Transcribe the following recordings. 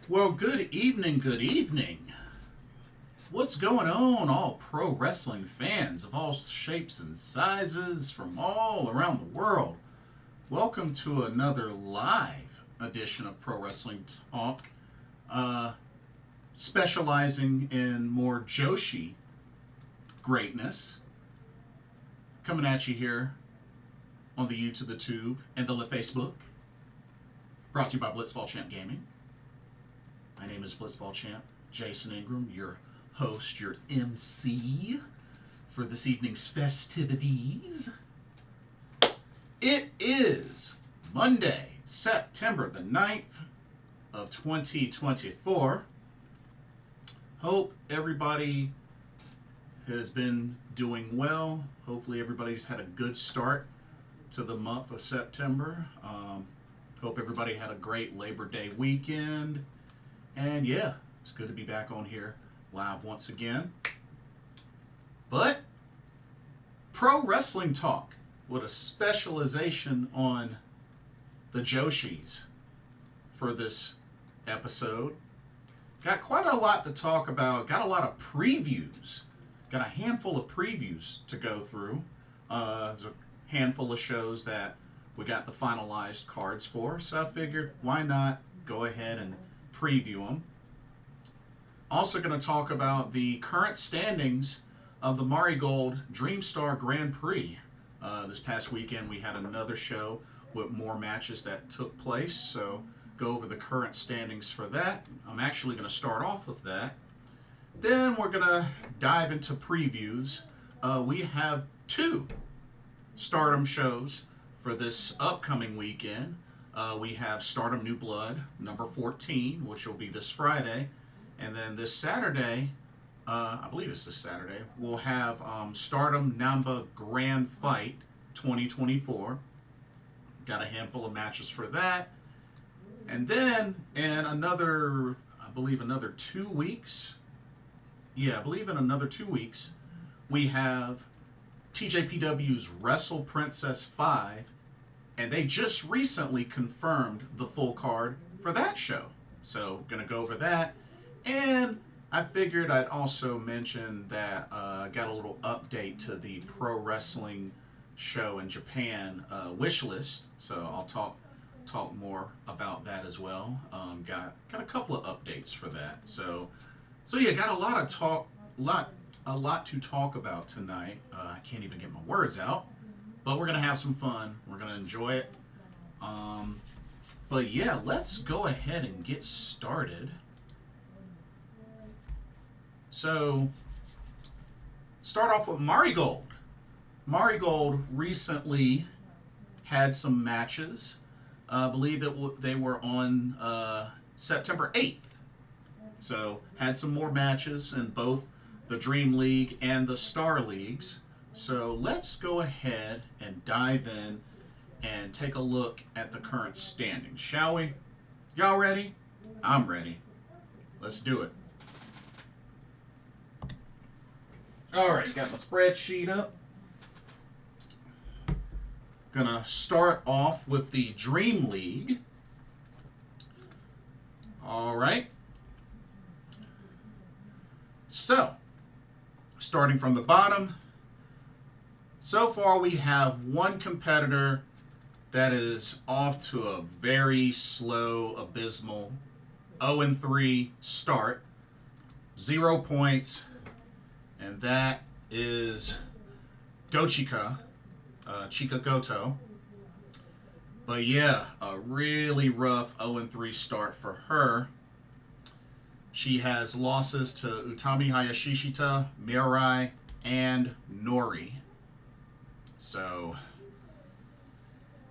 Well, good evening, good evening. What's going on, all pro wrestling fans of all shapes and sizes from all around the world? Welcome to another live edition of Pro Wrestling Talk, specializing in more Joshi greatness. Coming at you here on the YouTube, the Tube, and the Facebook. Brought to you by Blitzball Champ Gaming. My name is Blitzball Champ Jason Ingram, your host, your MC for this evening's festivities. It is Monday, September the 9th of 2024. Hope everybody has been doing well. Hopefully everybody's had a good start to the month of September. Hope everybody had a great Labor Day weekend. And yeah, it's good to be back on here live once again. But Pro Wrestling Talk with a specialization on the Joshis for this episode. Got quite a lot to talk about. Got a lot of previews. Got a handful of previews to go through. There's a handful of shows that we got the finalized cards for. So I figured, why not go ahead and preview them. Also going to talk about the current standings of the Marigold Dreamstar Grand Prix. This past weekend we had another show with more matches that took place, so go over the current standings for that. I'm actually going to start off with that. Then we're going to dive into previews. We have two Stardom shows for this upcoming weekend. We have Stardom New Blood, number 14, which will be this Friday. And then this Saturday, I believe it's this Saturday, we'll have Stardom Namba Grand Fight 2024. Got a handful of matches for that. And then in another, I believe another 2 weeks, yeah, I believe in another 2 weeks, we have TJPW's Wrestle Princess V. And they just recently confirmed the full card for that show. So, going to go over that. And I figured I'd also mention that I got a little update to the pro wrestling show in Japan wishlist. So, I'll talk more about that as well. Got a couple of updates for that. So yeah, got a lot to talk about tonight. I can't even get my words out. But we're going to have some fun. We're going to enjoy it. But yeah, let's go ahead and get started. So, start off with Marigold. Marigold recently had some matches. I believe they were on September 8th. So, had some more matches in both the Dream League and the Star Leagues. So let's go ahead and dive in and take a look at the current standings, shall we? Y'all ready? I'm ready. Let's do it. Alright, got my spreadsheet up. Gonna start off with the Dream League. Alright. So, starting from the bottom. So far, we have one competitor that is off to a very slow, abysmal 0-3 start. 0 points. And that is Gochika, Chika Goto. But yeah, a really rough 0-3 start for her. She has losses to Utami Hayashishita, Mirai, and Nori. So,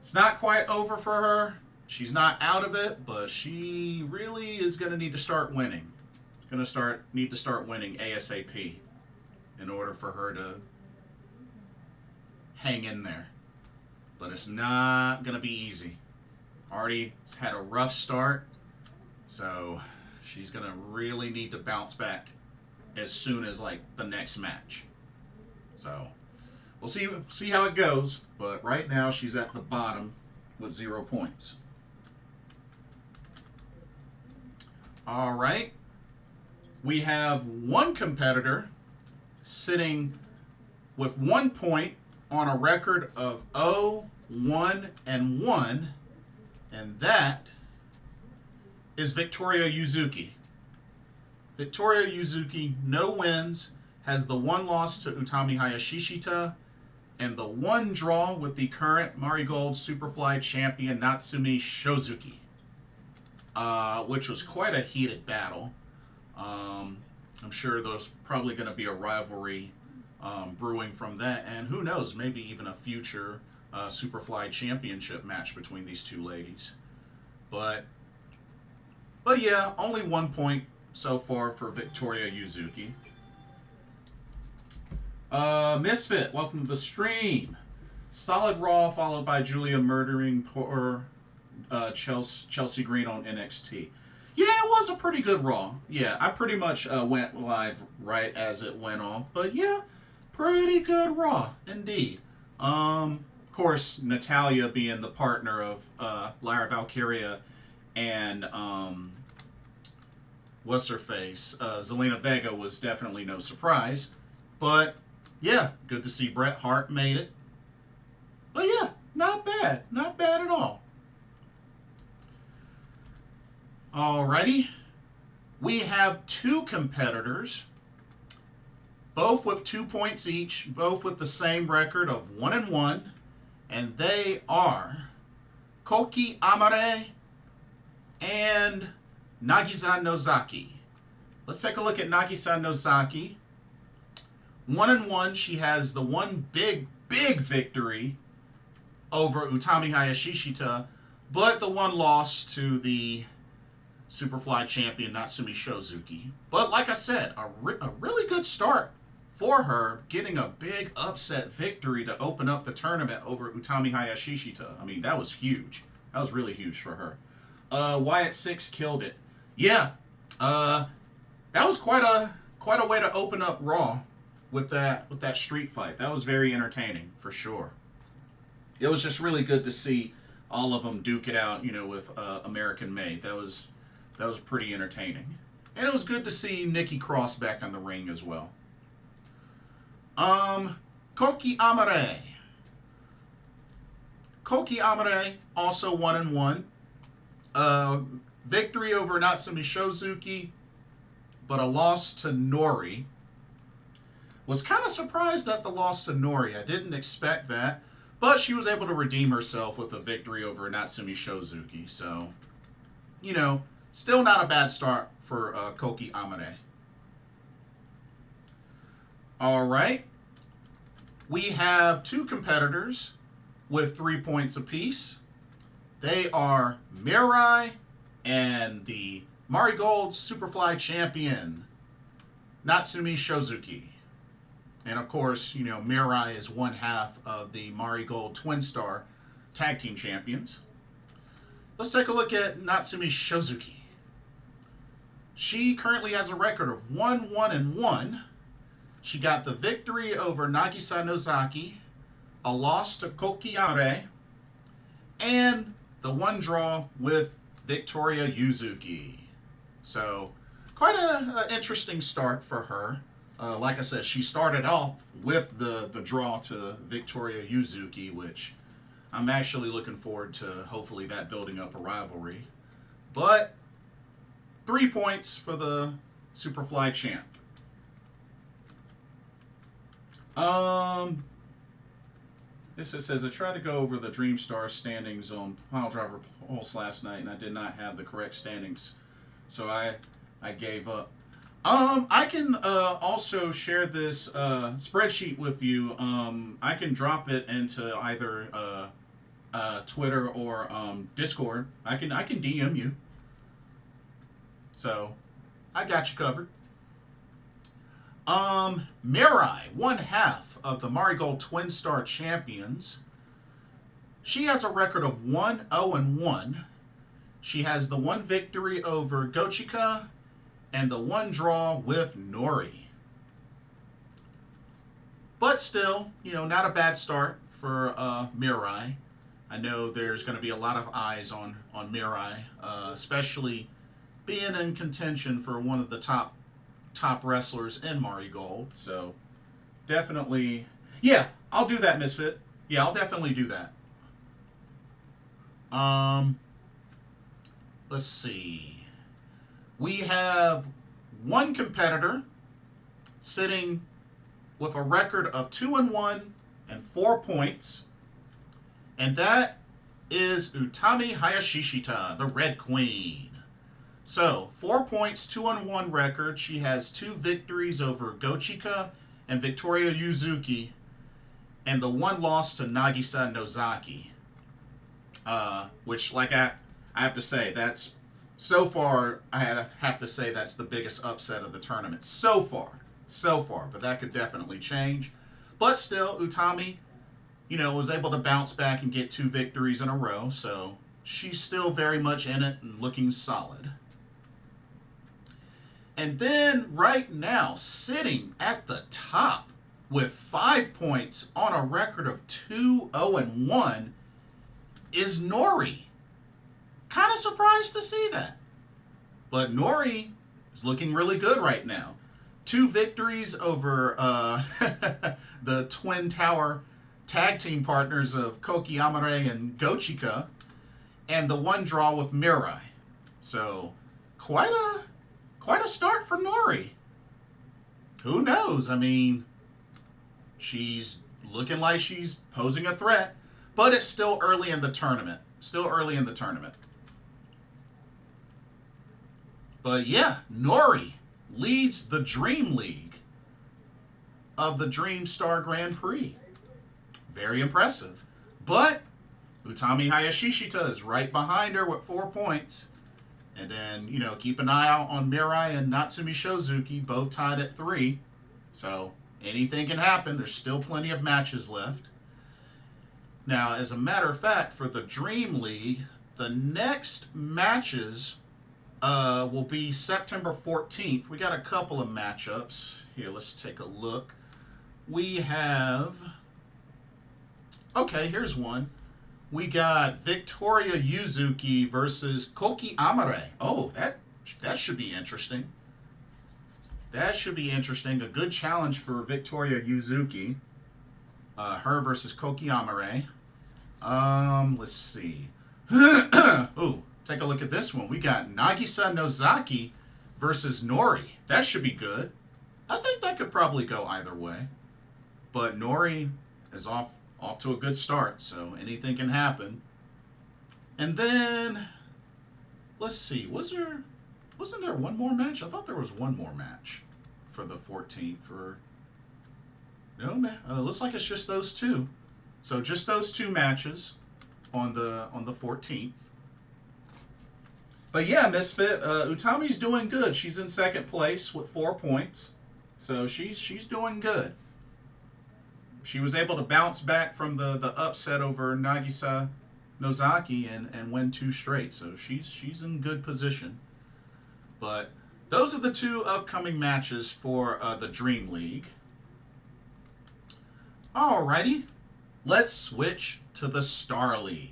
it's not quite over for her. She's not out of it, but she really is going to need to start winning. She's going to need to start winning ASAP in order for her to hang in there. But it's not going to be easy. Already had a rough start, so she's going to really need to bounce back as soon as like the next match. So, we'll see how it goes, but right now she's at the bottom with 0 points. All right. We have one competitor sitting with 1 point on a record of 0-1-1, and that is Victoria Yuzuki. Victoria Yuzuki, no wins, has the 1 loss to Utami Hayashishita and the 1 draw with the current Marigold Superfly champion Natsumi Shozuki, which was quite a heated battle. I'm sure there's probably going to be a rivalry brewing from that, and who knows, maybe even a future Superfly championship match between these two ladies. But yeah, only 1 point so far for Victoria Yuzuki. Misfit, welcome to the stream. Solid Raw followed by Julia murdering poor Chelsea Green on NXT. Yeah, it was a pretty good Raw. Yeah, I pretty much went live right as it went off. But yeah, pretty good Raw, indeed. Of course, Natalya being the partner of Lyra Valkyria and what's her face? Zelina Vega was definitely no surprise. But yeah, good to see Bret Hart made it. But yeah, not bad. Not bad at all. Alrighty. We have 2 competitors, both with 2 points each, both with the same record of 1-1, and they are Koki Amare and Nagisa Nozaki. Let's take a look at Nagisa Nozaki. 1-1, she has the 1 big victory over Utami Hayashishita, but the 1 loss to the Superfly champion Natsumi Shozuki. But like I said, a really good start for her, getting a big upset victory to open up the tournament over Utami Hayashishita. I mean, that was huge. That was really huge for her. Wyatt 6 killed it. Yeah, that was quite a way to open up Raw with that street fight. That was very entertaining for sure. It was just really good to see all of them duke it out, with American Made. That was pretty entertaining. And it was good to see Nikki Cross back on the ring as well. Koki Amare. Koki Amare also 1-1. Victory over Natsumi Shozuki, but a loss to Nori. Was kind of surprised at the loss to Nori. I didn't expect that. But she was able to redeem herself with a victory over Natsumi Shozuki. So, still not a bad start for Koki Amare. All right. We have 2 competitors with 3 points apiece. They are Mirai and the Marigold Superfly champion, Natsumi Shozuki. And of course, Mirai is 1/2 of the Marigold Twin Star Tag Team Champions. Let's take a look at Natsumi Shozuki. She currently has a record of 1-1-1. She got the victory over Nagisa Nozaki, a loss to Koki Amare, and the 1 draw with Victoria Yuzuki. So, quite an interesting start for her. Like I said, she started off with the draw to Victoria Yuzuki, which I'm actually looking forward to hopefully that building up a rivalry. But 3 points for the Superfly champ. This says, I tried to go over the Dream Star standings on Piledriver Pulse last night, and I did not have the correct standings, so I gave up. I can also share this spreadsheet with you. I can drop it into either Twitter or Discord. I can DM you. So I got you covered. Mirai, 1/2 of the Marigold Twin Star champions. She has a record of 1-0-1. She has the 1 victory over Gochika and the 1 draw with Nori. But still, not a bad start for Mirai. I know there's going to be a lot of eyes on Mirai, especially being in contention for one of the top wrestlers in Marigold. So definitely, yeah, I'll do that, Misfit. Yeah, I'll definitely do that. Let's see. We have one competitor sitting with a record of 2-1 and 4 points, and that is Utami Hayashishita, the Red Queen. So, 4 points, 2-1 record. She has 2 victories over Gochika and Victoria Yuzuki, and the 1 loss to Nagisa Nozaki. Which, like I have to say, that's, so far, I have to say that's the biggest upset of the tournament. So far. But that could definitely change. But still, Utami, was able to bounce back and get 2 victories in a row. So she's still very much in it and looking solid. And then right now, sitting at the top with 5 points on a record of 2-0-1 is Nori. Kind of surprised to see that. But Nori is looking really good right now. 2 victories over the Twin Tower tag team partners of Koki Amare and Gochika, and the 1 draw with Mirai. So quite a start for Nori. Who knows? I mean, she's looking like she's posing a threat, but it's still early in the tournament. But yeah, Nori leads the Dream League of the Dream Star Grand Prix. Very impressive. But Utami Hayashishita is right behind her with 4 points. And then, keep an eye out on Mirai and Natsumi Shozuki, both tied at 3. So anything can happen. There's still plenty of matches left. Now, as a matter of fact, for the Dream League, the next matches will be September 14th. We got a couple of matchups. Here, let's take a look. We have... Okay, here's one. We got Victoria Yuzuki versus Koki Amare. Oh, that should be interesting. That should be interesting. A good challenge for Victoria Yuzuki. Her versus Koki Amare. Let's see. Ooh, take a look at this one. We got Nagisa Nozaki versus Nori. That should be good. I think that could probably go either way. But Nori is off to a good start, so anything can happen. And then, let's see, wasn't there one more match? I thought there was one more match for the 14th. No, looks like it's just those 2. So just those 2 matches on the 14th. But yeah, Misfit, Utami's doing good. She's in 2nd place with 4 points, so she's doing good. She was able to bounce back from the upset over Nagisa Nozaki and win 2 straight. So she's in good position. But those are the 2 upcoming matches for the Dream League. Alrighty, let's switch to the Star League.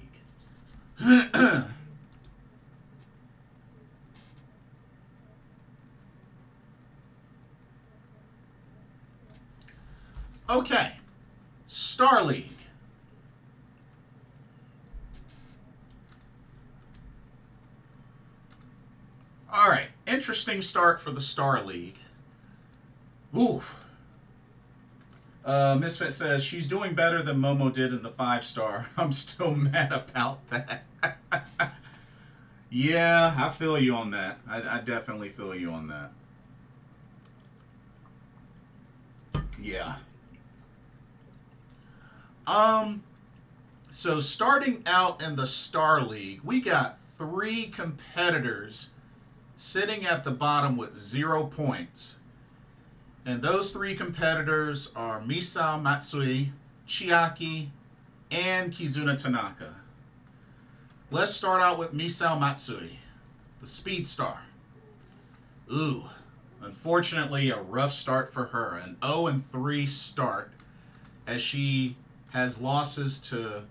Okay. Star League. All right, interesting start for the Star League. Oof. Misfit says she's doing better than Momo did in the 5-star. I'm still mad about that. Yeah, I feel you on that. I definitely feel you on that. Yeah. So starting out in the Star League, we got 3 competitors sitting at the bottom with 0 points. And those 3 competitors are Misao Matsui, Chiaki, and Kizuna Tanaka. Let's start out with Misao Matsui, the Speed Star. Ooh, unfortunately a rough start for her. An 0-3 start as she has losses to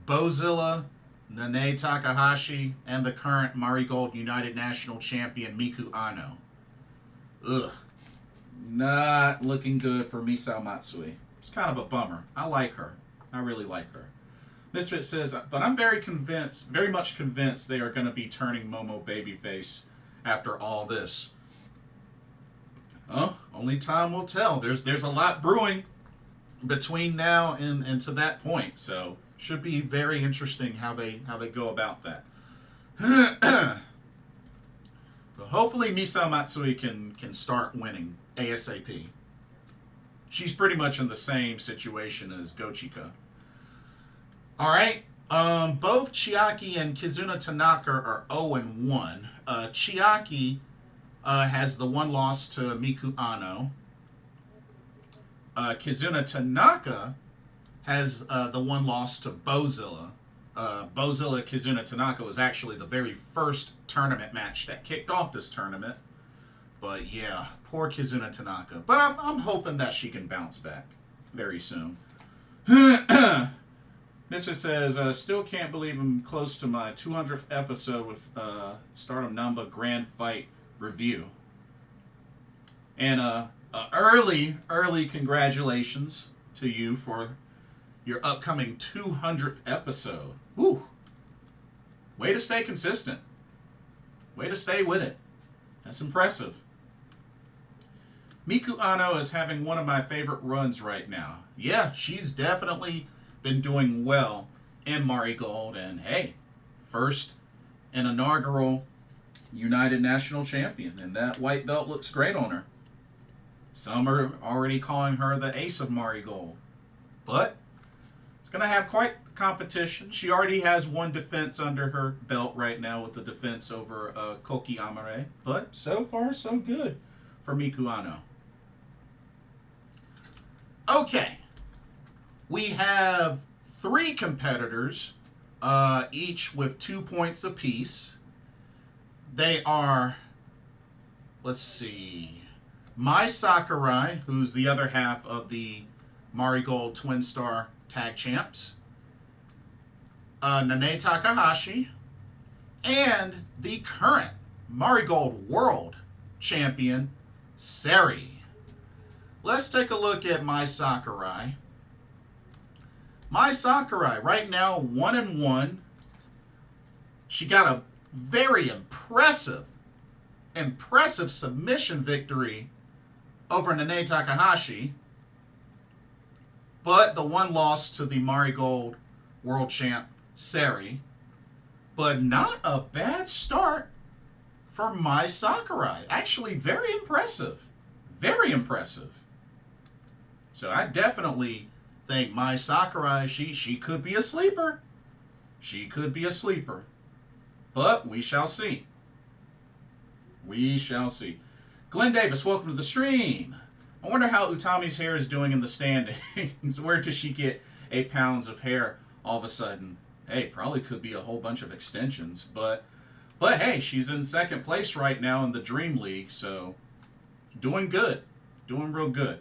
Bozilla, Nanae Takahashi and the current Marigold United National Champion Miku Ano. Ugh. Not looking good for Misao Matsui. It's kind of a bummer. I like her. I really like her. Misfit says, but I'm very much convinced they are going to be turning Momo babyface after all this. Only time will tell. There's a lot brewing between now and to that point, so should be very interesting how they go about that. But hopefully Misao Matsui can start winning ASAP. She's pretty much in the same situation as Gochika. All right. Both Chiaki and Kizuna Tanaka are 0-1. Chiaki has the one loss to Miku Ano. Kizuna Tanaka has the one loss to Bozilla. Bozilla Kizuna Tanaka was actually the very first tournament match that kicked off this tournament. But yeah, poor Kizuna Tanaka. But I'm hoping that she can bounce back very soon. Misfit says, still can't believe I'm close to my 200th episode with Stardom Namba Grand Fight review. And early congratulations to you for your upcoming 200th episode. Woo! Way to stay consistent. Way to stay with it. That's impressive. Miku Ano is having one of my favorite runs right now. Yeah, she's definitely been doing well in Marigold. And hey, first and inaugural United National Champion. And that white belt looks great on her. Some are already calling her the ace of Marigold. But it's going to have quite competition. She already has one defense under her belt right now with the defense over Koki Amare. But so far, so good for Miku Ano. Okay. We have 3 competitors, each with 2 points apiece. They are, let's see, Mai Sakurai, who's the other half of the Marigold Twin Star Tag Champs, Nanae Takahashi, and the current Marigold World Champion, Sari. Let's take a look at Mai Sakurai. Mai Sakurai, right now, 1-1. She got a very impressive submission victory over Nanae Takahashi. But the one loss to the Marigold World Champ, Sari. But not a bad start for Mai Sakurai. Actually, very impressive. Very impressive. So I definitely think Mai Sakurai, she could be a sleeper. She could be a sleeper. But we shall see. We shall see. Glenn Davis, welcome to the stream. I wonder how Utami's hair is doing in the standings. Where does she get 8 pounds of hair all of a sudden? Hey, probably could be a whole bunch of extensions. But hey, she's in second place right now in the Dream League. So doing good. Doing real good.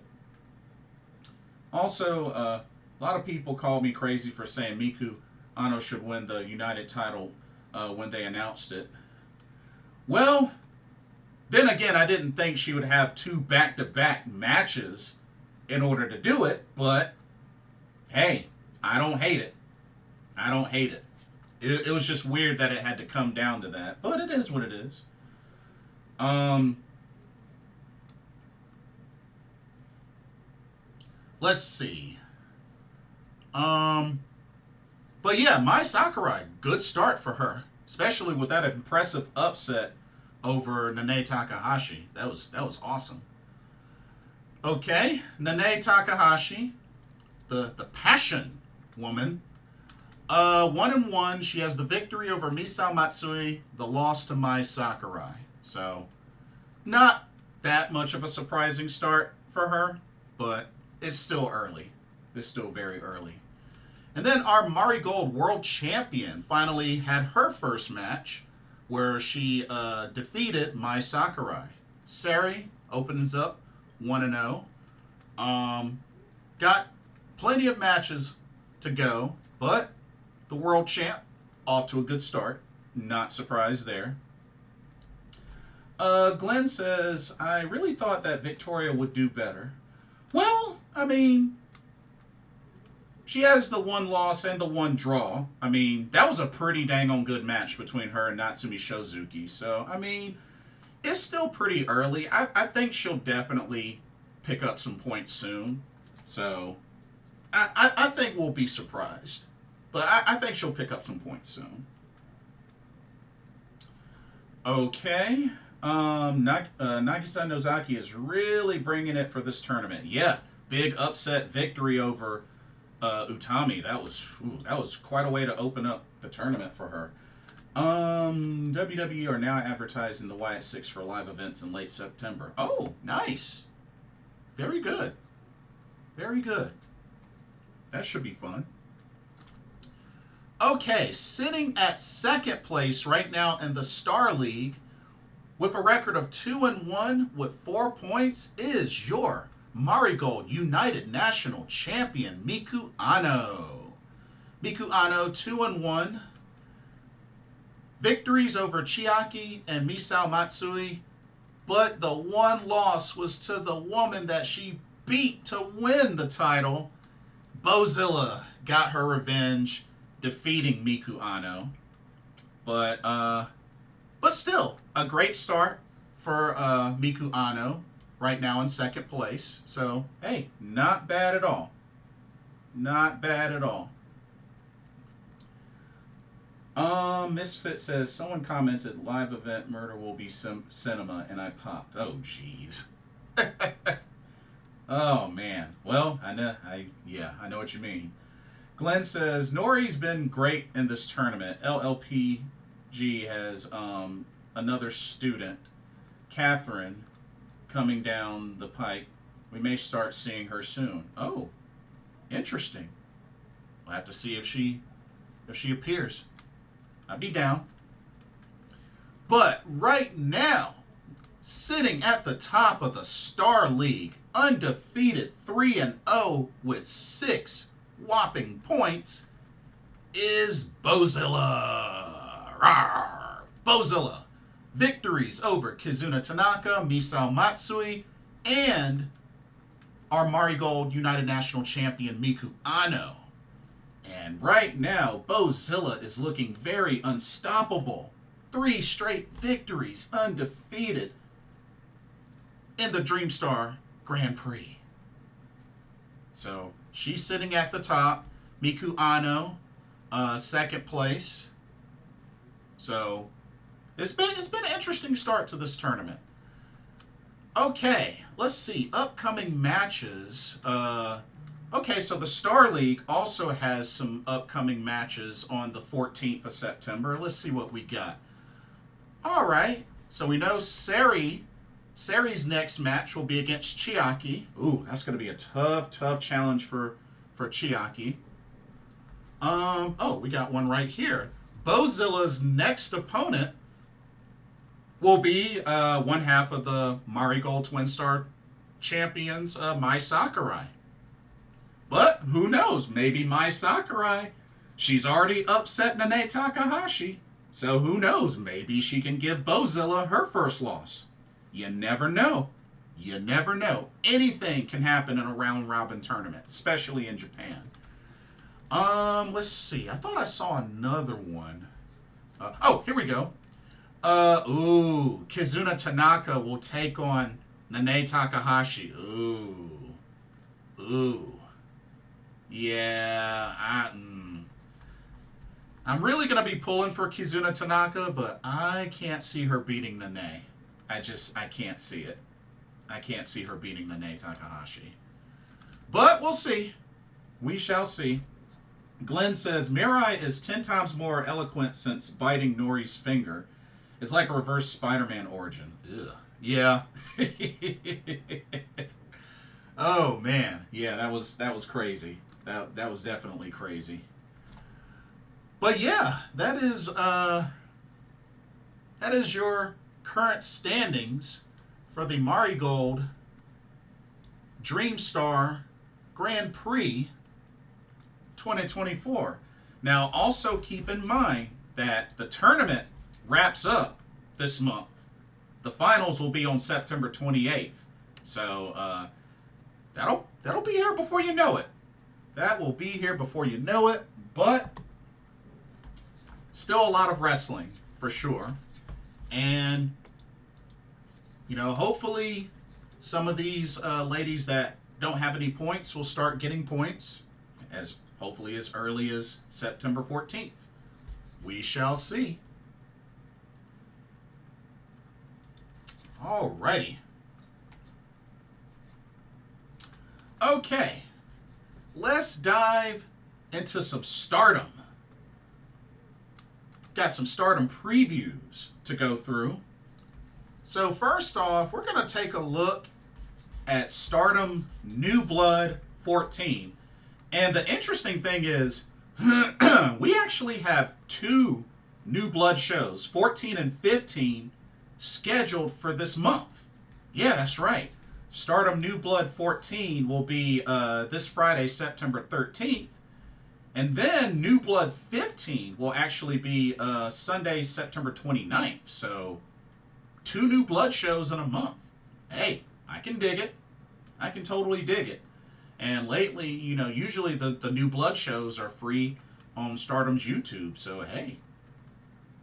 Also, a lot of people called me crazy for saying Miku Ano should win the United title when they announced it. Well, then again, I didn't think she would have 2 back-to-back matches in order to do it, but hey, I don't hate it. I don't hate it. It was just weird that it had to come down to that, but it is what it is. Let's see. But yeah, Mai Sakurai, good start for her, especially with that impressive upset over Nanae Takahashi. That was awesome. Okay, Nanae Takahashi, the passion woman. 1-1. She has the victory over Misao Matsui, the loss to Mai Sakurai. So, not that much of a surprising start for her, but it's still early. It's still very early. And then our Marigold World Champion finally had her first match where she defeated Mai Sakurai. Sari opens up 1-0. Got plenty of matches to go, but the world champ off to a good start. Not surprised there. Glenn says, I really thought that Victoria would do better. Well, I mean, she has the one loss and the one draw. I mean, that was a pretty dang on good match between her and Natsumi Shozuki. So, I mean, it's still pretty early. I think she'll definitely pick up some points soon. So, I think we'll be surprised. But I think she'll pick up some points soon. Okay. Nagisa Nozaki is really bringing it for this tournament. Yeah, big upset victory over Utami. That was quite a way to open up the tournament for her. WWE are now advertising the Wyatt Six for live events in late September. Oh, nice. Very good. Very good. That should be fun. Okay, sitting at second place right now in the Star League with a record of 2-1 with 4 points is your Marigold United National Champion, Miku Ano. Miku Ano, 2-1. Victories over Chiaki and Misao Matsui, but the one loss was to the woman that she beat to win the title. Bozilla got her revenge, defeating Miku Ano. But still, a great start for Miku Ano right now in second place. So, hey, not bad at all. Not bad at all. Misfit says, someone commented, live event murder will be some cinema, and I popped. Oh, jeez. Oh, man. Well, I know what you mean. Glenn says, Nori's been great in this tournament. LLPG has another student, Catherine, coming down the pike. We may start seeing her soon. Oh, interesting. We'll have to see if she appears. I'd be down. But right now, sitting at the top of the Star League, undefeated 3-0 with 6 whopping points, is Bozilla. Rawr. Bozilla. Victories over Kizuna Tanaka, Misao Matsui, and our Marigold United National Champion Miku Ano. And right now, Bozilla is looking very unstoppable. 3 straight victories, undefeated in the Dreamstar Grand Prix. So she's sitting at the top. Miku Ano, second place. So it's been an interesting start to this tournament. Okay, let's see. Upcoming matches. Okay, so the Star League also has some upcoming matches on the 14th of September. Let's see what we got. All right, so we know Seri's next match will be against Chiaki. Ooh, that's going to be a tough challenge for Chiaki. Oh, we got one right here. Bozilla's next opponent will be one half of the Marigold Twin Star champions, Mai Sakurai. But who knows? Maybe Mai Sakurai, she's already upset Nanae Takahashi. So who knows? Maybe she can give Bozilla her first loss. You never know. You never know. Anything can happen in a round-robin tournament, especially in Japan. Let's see. I thought I saw another one. Oh, here we go. Kizuna Tanaka will take on Nanae Takahashi. Yeah, I'm really going to be pulling for Kizuna Tanaka, but I can't see her beating Nanae. I can't see it. I can't see her beating Nanae Takahashi. But we'll see. We shall see. Glenn says, Mirai is 10 times more eloquent since biting Nori's finger. It's like a reverse Spider-Man origin. Ugh. Yeah. Oh, man. Yeah, that was crazy. That was definitely crazy. But yeah, that is your current standings for the Marigold Dreamstar Grand Prix 2024. Now, also keep in mind, that the tournament wraps up this month. The finals will be on September 28th. So that'll be here before you know it. That will be here before you know it, but still a lot of wrestling for sure. And hopefully some of these ladies that don't have any points will start getting points hopefully as early as September 14th. We shall see. Alrighty. Okay. Let's dive into some Stardom. Got some Stardom previews to go through. So first off, we're going to take a look at Stardom New Blood 14. And the interesting thing is, we actually have 2 New Blood shows, 14 and 15, scheduled for this month. Yeah, that's right. Stardom New Blood 14 will be this Friday, September 13th. And then New Blood 15 will actually be Sunday, September 29th. So 2 New Blood shows in a month. Hey, I can dig it. I can totally dig it. And lately, usually the New Blood shows are free on Stardom's YouTube. So, hey,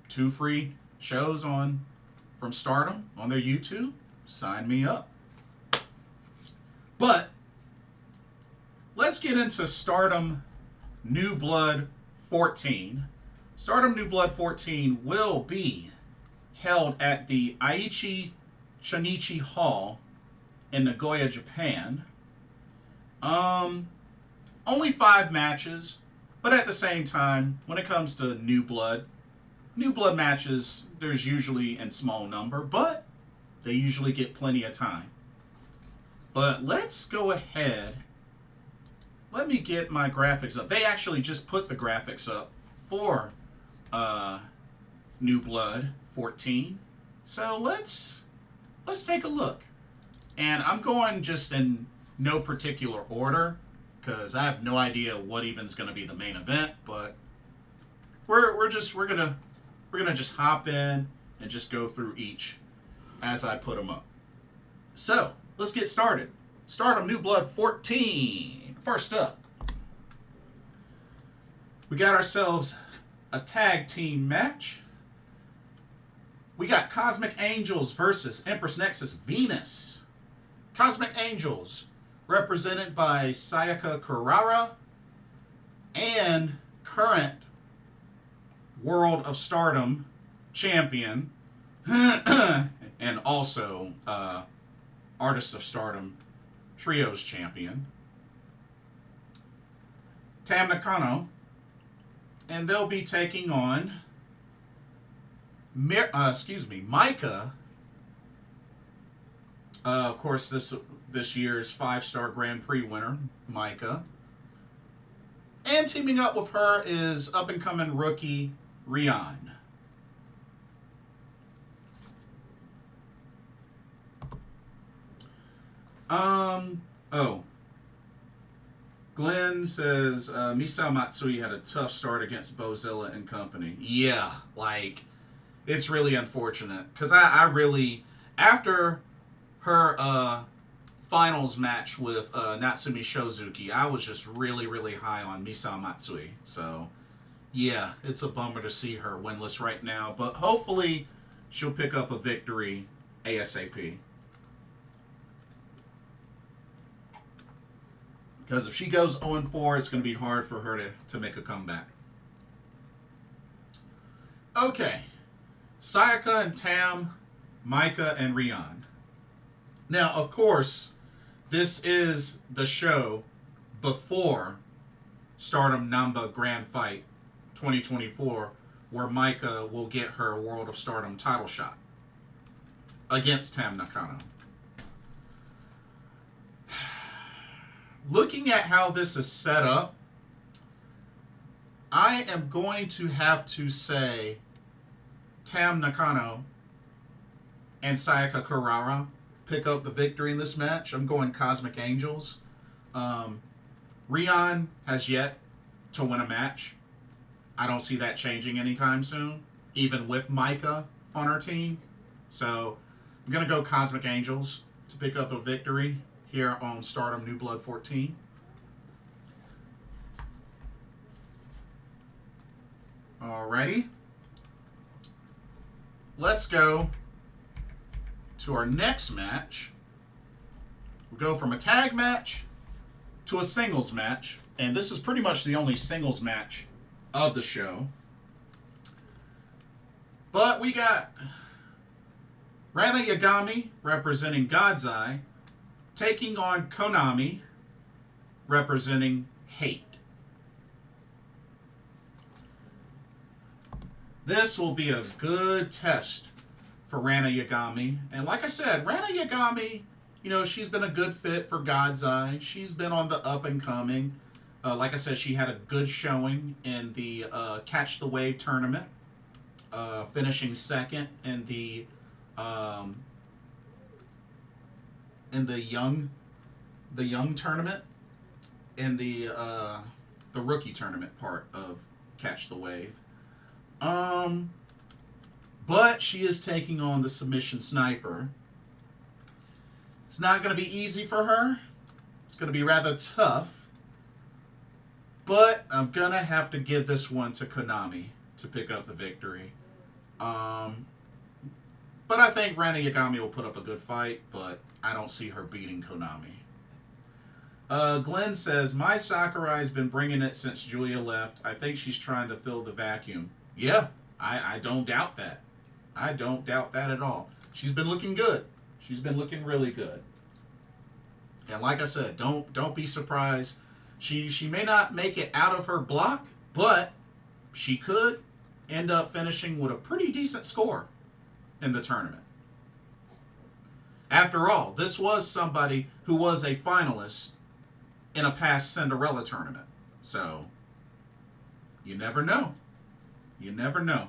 2 free shows from Stardom on their YouTube. Sign me up. But let's get into Stardom New Blood 14. Stardom New Blood 14 will be held at the Aichi Chonichi Hall in Nagoya, Japan. Only 5 matches, but at the same time, when it comes to New Blood matches, there's usually in small number, but they usually get plenty of time. But let's go ahead. Let me get my graphics up. They actually just put the graphics up for New Blood 14. So let's take a look. And I'm going just in no particular order because I have no idea what even's going to be the main event, but we're gonna just hop in and just go through each as I put them up. So let's get started. Stardom New Blood 14. First up, we got ourselves a tag team match. We got Cosmic Angels versus Empress Nexus Venus. Cosmic Angels, represented by Sayaka Kurara and current World of Stardom champion and also Artist of Stardom Trios champion, Tam Nakano, and they'll be taking on Maika. Of course, this year's 5-star Grand Prix winner, Maika. And teaming up with her is up-and-coming rookie Rian. Glenn says Misao Matsui had a tough start against Bozilla and company. Yeah, it's really unfortunate because I really, after her finals match with Natsumi Shozuki, I was just really, really high on Misao Matsui. So, yeah, it's a bummer to see her winless right now, but hopefully she'll pick up a victory ASAP. Because if she goes 0-4, it's going to be hard for her to make a comeback. Okay. Sayaka and Tam, Maika and Rian. Now, of course, this is the show before Stardom Namba Grand Fight 2024, where Maika will get her World of Stardom title shot against Tam Nakano. Looking at how this is set up, I am going to have to say Tam Nakano and Sayaka Kurara pick up the victory in this match. I'm going Cosmic Angels. Rian has yet to win a match. I don't see that changing anytime soon, even with Maika on our team. So I'm going to go Cosmic Angels to pick up a victory here on Stardom New Blood 14. Alrighty. Let's go to our next match. We'll go from a tag match to a singles match. And this is pretty much the only singles match of the show. But we got Ranna Yagami representing God's Eye taking on Konami representing Hate. This will be a good test for Ranna Yagami. And like I said, Ranna Yagami, you know, she's been a good fit for God's Eye. She's been on the up and coming. Like I said, she had a good showing in the Catch the Wave tournament, finishing second in the young tournament, in the rookie tournament part of Catch the Wave. But she is taking on the submission sniper. It's not going to be easy for her. It's going to be rather tough. But I'm going to have to give this one to Konami to pick up the victory. But I think Ranna Yagami will put up a good fight, but I don't see her beating Konami. Glenn says, my Sakura has been bringing it since Julia left. I think she's trying to fill the vacuum. Yeah, I don't doubt that. I don't doubt that at all. She's been looking good. She's been looking really good. And like I said, don't be surprised. She may not make it out of her block, but she could end up finishing with a pretty decent score in the tournament. After all, this was somebody who was a finalist in a past Cinderella tournament. So, you never know. You never know.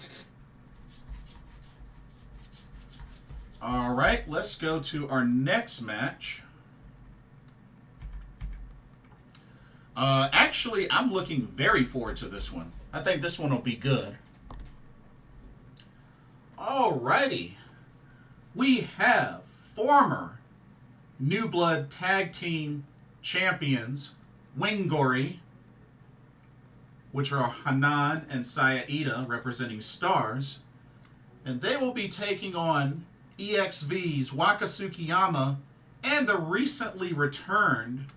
All right, let's go to our next match. Actually, I'm looking very forward to this one. I think this one will be good. Alrighty. We have former New Blood Tag Team Champions, wing-gori, which are Hanan and Iida representing Stars. And they will be taking on EXV's Waka Tsukiyama and the recently returned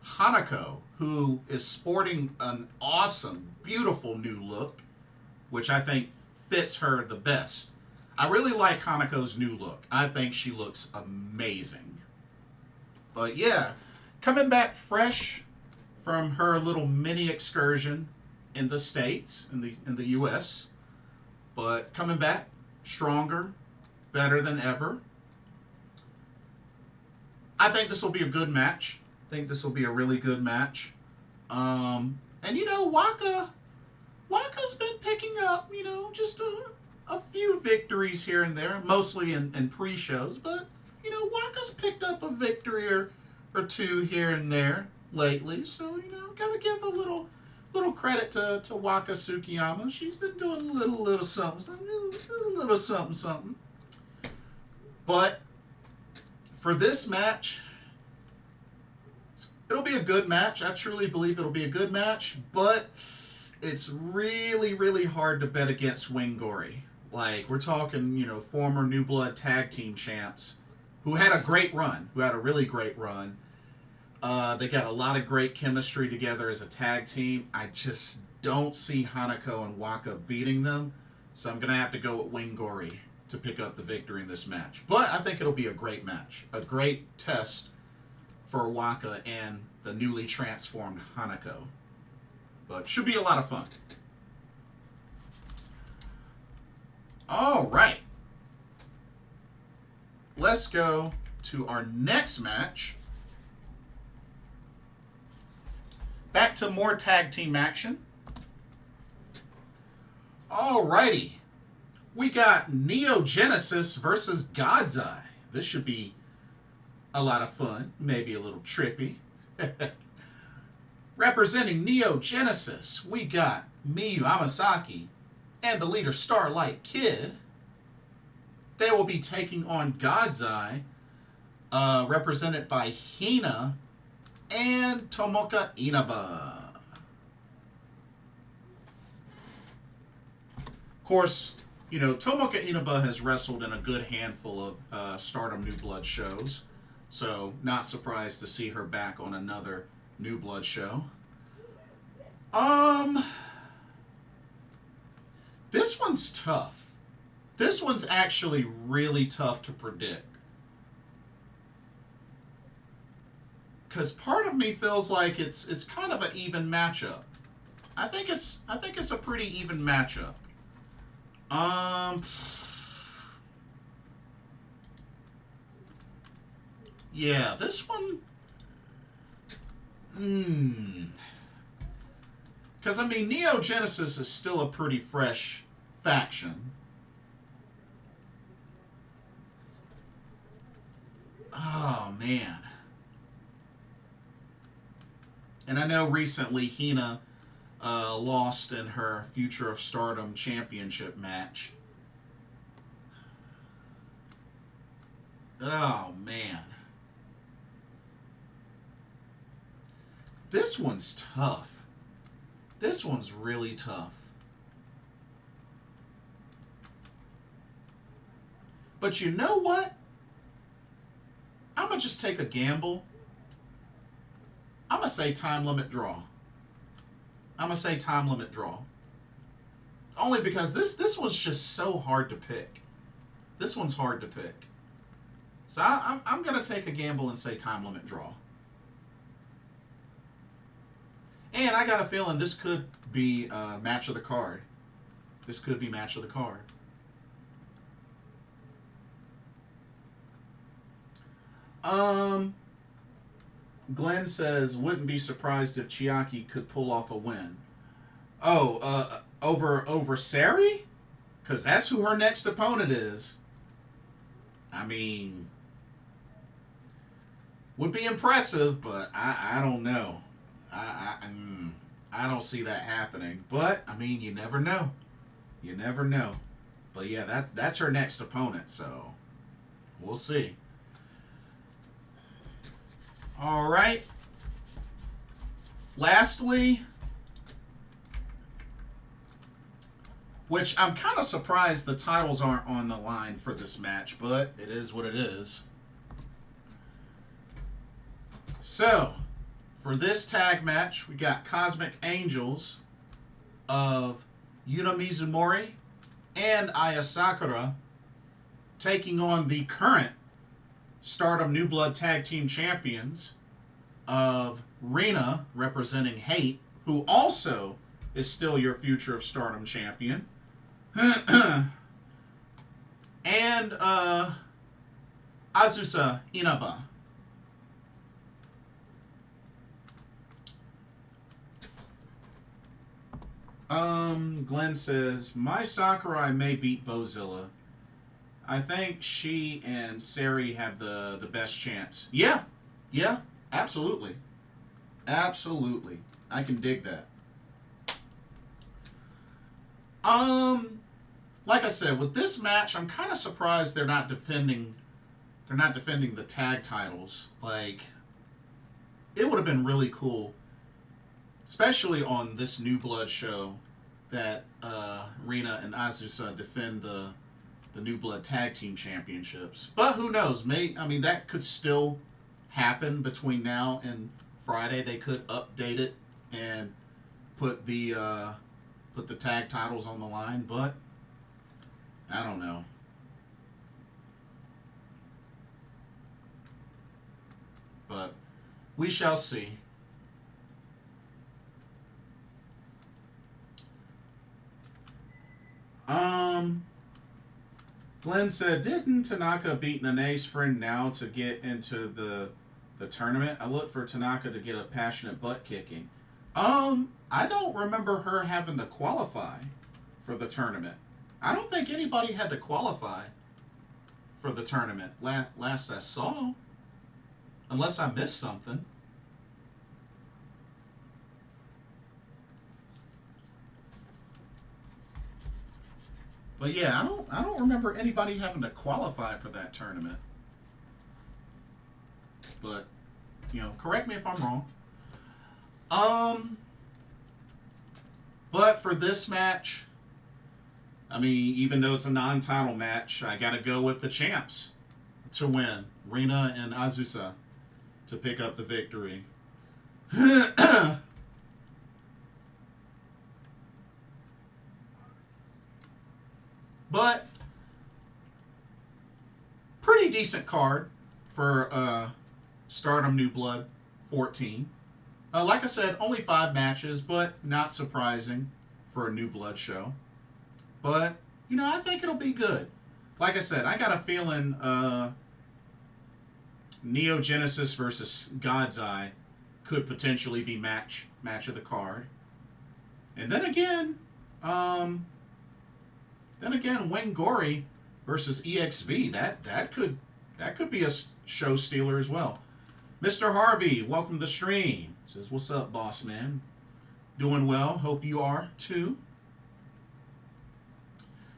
HANAKO, who is sporting an awesome, beautiful new look, which I think fits her the best. I really like HANAKO's new look. I think she looks amazing. But yeah, coming back fresh from her little mini excursion in the States, in the US, but coming back stronger, better than ever. I think this will be a good match. I think this will be a really good match. And you know, Waka's been picking up, you know, just a few victories here and there, mostly in pre-shows, but you know, Waka's picked up a victory or two here and there lately. So, you know, gotta give a little credit to Waka Tsukiyama. She's been doing a little something. But for this match, it'll be a good match. I truly believe it'll be a good match, but it's really, really hard to bet against wing-gori. Like, we're talking, you know, former New Blood Tag Team champs who had a great run, who had a really great run. They got a lot of great chemistry together as a tag team. I just don't see HANAKO and Waka beating them, so I'm going to have to go with wing-gori to pick up the victory in this match. But I think it'll be a great match, a great test for Waka and the newly transformed HANAKO. But should be a lot of fun. All right. Let's go to our next match. Back to more tag team action. Alrighty. We got Neo Genesis versus God's Eye. This should be a lot of fun, maybe a little trippy. Representing Neo Genesis, we got Miyu Amasaki, and the leader Starlight Kid. They will be taking on God's Eye, represented by Hina and Tomoka Inaba. Of course, you know, Tomoka Inaba has wrestled in a good handful of Stardom New Blood shows, so not surprised to see her back on another New Blood show. This one's tough. This one's actually really tough to predict. Because part of me feels like it's kind of an even matchup. I think it's a pretty even matchup. Yeah, this one. Because, I mean, Neo Genesis is still a pretty fresh faction. Oh, man. And I know recently Hina lost in her Future of Stardom championship match. Oh, man. This one's tough. This one's really tough. But you know what? I'm going to just take a gamble. I'm going to say time limit draw. I'm going to say time limit draw. Only because this one's just so hard to pick. This one's hard to pick. So I'm going to take a gamble and say time limit draw. And I got a feeling this could be match of the card. This could be match of the card. Glenn says, wouldn't be surprised if Chiaki could pull off a win. Oh, over Sari? Because that's who her next opponent is. I mean, would be impressive, but I don't know. I don't see that happening. But, I mean, you never know. You never know. But, yeah, that's her next opponent, so we'll see. All right. Lastly, which I'm kind of surprised the titles aren't on the line for this match, but it is what it is. So, for this tag match, we got Cosmic Angels of Yuna Mizumori and Aya Sakura taking on the current Stardom New Blood Tag Team Champions of Rina, representing Hate, who also is still your Future of Stardom champion, and Azusa Inaba. Glenn says, my Sakurai may beat Bozilla. I think she and Sari have the best chance. Yeah, absolutely. Absolutely. I can dig that. Like I said, with this match, I'm kind of surprised they're not defending the tag titles. Like, it would have been really cool, especially on this New Blood show, that Rina and Azusa defend the New Blood Tag Team Championships. But who knows? That could still happen between now and Friday. They could update it and put the tag titles on the line, but I don't know. But we shall see. Glenn said, didn't Tanaka beat Nene's friend now to get into the tournament? I look for Tanaka to get a passionate butt kicking. I don't remember her having to qualify for the tournament. I don't think anybody had to qualify for the tournament last I saw. Unless I missed something. But yeah, I don't remember anybody having to qualify for that tournament. But, you know, correct me if I'm wrong. But for this match, I mean, even though it's a non-title match, I gotta go with the champs to win. Rina and Azusa to pick up the victory. But pretty decent card for Stardom New Blood 14. Like I said, only 5 matches, but not surprising for a New Blood show. But, you know, I think it'll be good. Like I said, I got a feeling Neo Genesis versus God's Eye could potentially be match of the card. And then again, wing-gori versus EXV. That could be a show stealer as well. Mr. Harvey, welcome to the stream. Says, what's up, boss man? Doing well. Hope you are too.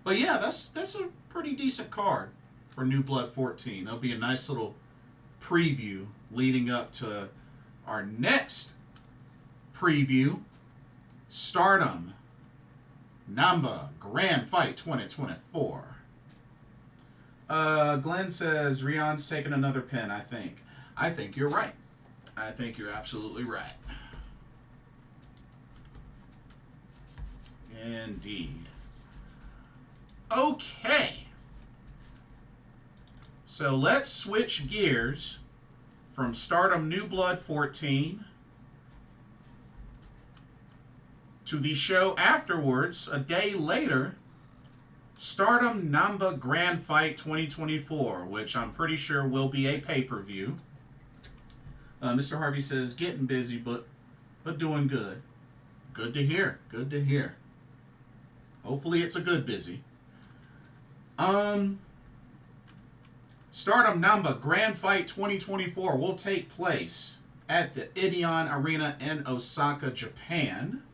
But yeah, that's a pretty decent card for New Blood 14. That'll be a nice little preview leading up to our next preview, Stardom Namba Grand Fight 2024. Glenn says, Rian's taking another pin, I think. I think you're right. I think you're absolutely right. Indeed. Okay. So let's switch gears from Stardom New Blood 14 to the show afterwards, a day later, Stardom Namba Grand Fight 2024, which I'm pretty sure will be a pay-per-view. Mr. Harvey says, getting busy, but doing good. Good to hear. Good to hear. Hopefully it's a good busy. Stardom Namba Grand Fight 2024 will take place at the Ideon Arena in Osaka, Japan.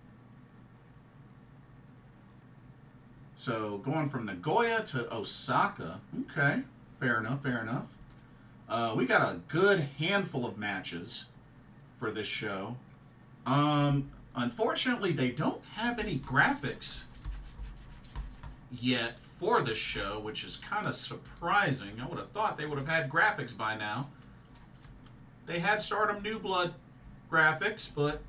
So going from Nagoya to Osaka. Okay, fair enough, fair enough. We got a good handful of matches for this show. Unfortunately, they don't have any graphics yet for this show, which is kind of surprising. I would have thought they would have had graphics by now. They had Stardom New Blood graphics, but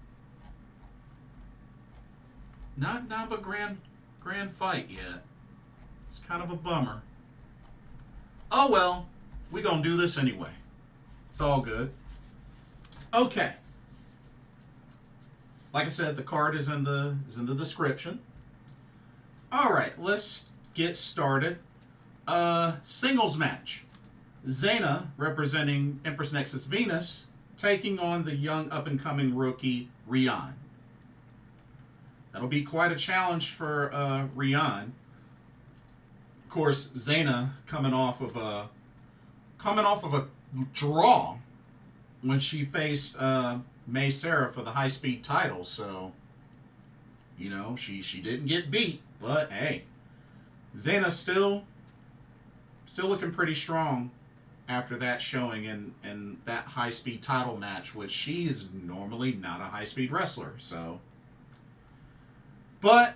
not Namba Grand Fight yet. It's kind of a bummer. Oh well, we gonna do this anyway. It's all good. Okay. Like I said, the card is in the description. All right, let's get started. Singles match. Xena, representing Empress Nexus Venus, taking on the young up-and-coming rookie Rian. That'll be quite a challenge for Rian. Of course, Xena coming off of a draw when she faced May Sarah for the high-speed title. So, you know, she didn't get beat, but hey, Xena's still looking pretty strong after that showing in that high-speed title match, which she is normally not a high-speed wrestler. So, but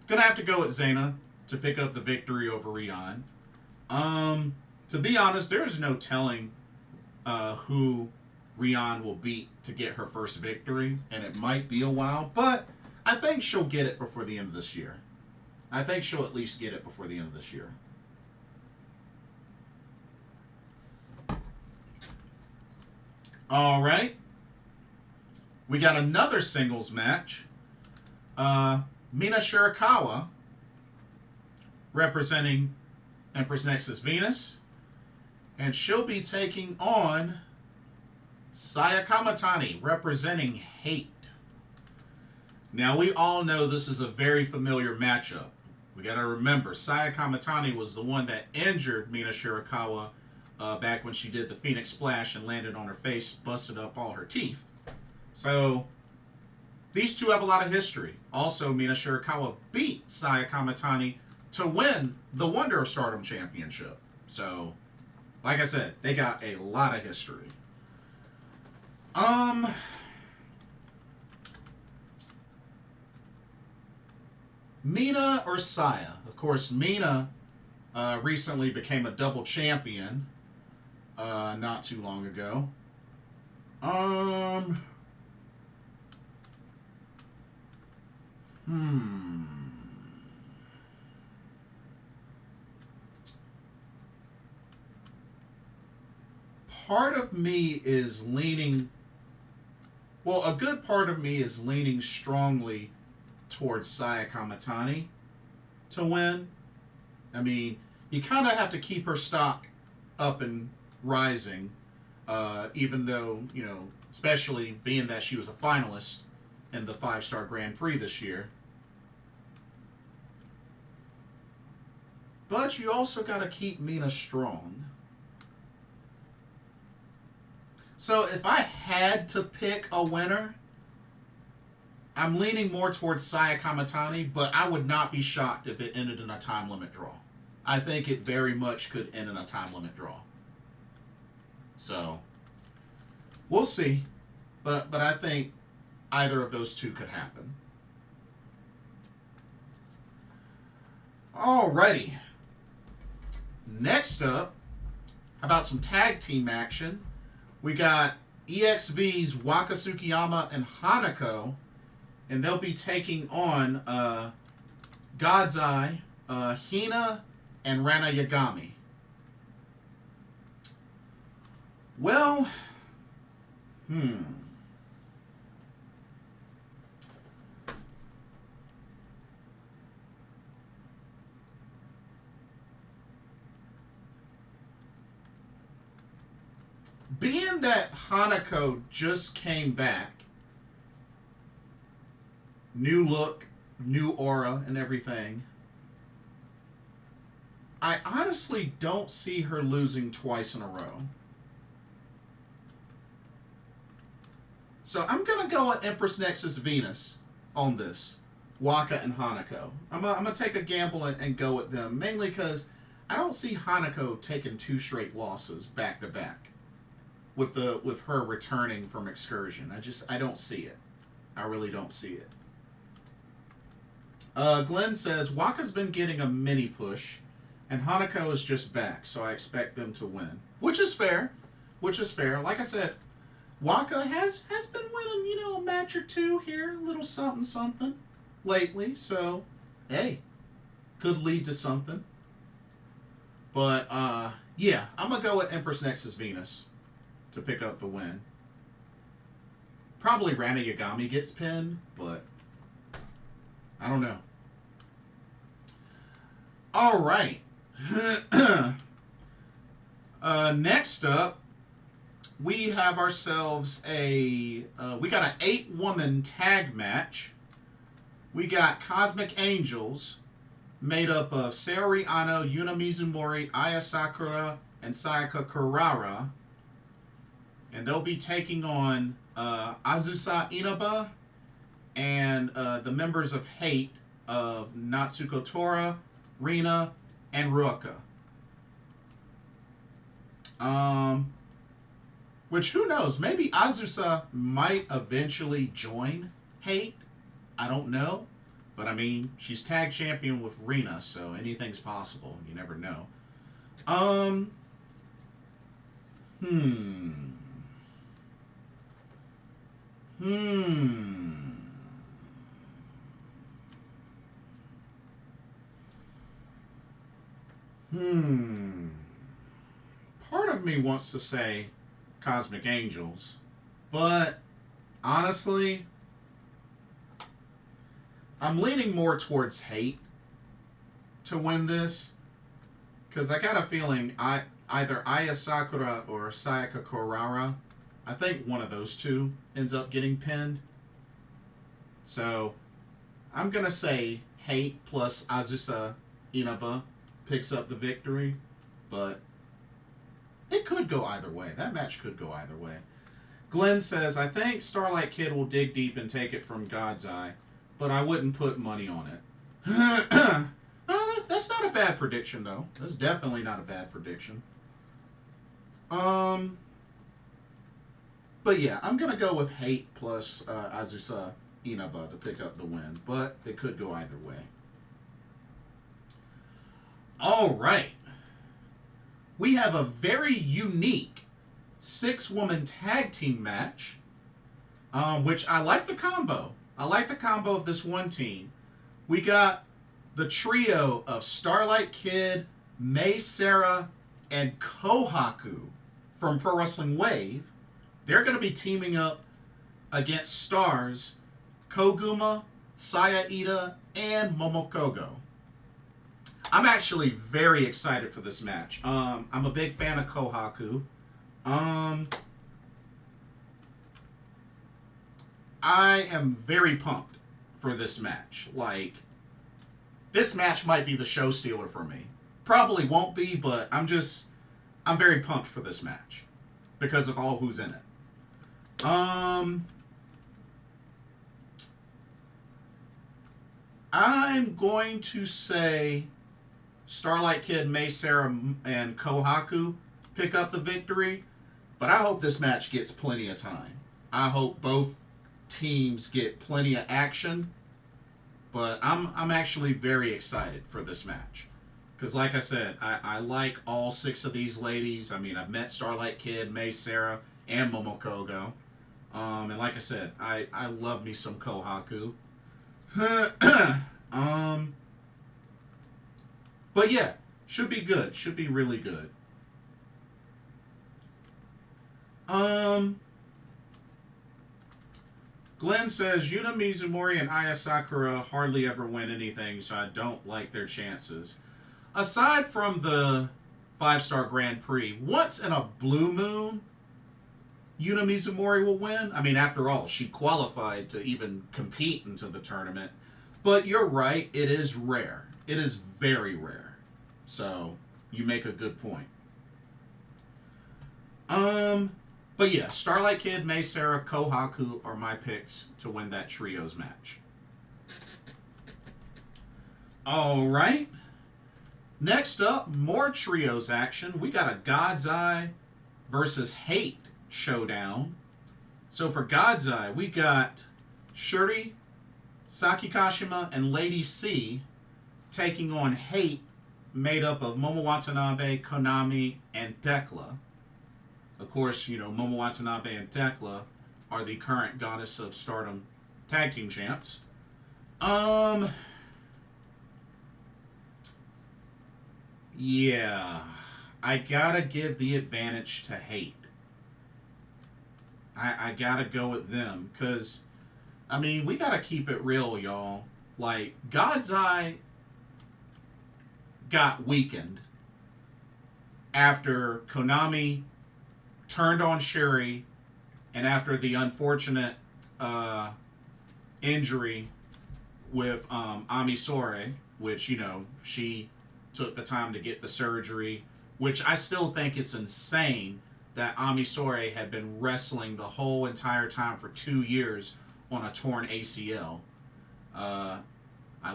gonna have to go with Xena to pick up the victory over Rian. To be honest, there is no telling who Rian will beat to get her first victory, and it might be a while, but I think she'll get it before the end of this year. I think she'll at least get it before the end of this year. All right. We got another singles match. Mina Shirakawa, representing Empress Nexus Venus, and she'll be taking on Sayaka Matani, representing Hate. Now, we all know this is a very familiar matchup. We got to remember, Sayaka Matani was the one that injured Mina Shirakawa back when she did the Phoenix Splash and landed on her face, busted up all her teeth. So, these two have a lot of history. Also, Mina Shirakawa beat Sayaka Matani to win the Wonder of Stardom Championship. So, like I said, they got a lot of history. Mina or Saya? Of course, Mina recently became a double champion not too long ago. Part of me is leaning... Well, a good part of me is leaning strongly towards Sayaka Kamatani to win. I mean, you kind of have to keep her stock up and rising, even though, you know, especially being that she was a finalist in the 5-star Grand Prix this year. But you also got to keep Mina strong. So if I had to pick a winner, I'm leaning more towards Sayaka Kamatani, but I would not be shocked if it ended in a time limit draw. I think it very much could end in a time limit draw. So, we'll see. But I think either of those two could happen. Alrighty. Next up, how about some tag team action? We got EXV's Waka, Tsukiyama, and HANAKO. And they'll be taking on God's Eye, Hina, and Ranna Yagami. Well, being that HANAKO just came back, new look, new aura, and everything, I honestly don't see her losing twice in a row. So I'm going to go with Empress Nexus Venus on this. Waka and HANAKO. I'm going to take a gamble and go with them, mainly because I don't see HANAKO taking 2 straight losses back to back with her returning from excursion. I don't see it. I really don't see it. Glenn says, Waka's been getting a mini push, and HANAKO is just back, so I expect them to win. Which is fair. Like I said, Waka has been winning, you know, a match or two here, a little something lately, so, hey, could lead to something. But, yeah, I'm going to go with Empress Nexus Venus to pick up the win. Probably Ranna Yagami gets pinned, but I don't know. All right. Next up, we have ourselves we got an 8-woman tag match. We got Cosmic Angels, made up of Saori Ano, Yuna Mizumori, Aya Sakura, and Sayaka Kurara. And they'll be taking on Azusa Inaba and the members of Hate of Natsuko Tora, Rina, and Ruaka. Which, who knows? Maybe Azusa might eventually join Hate. I don't know. But, I mean, she's tag champion with Rina, so anything's possible. You never know. Part of me wants to say Cosmic Angels, but honestly, I'm leaning more towards Hate to win this, because I got a feeling either Aya Sakura or Sayaka Kurara, I think one of those two ends up getting pinned. So I'm going to say Hate plus Azusa Inaba picks up the victory, but it could go either way. That match could go either way. Glenn says, I think Starlight Kid will dig deep and take it from God's Eye, but I wouldn't put money on it. No, that's That's not a bad prediction, though. That's definitely not a bad prediction. But yeah, I'm going to go with Hate plus Azusa Inaba to pick up the win. But it could go either way. All right. We have a very unique 6-woman tag team match. Which I like the combo. I like the combo of this one team. We got the trio of Starlight Kid, Mei Sarah, and Kohaku from Pro Wrestling Wave. They're going to be teaming up against stars Koguma, Saya Iida, and Momokogo. I'm actually very excited for this match. I'm a big fan of Kohaku. I am very pumped for this match. Like, this match might be the show stealer for me. Probably won't be, but I'm very pumped for this match because of all who's in it. I'm going to say Starlight Kid, Mei Sarah, and Kohaku pick up the victory, but I hope this match gets plenty of time. I hope both teams get plenty of action, but I'm actually very excited for this match. Because like I said, I like all 6 of these ladies. I mean, I've met Starlight Kid, Mei Sarah, and Momokogo. And like I said, I love me some Kohaku. But yeah, should be good. Should be really good. Glenn says, Yuna, Mizumori, and Aya Sakura hardly ever win anything, so I don't like their chances. Aside from the 5-star Grand Prix, once in a blue moon, Yuna Mizumori will win. I mean, after all, she qualified to even compete into the tournament. But you're right, it is rare. It is very rare. So, you make a good point. But yeah, Starlight Kid, Mei Sarah, Kohaku are my picks to win that trios match. Alright. Next up, more trios action. We got a God's Eye versus Hate showdown. So for God's Eye, we got Shuri, Saki Kashima, and Lady C taking on Hate, made up of Momo Watanabe, Konami, and Dekla. Of course, you know, Momo Watanabe and Dekla are the current Goddess of Stardom tag team champs. Yeah, I gotta give the advantage to Hate. I gotta go with them, because, I mean, we gotta keep it real, y'all. Like, God's Eye got weakened after Konami turned on Shuri, and after the unfortunate injury with Ami Sourei, which, you know, she took the time to get the surgery, which I still think is insane that Ami Sourei had been wrestling the whole entire time for 2 years on a torn ACL. I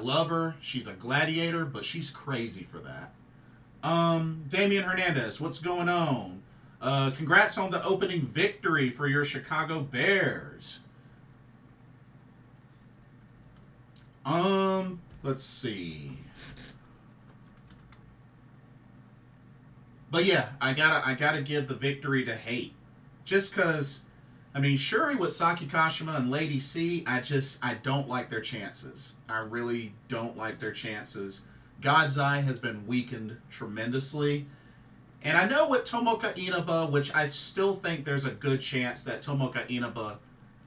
love her. She's a gladiator, but she's crazy for that. Damian Hernandez, what's going on? Congrats on the opening victory for your Chicago Bears. Let's see. But yeah, I gotta give the victory to Hate. Just cause, I mean, Shuri with Saki Kashima and Lady C, I don't like their chances. I really don't like their chances. God's Eye has been weakened tremendously. And I know with Tomoka Inaba, which I still think there's a good chance that Tomoka Inaba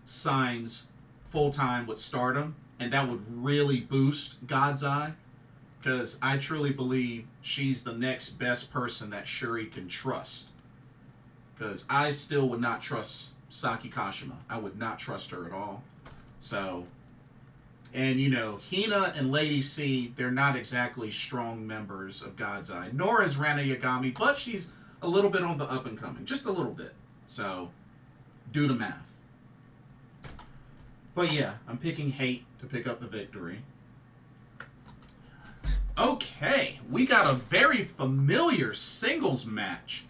signs full-time with Stardom, and that would really boost God's Eye, because I truly believe she's the next best person that Shuri can trust. Because I still would not trust Saki Kashima. I would not trust her at all. So, and you know, Hina and Lady C, they're not exactly strong members of God's Eye. Nor is Ranna Yagami, but she's a little bit on the up and coming. Just a little bit. So, do the math. But yeah, I'm picking Hate to pick up the victory. Okay. Okay, we got a very familiar singles match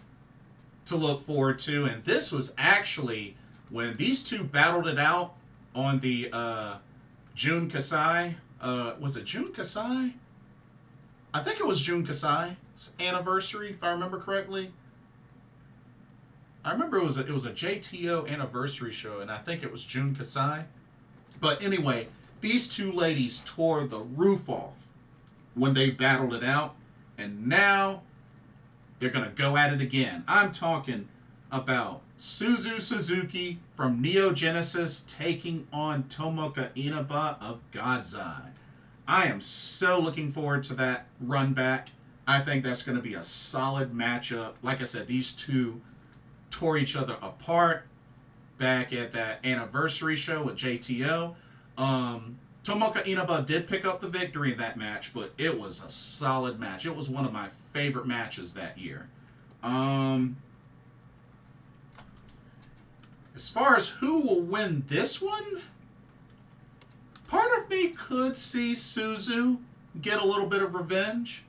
to look forward to, and this was actually when these two battled it out on the Jun Kasai. Was it Jun Kasai? I think it was Jun Kasai's anniversary, if I remember correctly. I remember it was a JTO anniversary show, and I think it was Jun Kasai. But anyway, these two ladies tore the roof off when they battled it out, and now they're going to go at it again. I'm talking about Suzu Suzuki from Neo Genesis taking on Tomoka Inaba of God's Eye. I am so looking forward to that run back. I think that's going to be a solid matchup. Like I said, these two tore each other apart back at that anniversary show with JTO. Tomoka Inaba did pick up the victory in that match, but it was a solid match. It was one of my favorite matches that year. As far as who will win this one, part of me could see Suzu get a little bit of revenge,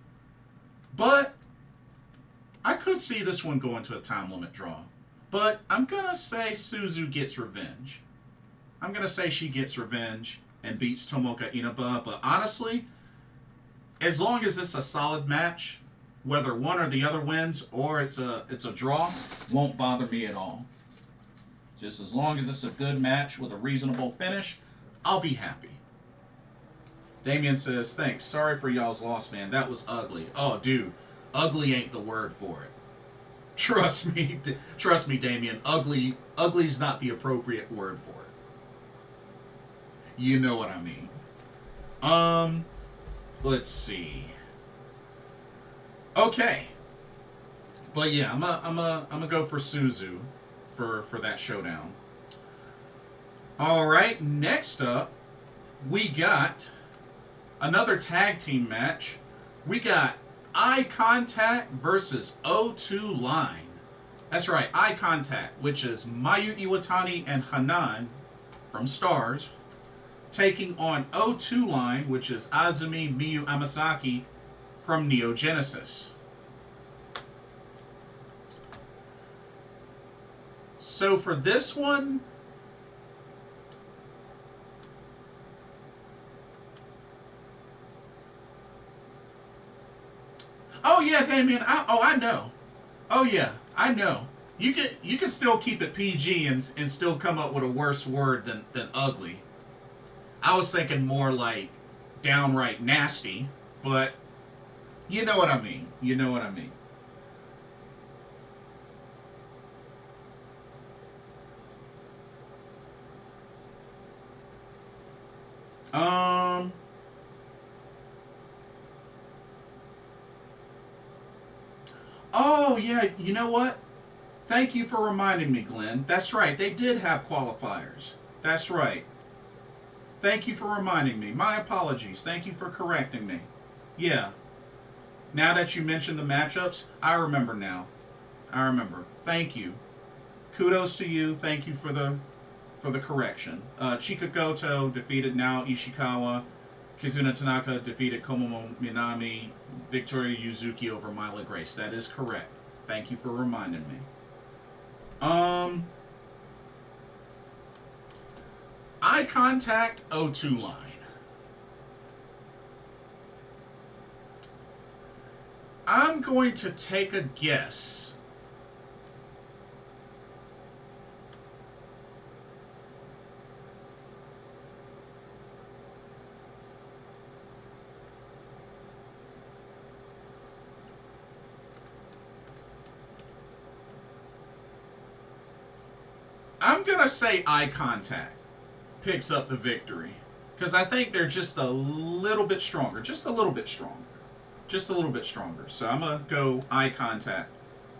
but I could see this one going to a time limit draw. But I'm going to say Suzu gets revenge. I'm going to say she gets revenge and beats Tomoka Inaba. But honestly, as long as it's a solid match, whether one or the other wins or it's a draw, won't bother me at all. Just as long as it's a good match with a reasonable finish, I'll be happy. Damien says, thanks. Sorry for y'all's loss, man. That was ugly. Oh, dude. Ugly ain't the word for it. Trust me, Damien. Ugly's not the appropriate word for it. You know what I mean. Let's see. Okay. But yeah, I'm gonna go for Suzu for that showdown. All right, next up, we got another tag team match. We got Eye Contact versus O2 Line. That's right, Eye Contact, which is Mayu Iwatani and Hanan from Stars, taking on O2 Line, which is Azumi, Miyu, Amasaki from Neo Genesis. So for this one, oh yeah, Damien. I know. Oh yeah, I know. You can still keep it PG and still come up with a worse word than ugly. I was thinking more like downright nasty, but you know what I mean. You know what I mean. Oh, yeah, you know what? Thank you for reminding me, Glenn. That's right, they did have qualifiers. That's right. Thank you for reminding me. My apologies. Thank you for correcting me. Yeah. Now that you mentioned the matchups, I remember now. I remember. Thank you. Kudos to you. Thank you for the correction. Chika Goto defeated Nao Ishikawa. Kizuna Tanaka defeated Komomo Minami. Victoria Yuzuki over Myla Grace. That is correct. Thank you for reminding me. Eye Contact, O2 Line. I'm going to take a guess. I'm going to say Eye Contact picks up the victory. Because I think they're just a little bit stronger. Just a little bit stronger. Just a little bit stronger. So I'm going to go Eye Contact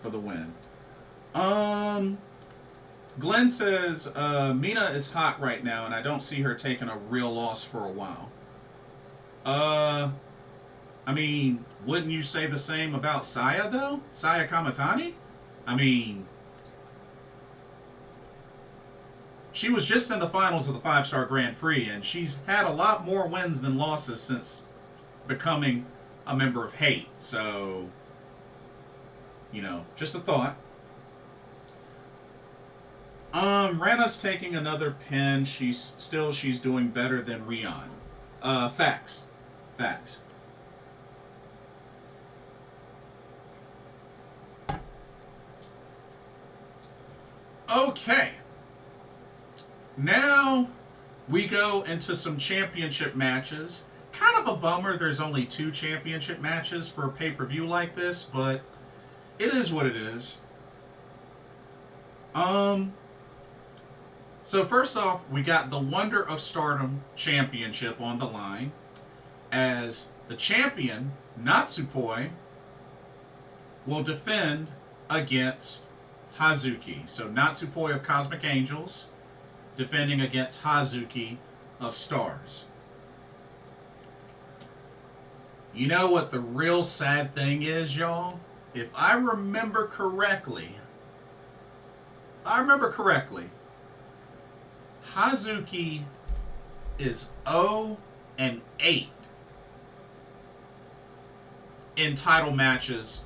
for the win. Glenn says, Mina is hot right now, and I don't see her taking a real loss for a while. I mean, wouldn't you say the same about Saya, though? Saya Kamatani? I mean, she was just in the finals of the 5-Star Grand Prix, and she's had a lot more wins than losses since becoming a member of Hate. So, you know, just a thought. Ranna's taking another pin. She's doing better than Rian. Facts. Okay. Now we go into some championship matches. Kind of a bummer there's only 2 championship matches for a pay-per-view like this, but it is what it is. So first off, we got the Wonder of Stardom Championship on the line, as the champion, Natsupoi, will defend against Hazuki. So Natsupoi of Cosmic Angels defending against Hazuki of Stars. You know what the real sad thing is, y'all? If I remember correctly, Hazuki is 0-8 in title matches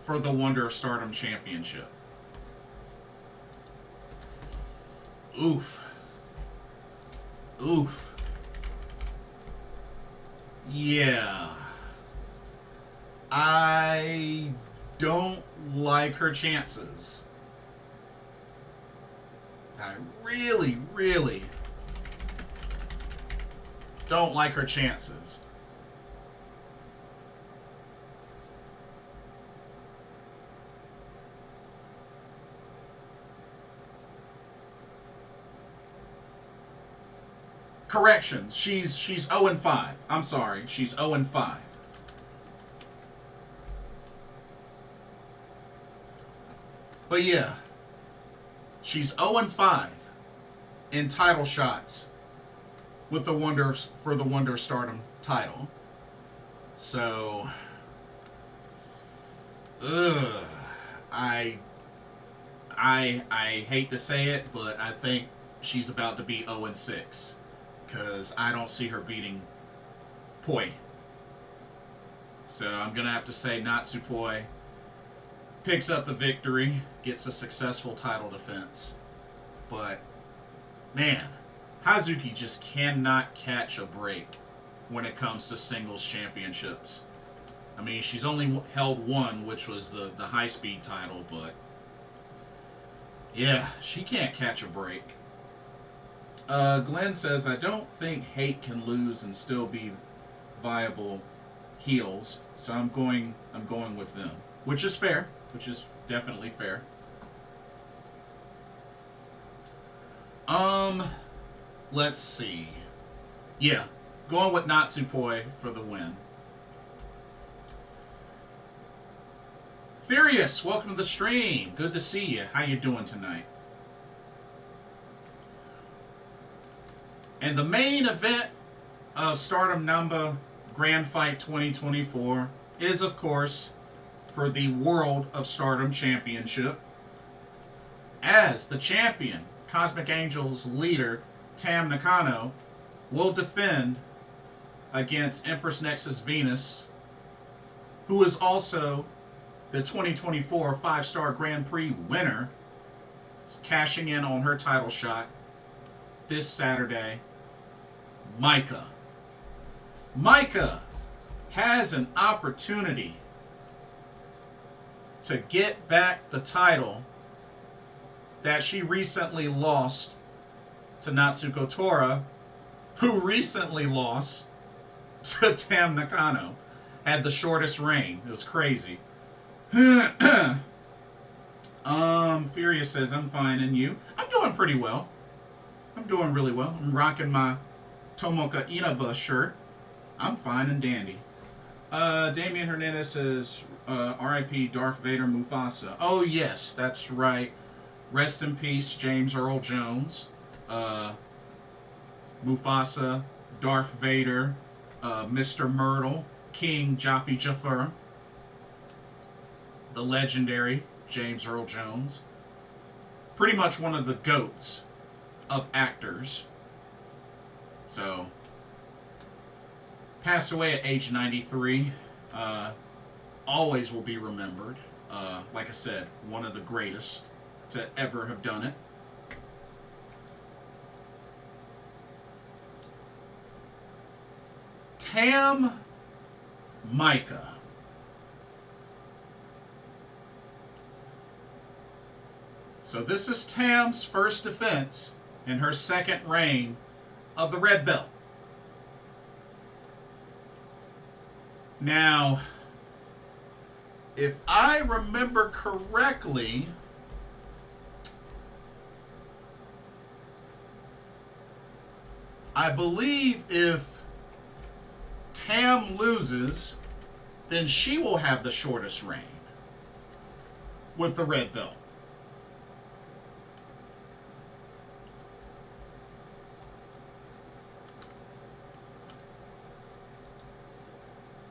for the Wonder of Stardom Championship. Oof. Yeah. I don't like her chances. I really don't like her chances. Corrections. She's 0-5. I'm sorry. She's 0-5. But yeah. She's 0-5 in title shots with the Wonder of Stardom title. So I hate to say it, but I think she's about to be 0-6. Because I don't see her beating Poi. So I'm going to have to say Natsupoi picks up the victory, gets a successful title defense. But, man, Hazuki just cannot catch a break when it comes to singles championships. I mean, she's only held one, which was the high-speed title, but yeah, she can't catch a break. Glenn says, I don't think Hate can lose and still be viable heels, so I'm going with them. Which is fair. Which is definitely fair. Let's see. Yeah, going with Natsupoi for the win. Furious, welcome to the stream. Good to see you. How you doing tonight? And the main event of Stardom Namba Grand Fight 2024 is, of course, for the World of Stardom Championship. As the champion, Cosmic Angels leader Tam Nakano will defend against Empress Nexus Venus, who is also the 2024 5-star Grand Prix winner, cashing in on her title shot this Saturday. Maika has an opportunity to get back the title that she recently lost to Natsuko Tora, who recently lost to Tam Nakano. Had the shortest reign. It was crazy. Furious says, I'm fine, and you? I'm doing pretty well. I'm doing really well. I'm rocking my Tomoka Inaba shirt. I'm fine and dandy. Damian Hernandez says, R.I.P. Darth Vader Mufasa. Oh, yes, that's right. Rest in peace, James Earl Jones. Mufasa, Darth Vader, Mr. Myrtle, King Jaffe Jafar, the legendary James Earl Jones. Pretty much one of the GOATs of actors. So, passed away at age 93. always will be remembered. Like I said, one of the greatest to ever have done it. Tam Maika. So this is Tam's first defense in her second reign of the red belt. Now, if I remember correctly, I believe if Tam loses, then she will have the shortest reign with the red belt.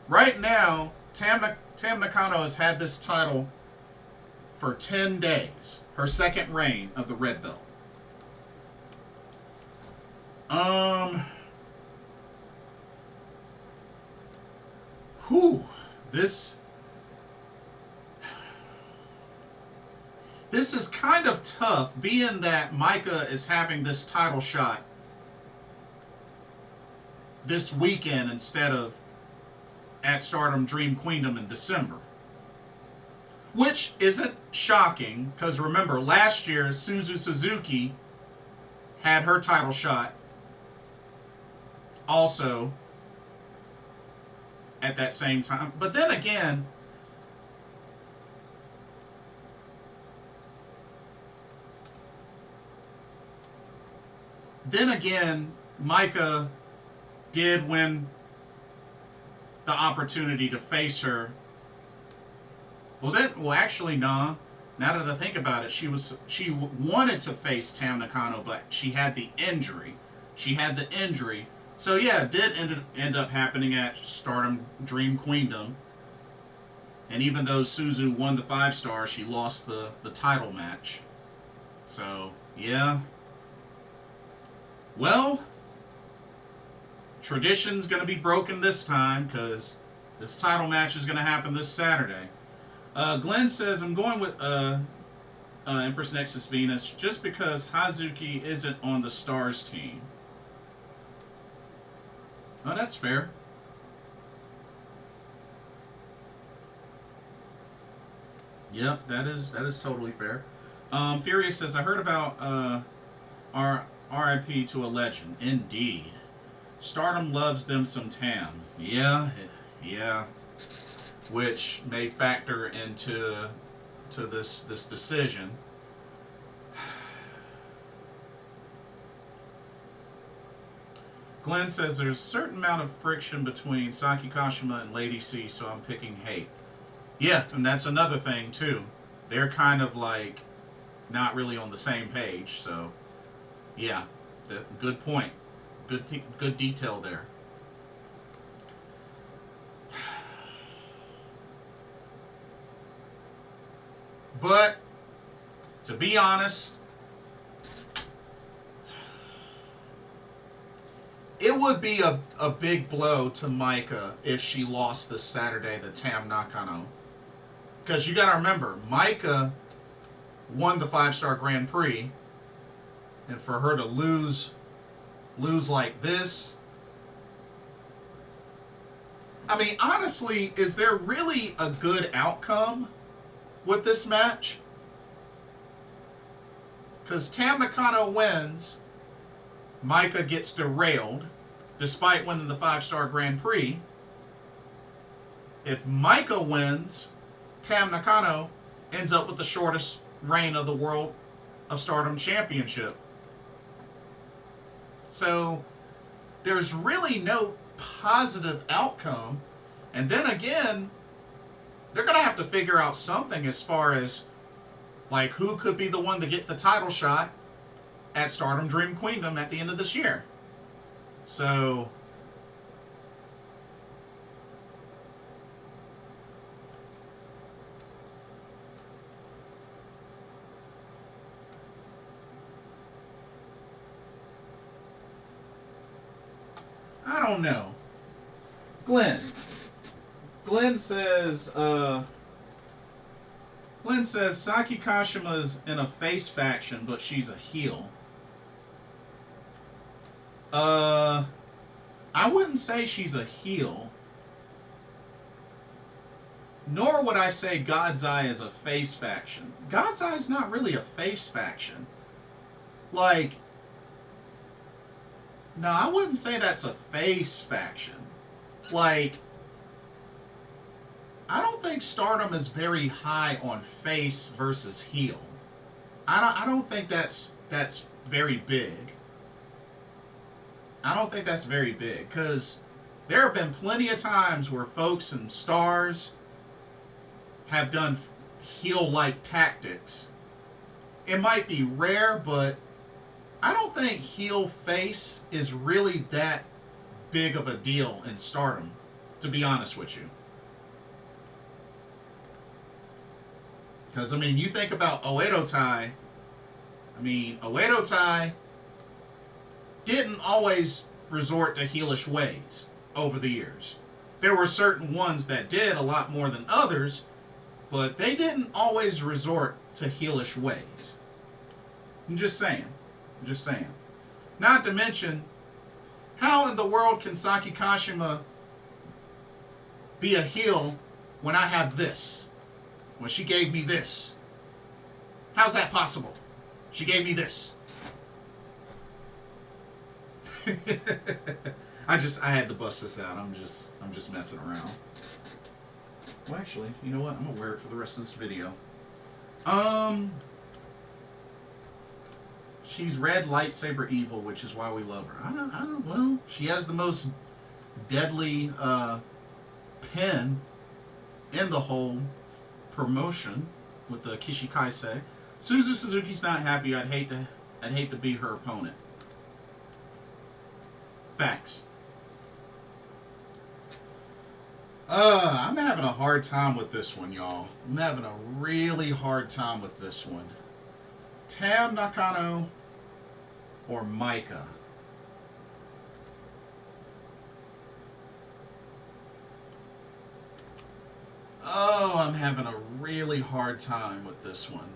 Right now, Tam Nakano has had this title for 10 days. Her second reign of the red belt. This is kind of tough, being that Maika is having this title shot this weekend instead of at Stardom Dream Queendom in December. Which isn't shocking, because remember, last year, Suzu Suzuki had her title shot also at that same time. But then again, Maika did win the opportunity to face her. Well, actually, nah. Now that I think about it, she wanted to face Tam Nakano, but she had the injury. So yeah, it did end up happening at Stardom Dream Queendom. And even though Suzu won the 5-star, she lost the title match. So, yeah. Well, tradition's going to be broken this time, because this title match is going to happen this Saturday. Glenn says, I'm going with Empress Nexus Venus just because Hazuki isn't on the Stars team. Oh, that's fair. Yep, that is totally fair. Furious says, I heard about our RIP to a legend. Indeed. Stardom loves them some Tam. Yeah. Which may factor into this decision. Glenn says there's a certain amount of friction between Saki Kashima and Lady C, so I'm picking hate. Yeah, and that's another thing too. They're kind of like not really on the same page, so yeah, good point. Good detail there. But, to be honest, it would be a big blow to Maika if she lost this Saturday to Tam Nakano. Because you got to remember, Maika won the 5-star Grand Prix, and for her to lose like this, I mean, honestly, is there really a good outcome with this match? Because Tam Nakano wins, Maika gets derailed, despite winning the 5-star Grand Prix. If Maika wins, Tam Nakano ends up with the shortest reign of the World of Stardom Championship. So, there's really no positive outcome. And then again, they're going to have to figure out something as far as, like, who could be the one to get the title shot at Stardom Dream Queendom at the end of this year. So, I don't know. Glenn, Glenn says, Saki Kashima's in a face faction, but she's a heel. I wouldn't say she's a heel. Nor would I say God's Eye is a face faction. God's Eye is not really a face faction. Like, no, I wouldn't say that's a face faction. Like, I don't think Stardom is very high on face versus heel. I don't think that's very big. I don't think that's very big, because there have been plenty of times where folks and stars have done heel-like tactics. It might be rare, but I don't think heel-face is really that big of a deal in Stardom, to be honest with you. Because, I mean, you think about Oedo Tai. I mean, Oedo Tai didn't always resort to heelish ways over the years. There were certain ones that did a lot more than others, but they didn't always resort to heelish ways. I'm just saying. I'm just saying. Not to mention, how in the world can Saki Kashima be a heel when I have this? When she gave me this? How's that possible? She gave me this. I had to bust this out. I'm just messing around. Well, actually, you know what? I'm gonna wear it for the rest of this video. She's red lightsaber evil, which is why we love her. I don't. Well, she has the most deadly pin in the whole promotion with the Kishikaise. Suzu Suzuki's not happy. I'd hate to be her opponent. Facts. I'm having a hard time with this one, y'all. I'm having a really hard time with this one. Tam Nakano or Maika? Oh, I'm having a really hard time with this one.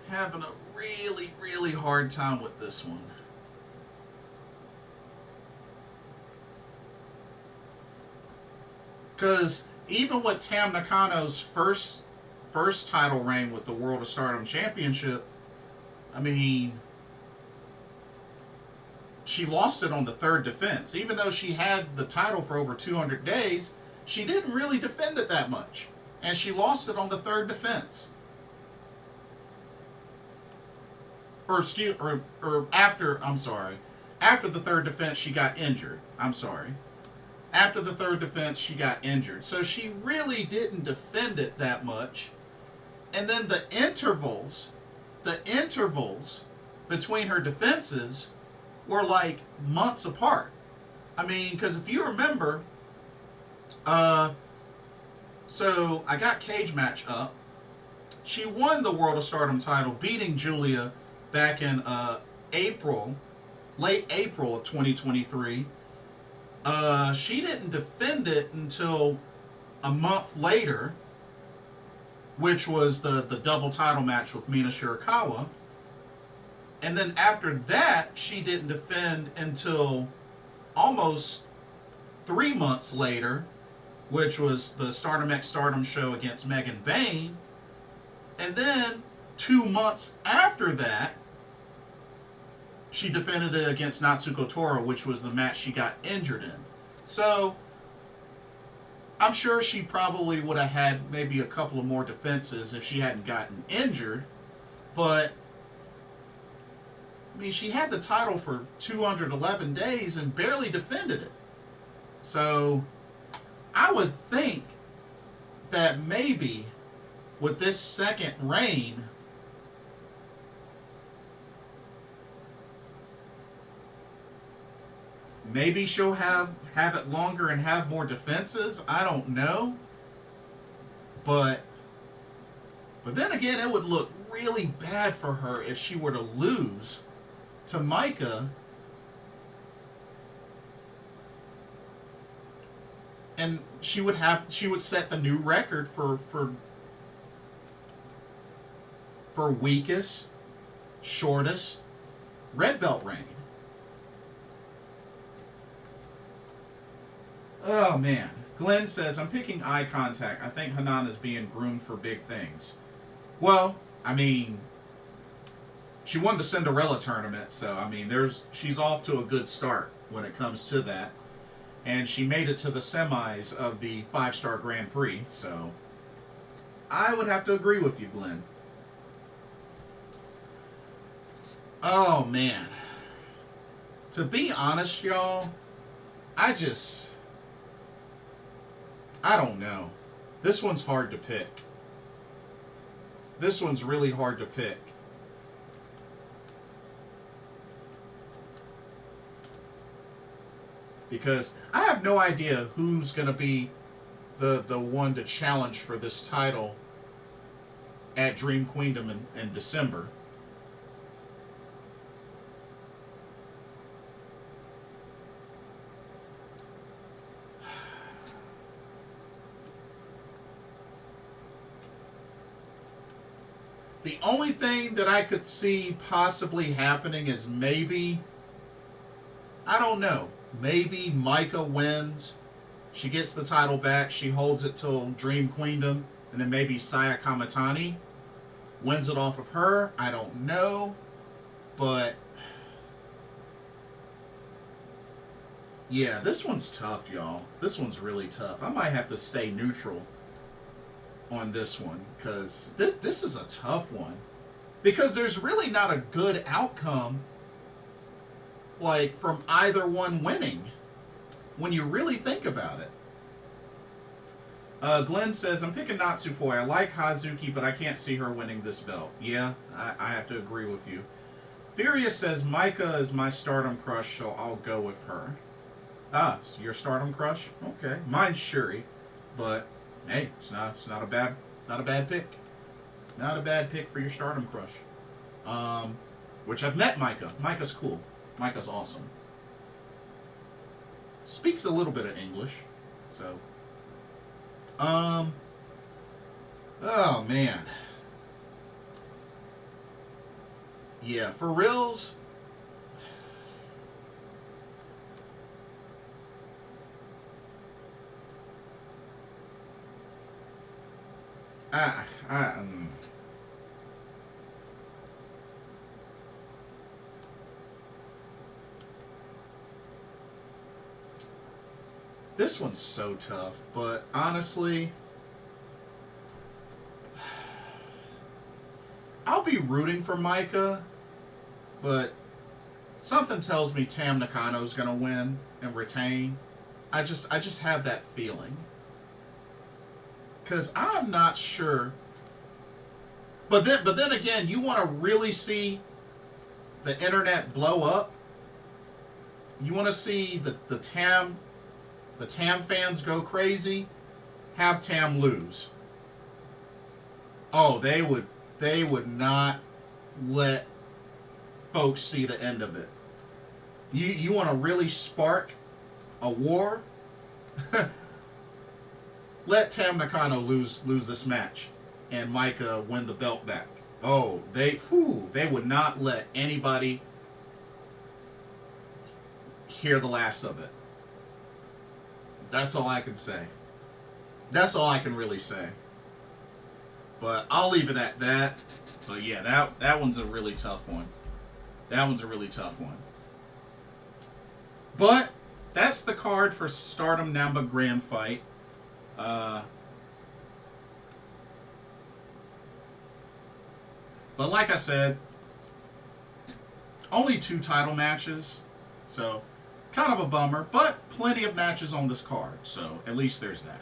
Having a really, really hard time with this one. Because even with Tam Nakano's first title reign with the World of Stardom Championship, I mean, she lost it on the third defense. Even though she had the title for over 200 days, she didn't really defend it that much. And she lost it on the third defense. Or after, I'm sorry. After the third defense, she got injured. I'm sorry. After the third defense, she got injured. So she really didn't defend it that much. And then the intervals between her defenses were like months apart. I mean, because if you remember, so I got Cage Match up. She won the World of Stardom title, beating Julia back in late April of 2023. She didn't defend it until a month later, which was the double title match with Mina Shirakawa. And then after that, she didn't defend until almost 3 months later, which was the Stardom X Stardom show against Megan Bayne. And then 2 months after that, she defended it against Natsuko Tora, which was the match she got injured in. So, I'm sure she probably would have had maybe a couple of more defenses if she hadn't gotten injured. But, I mean, she had the title for 211 days and barely defended it. So, I would think that maybe with this second reign, maybe she'll have it longer and have more defenses. I don't know. But then again, it would look really bad for her if she were to lose to Maika. And she would set the new record for weakest, shortest red belt reign. Oh man. Glenn says, I'm picking eye contact. I think Hanan is being groomed for big things. Well, I mean, she won the Cinderella tournament, so I mean, she's off to a good start when it comes to that. And she made it to the semis of the 5-star Grand Prix, so I would have to agree with you, Glenn. Oh, man. To be honest, y'all, I don't know. This one's hard to pick. This one's really hard to pick. Because I have no idea who's going to be the one to challenge for this title at Dream Queendom in December. The only thing that I could see possibly happening is maybe, I don't know, maybe Maika wins. She gets the title back. She holds it till Dream Queendom. And then maybe Sayaka Kamatani wins it off of her. I don't know. But yeah, this one's tough, y'all. This one's really tough. I might have to stay neutral on this one. Because this is a tough one. Because there's really not a good outcome like from either one winning when you really think about it. Glenn says, I'm picking Natsupoi. I like Hazuki, but I can't see her winning this belt. Yeah, I have to agree with you. Furious says, Maika is my Stardom crush, so I'll go with her. Ah, so your Stardom crush? Okay. Mine's Shuri, but hey, it's not a bad pick. Not a bad pick for your Stardom crush. Which I've met Maika. Maika's cool. Maika's awesome. Speaks a little bit of English, so. Oh man. Yeah, for reals. This one's so tough, but honestly, I'll be rooting for Maika, but something tells me Tam Nakano's gonna win and retain. I just have that feeling. Because I'm not sure. But then again, you want to really see the internet blow up? You want to see the Tam fans go crazy? Have Tam lose. Oh, they would not let folks see the end of it. You want to really spark a war? Let Tam Nakano lose this match and Maika win the belt back. Oh, they would not let anybody hear the last of it. That's all I can say. That's all I can really say. But I'll leave it at that. But yeah, that one's a really tough one. That one's a really tough one. But that's the card for Stardom Namba Grand Fight. But like I said, only 2 title matches, so kind of a bummer, but plenty of matches on this card, so at least there's that.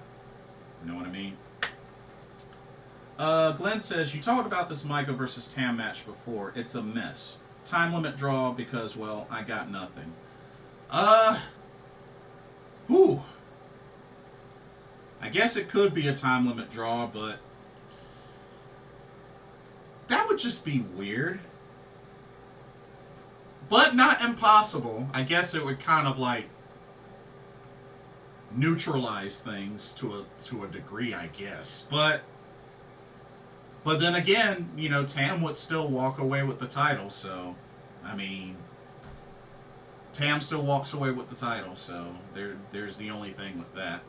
You know what I mean? Glenn says, you talked about this Maika versus Tam match before. It's a mess. Time limit draw because, well, I got nothing. Whew. I guess it could be a time limit draw, but that would just be weird. but not impossible. I guess it would kind of like neutralize things to a degree, I guess. But then again, you know, Tam would still walk away with the title. So, I mean, Tam still walks away with the title. So there's the only thing with that.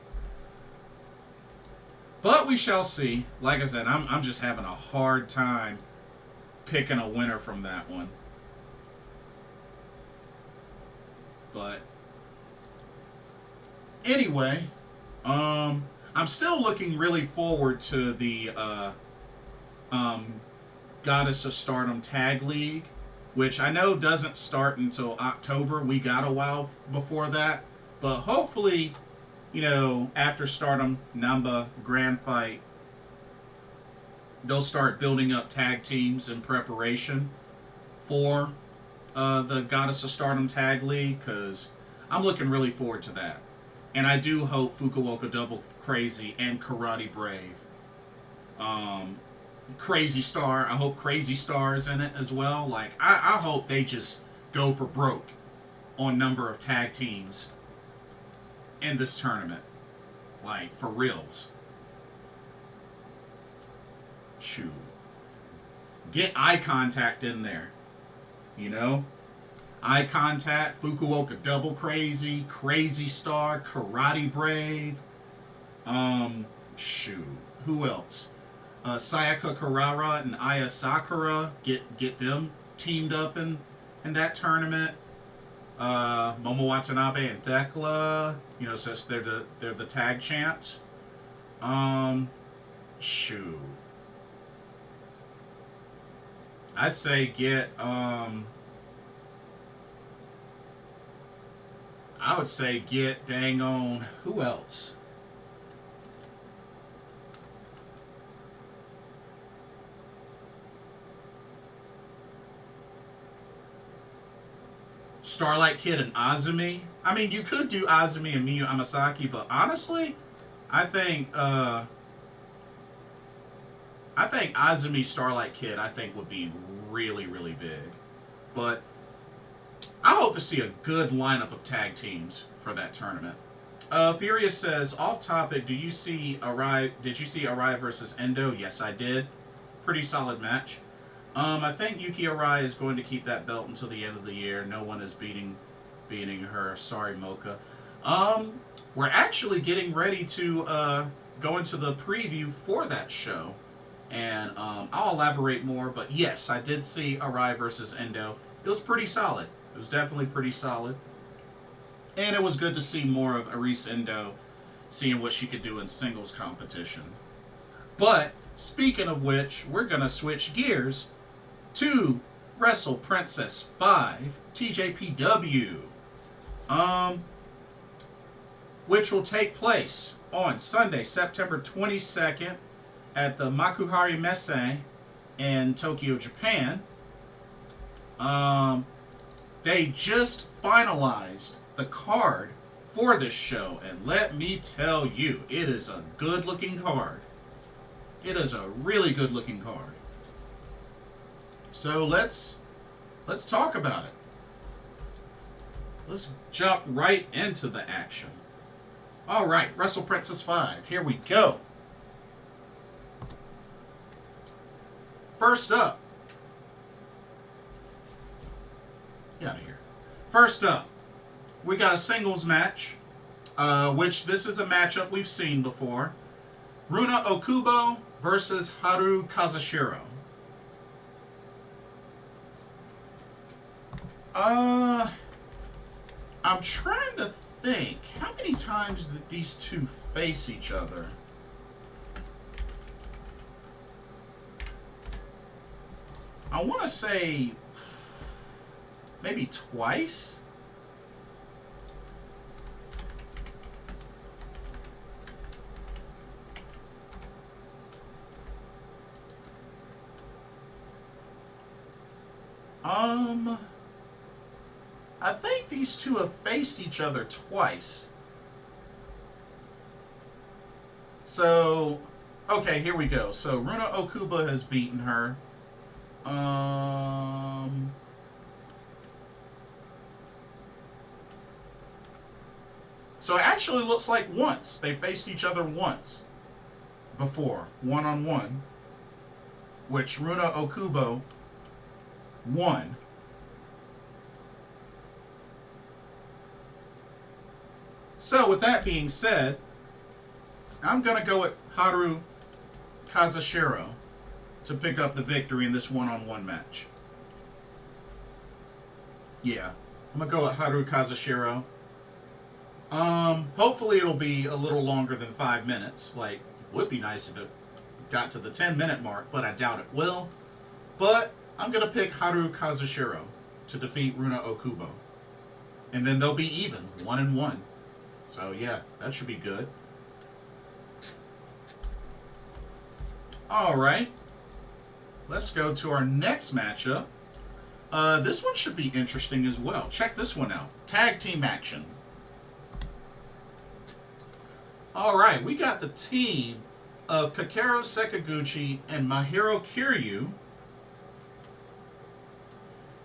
But we shall see. Like I said, I'm just having a hard time picking a winner from that one. But anyway, I'm still looking really forward to the Goddess of Stardom Tag League, which I know doesn't start until October. We got a while before that, but hopefully, you know, after Stardom Namba Grand Fight, they'll start building up tag teams in preparation for the Goddess of Stardom Tag League, because I'm looking really forward to that. And I do hope Fukuoka Double Crazy and Karate Brave. Crazy Star, I hope Crazy Star is in it as well. Like, I hope they just go for broke on number of tag teams in this tournament. Like, for reals. Shoot. Get Eye Contact in there. You know? Eye Contact, Fukuoka Double Crazy, Crazy Star, Karate Brave. Shoot. Who else? Sayaka Kurara and Aya Sakura. Get them teamed up in that tournament. Momo Watanabe and Dekla. You know, since they're the tag champs. Shoot. I'd say get I would say get dang on, who else? Starlight Kid and Azumi. I mean, you could do Azumi and Miyu Amasaki, but honestly, I think Azumi Starlight Kid would be really, really big. But I hope to see a good lineup of tag teams for that tournament. Furious says, off topic, did you see Arai versus Endo? Yes, I did. Pretty solid match. I think Yuki Arai is going to keep that belt until the end of the year. No one is beating her. Sorry, Mocha. We're actually getting ready to go into the preview for that show. And I'll elaborate more, but yes, I did see Arai versus Endo. It was pretty solid. It was definitely pretty solid. And it was good to see more of Aris Endo, seeing what she could do in singles competition. But, speaking of which, we're going to switch gears to Wrestle Princess V, TJPW. Which will take place on Sunday, September 22nd at the Makuhari Messe in Tokyo, Japan. They just finalized the card for this show, and let me tell you, it is a good-looking card. It is a really good-looking card. So let's talk about it. Let's jump right into the action. All right, Wrestle Princess V. Here we go. First up. Get out of here. First up, we got a singles match, which this is a matchup we've seen before. Runa Okubo versus Haru Kazushiro. I'm trying to think, how many times did these two face each other? I want to say maybe twice. I think these two have faced each other twice. So, okay, here we go. So Runa Okuba has beaten her. So it actually looks like once. They faced each other once before, one-on-one, which Runa Okubo won. So with that being said, I'm going to go with Haru Kazushiro to pick up the victory in this one-on-one match. Yeah, I'm going to go with Haru Kazushiro. Hopefully it'll be a little longer than 5 minutes. Like, it would be nice if it got to the 10-minute mark, but I doubt it will. But I'm going to pick Haru Kazushiro to defeat Runa Okubo. And then they'll be even, 1-1. So yeah, that should be good. Alright. Let's go to our next matchup. This one should be interesting as well. Check this one out. Tag team action. Alright, we got the team of Kakeru Sekaguchi and Mahiro Kiryu.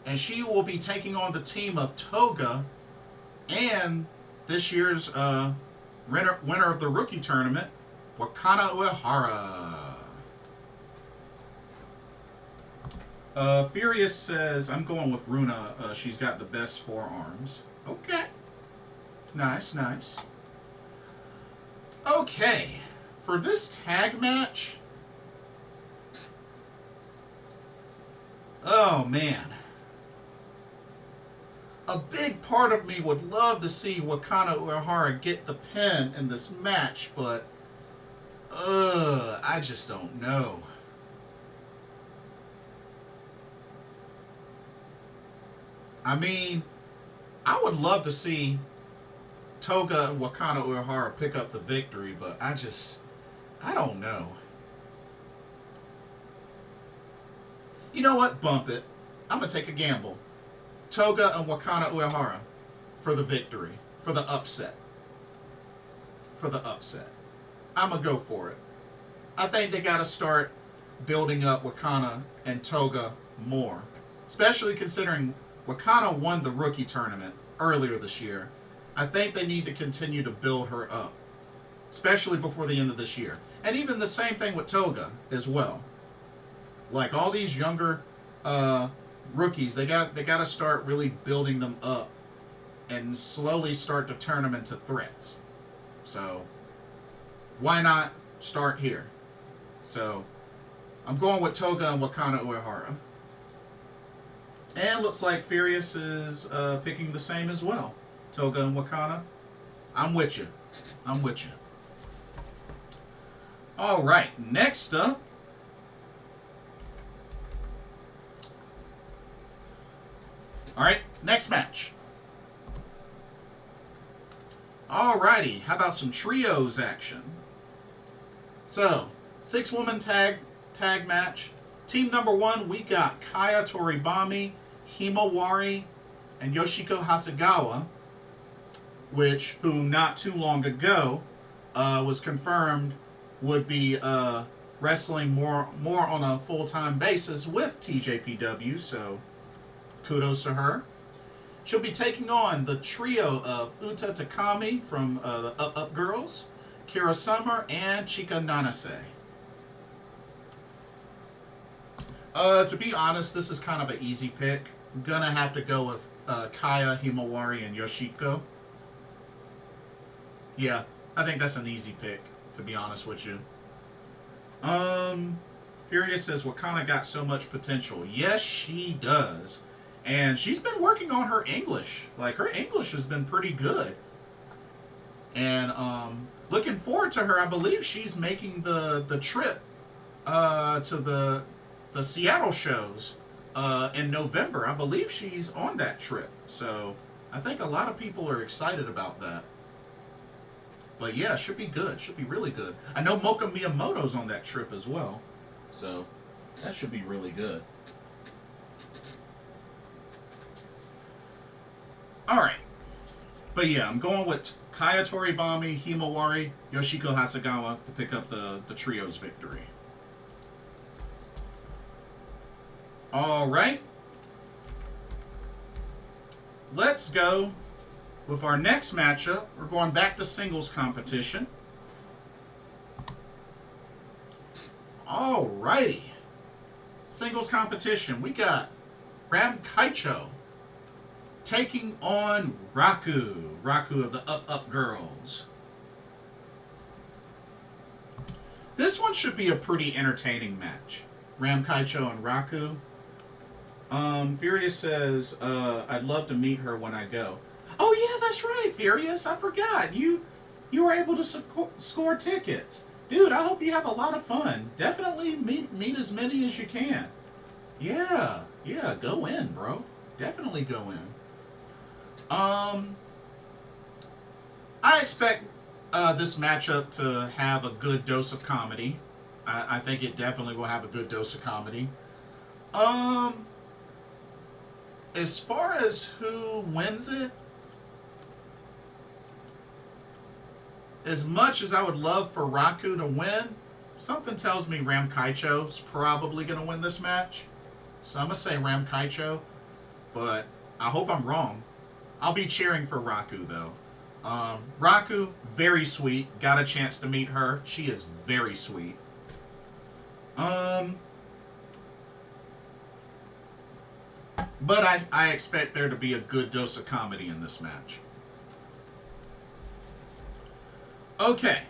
And she will be taking on the team of Toga and this year's winner of the rookie tournament, Wakana Uehara. Furious says, I'm going with Runa. She's got the best forearms. Okay. Nice, nice. Okay. For this tag match, oh man. A big part of me would love to see Wakana Uehara get the pin in this match, but I just don't know. I mean, I would love to see Toga and Wakana Uehara pick up the victory, but I don't know. You know what? Bump it. I'm going to take a gamble. Toga and Wakana Uehara for the victory, for the upset. For the upset. I'm going to go for it. I think they got to start building up Wakana and Toga more. Especially considering Wakana won the rookie tournament earlier this year. I think they need to continue to build her up. Especially before the end of this year. And even the same thing with Toga as well. Like all these younger rookies, they got to start really building them up and slowly start to turn them into threats. So why not start here? So I'm going with Toga and Wakana Uehara. And looks like Furious is picking the same as well. Toga and Wakana. I'm with you. I'm with you. All right, next up. All right, next match. Alrighty, how about some trios action? So, 6-woman tag match. Team number 1, we got Kaya Toribami, Himawari, and Yoshiko Hasegawa, who not too long ago was confirmed would be wrestling more on a full-time basis with TJPW, so kudos to her. She'll be taking on the trio of Uta Takami from the Up Girls, Kira Summer, and Chika Nanase. To be honest, this is kind of an easy pick. I'm going to have to go with Kaya, Himawari, and Yoshiko. Yeah, I think that's an easy pick, to be honest with you. Furious says, Wakana got so much potential. Yes, she does. And she's been working on her English. Like, her English has been pretty good. And looking forward to her. I believe she's making the trip to the Seattle shows in November. I believe she's on that trip. So I think a lot of people are excited about that. But yeah, should be good. Should be really good. I know Mocha Miyamoto's on that trip as well. So that should be really good. Alright. But yeah, I'm going with Kaya Toribami, Himawari, Yoshiko Hasegawa to pick up the trio's victory. Alright. Let's go with our next matchup, we're going back to singles competition. Alrighty. Singles competition. We got Ram Kaicho taking on Raku. Raku of the Up Up Girls. This one should be a pretty entertaining match. Ram Kaicho and Raku. Furious says, I'd love to meet her when I go. Oh yeah, that's right, Furious. I forgot. You were able to score tickets. Dude, I hope you have a lot of fun. Definitely meet as many as you can. Yeah, go in, bro. Definitely go in. I expect this matchup to have a good dose of comedy. I think it definitely will have a good dose of comedy. As far as who wins it, as much as I would love for Raku to win, something tells me Ram Kaicho's probably going to win this match. So I'm going to say Ram Kaicho, but I hope I'm wrong. I'll be cheering for Raku, though. Raku, very sweet. Got a chance to meet her. She is very sweet. But I expect there to be a good dose of comedy in this match. Okay.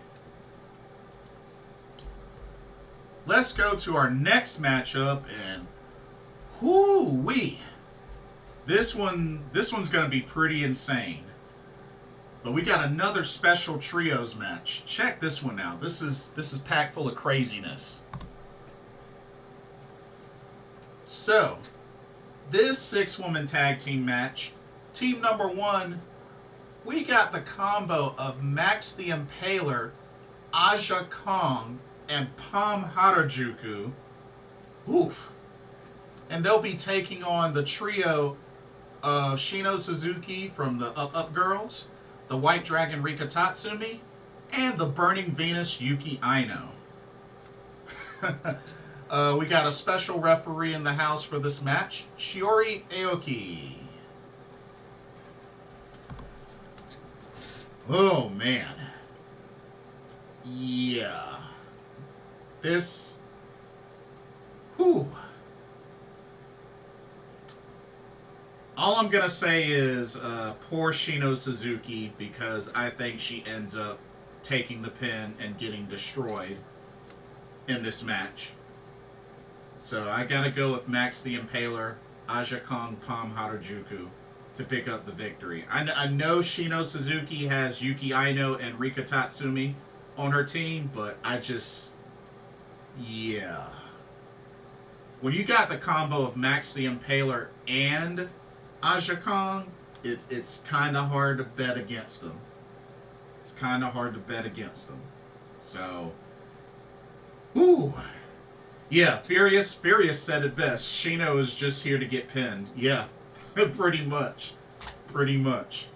Let's go to our next matchup, and whoo-wee. This one's going to be pretty insane. But we got another special trios match. Check this one out. This is packed full of craziness. So, this 6-woman tag team match, team number 1, we got the combo of Max the Impaler, Aja Kong, and Pam Harajuku. Oof. And they'll be taking on the trio of Shino Suzuki from the Up Up Girls, the White Dragon Rika Tatsumi, and the Burning Venus Yuki Aino. We got a special referee in the house for this match, Shiori Aoki. Oh, man. Yeah. This... Whew. All I'm going to say is poor Shino Suzuki, because I think she ends up taking the pin and getting destroyed in this match. So I got to go with Max the Impaler, Aja Kong, Pam Harajuku to pick up the victory. I know Shino Suzuki has Yuki Aino and Rika Tatsumi on her team, but I just... Yeah. When you got the combo of Max the Impaler and Aja Kong, it's kind of hard to bet against them. It's kind of hard to bet against them. So, whoo. Yeah, Furious said it best. Shino is just here to get pinned. Yeah, pretty much. Pretty much.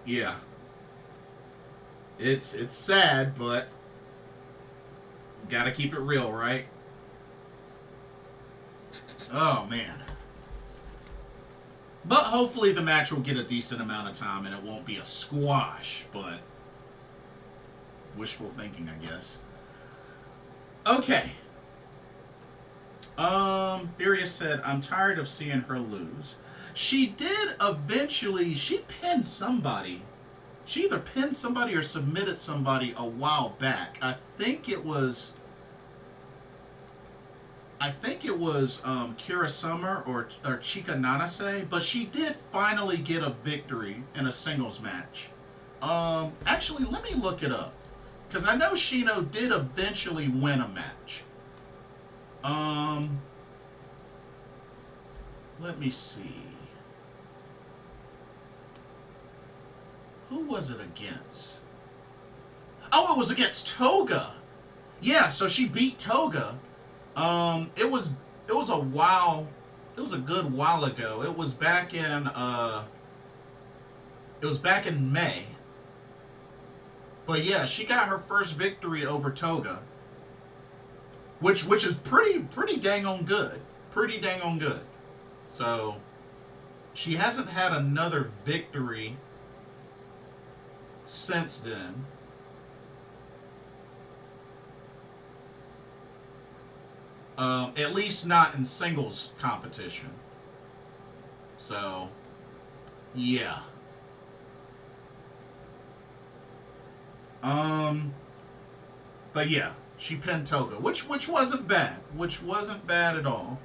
Yeah. It's sad, but gotta keep it real, right? Oh, man. But hopefully the match will get a decent amount of time and it won't be a squash, but wishful thinking, I guess. Okay. Furious said, I'm tired of seeing her lose. She did eventually, she pinned somebody. She either pinned somebody or submitted somebody a while back. I think it was Kira Summer or Chika Nanase, but she did finally get a victory in a singles match. Actually, let me look it up, because I know Shino did eventually win a match. Let me see. Who was it against? Oh, it was against Toga. Yeah, so she beat Toga. It was a while. It was a good while ago. It was back in May. But yeah, she got her first victory over Toga, which is pretty dang on good. Pretty dang on good. So she hasn't had another victory since then. At least not in singles competition. So, yeah. But yeah, she pinned Toga, which wasn't bad. Which wasn't bad at all.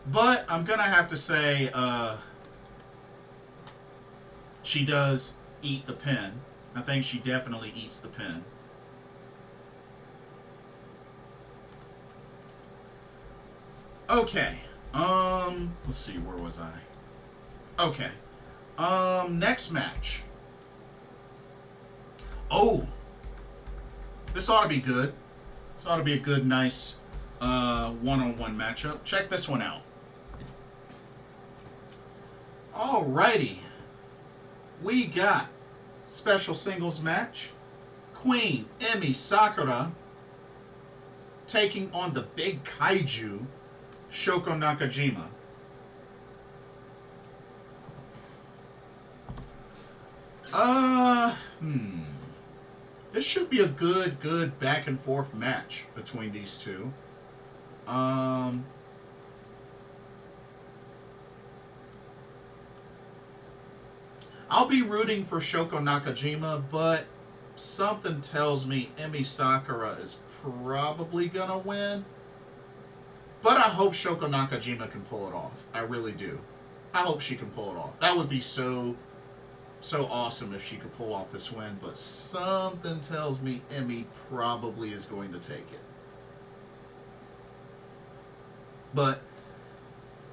But I'm gonna have to say, she does eat the pin. I think she definitely eats the pin. Okay. Let's see, where was I? Okay. Next match. Oh. This ought to be good. This ought to be a good, nice, one-on-one matchup. Check this one out. Alrighty. We got special singles match. Queen Emi Sakura taking on the big kaiju, Shoko Nakajima. This should be a good back and forth match between these two. I'll be rooting for Shoko Nakajima, but something tells me Emi Sakura is probably gonna win. But I hope Shoko Nakajima can pull it off. I really do. I hope she can pull it off. That would be so awesome if she could pull off this win, but something tells me Emi probably is going to take it. But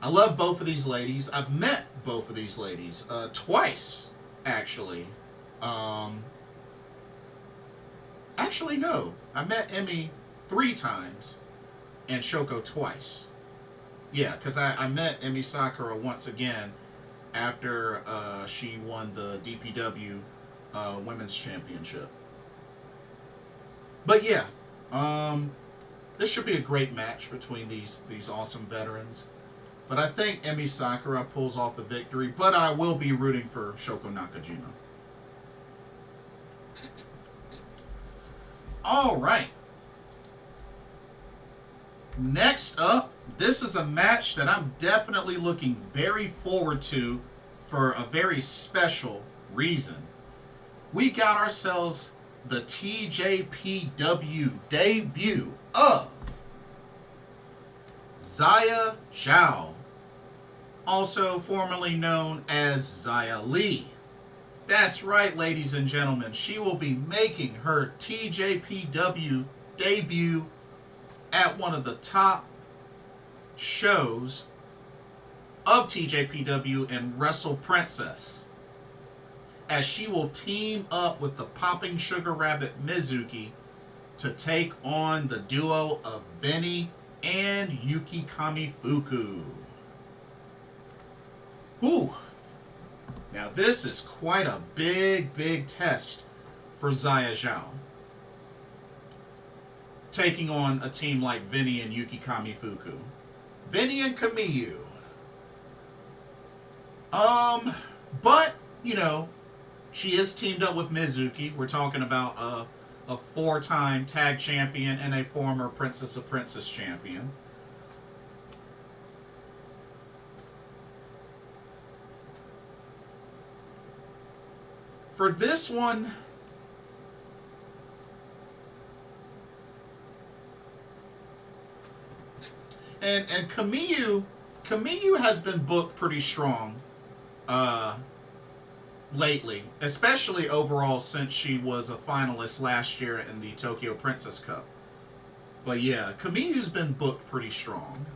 I love both of these ladies. I've met both of these ladies twice, actually. Actually, no. I met Emi 3 times and Shoko twice. Yeah, because I met Emi Sakura once again after she won the DPW Women's Championship. But yeah, this should be a great match between these awesome veterans. But I think Emi Sakura pulls off the victory, but I will be rooting for Shoko Nakajima. All right. Next up, this is a match that I'm definitely looking very forward to for a very special reason. We got ourselves the TJPW debut of Xia Zhao, also formerly known as Xia Li. That's right, ladies and gentlemen. She will be making her TJPW debut at one of the top shows of TJPW and Wrestle Princess, as she will team up with the Popping Sugar Rabbit Mizuki to take on the duo of Veni and Yuki Kamifuku. Whew. Now this is quite a big test for Xia Zhao, taking on a team like Vini and Yuki Kamifuku. Vini and Kamiyu. But, you know, she is teamed up with Mizuki. We're talking about a 4-time tag champion and a former Princess of Princess champion. For this one, and Kamiyu has been booked pretty strong lately, especially overall since she was a finalist last year in the Tokyo Princess Cup. But yeah, Kamiyu's been booked pretty strong.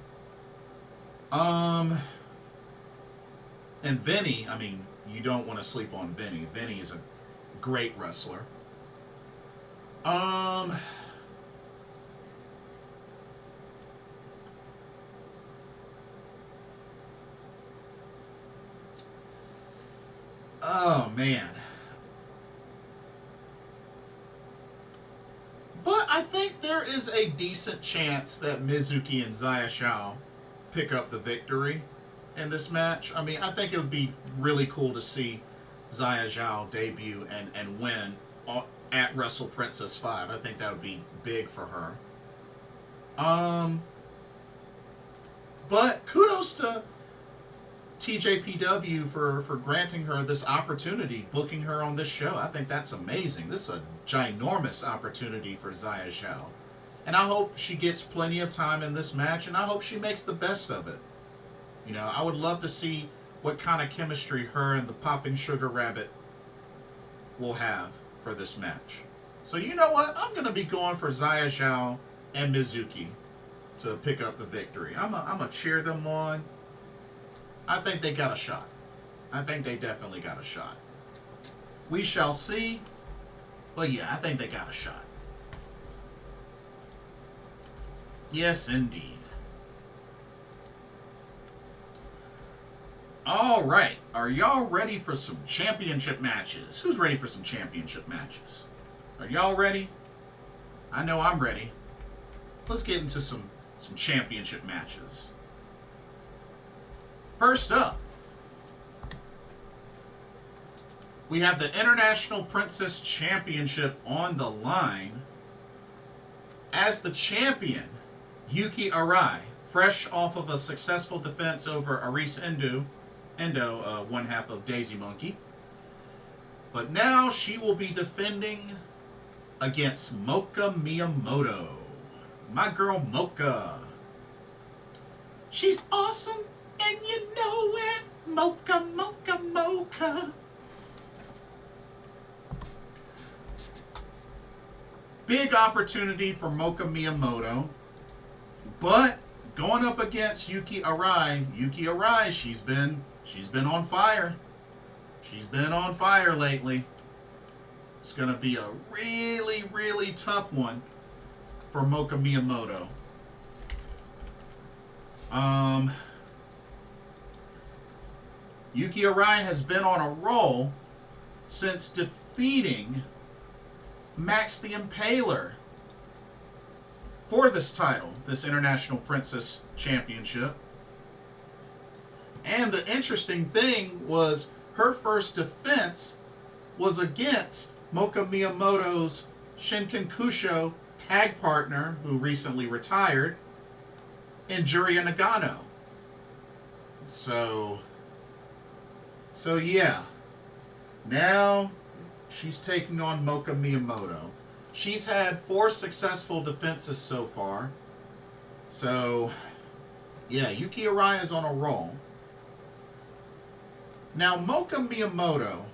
And Vini, I mean, you don't want to sleep on Vini. Vini is a great wrestler. Oh, man. But I think there is a decent chance that Mizuki and Xia Zhao pick up the victory in this match. I mean, I think it would be really cool to see Xia Zhao debut and win at Wrestle Princess 5. I think that would be big for her. But kudos to TJPW for granting her this opportunity, booking her on this show. I think that's amazing. This is a ginormous opportunity for Xia Zhao. And I hope she gets plenty of time in this match, and I hope she makes the best of it. You know, I would love to see what kind of chemistry her and the Popping Sugar Rabbit will have for this match. So you know what? I'm going to be going for Xia Zhao and Mizuki to pick up the victory. I'm going to cheer them on. I think they got a shot. I think they definitely got a shot. We shall see. But yeah, I think they got a shot. Yes, indeed. All right. Are y'all ready for some championship matches? Who's ready for some championship matches? Are y'all ready? I know I'm ready. Let's get into some championship matches. First up, we have the International Princess Championship on the line. As the champion, Yuki Arai, fresh off of a successful defense over Aris Endo, one half of Daisy Monkey. But now she will be defending against Moka Miyamoto. My girl Moka. She's awesome, and you know it. Moka, Moka, Moka. Big opportunity for Moka Miyamoto. But going up against Yuki Arai, she's been on fire. She's been on fire lately. It's going to be a really, really tough one for Moka Miyamoto. Yuki Arai has been on a roll since defeating Max the Impaler for this title, this International Princess Championship. And the interesting thing was her first defense was against Moka Miyamoto's Shinken Kusho tag partner, who recently retired, Injuria Nagano. So yeah. Now she's taking on Moka Miyamoto. She's had 4 successful defenses so far. So, yeah, Yuki Arai is on a roll. Now, Moka Miyamoto,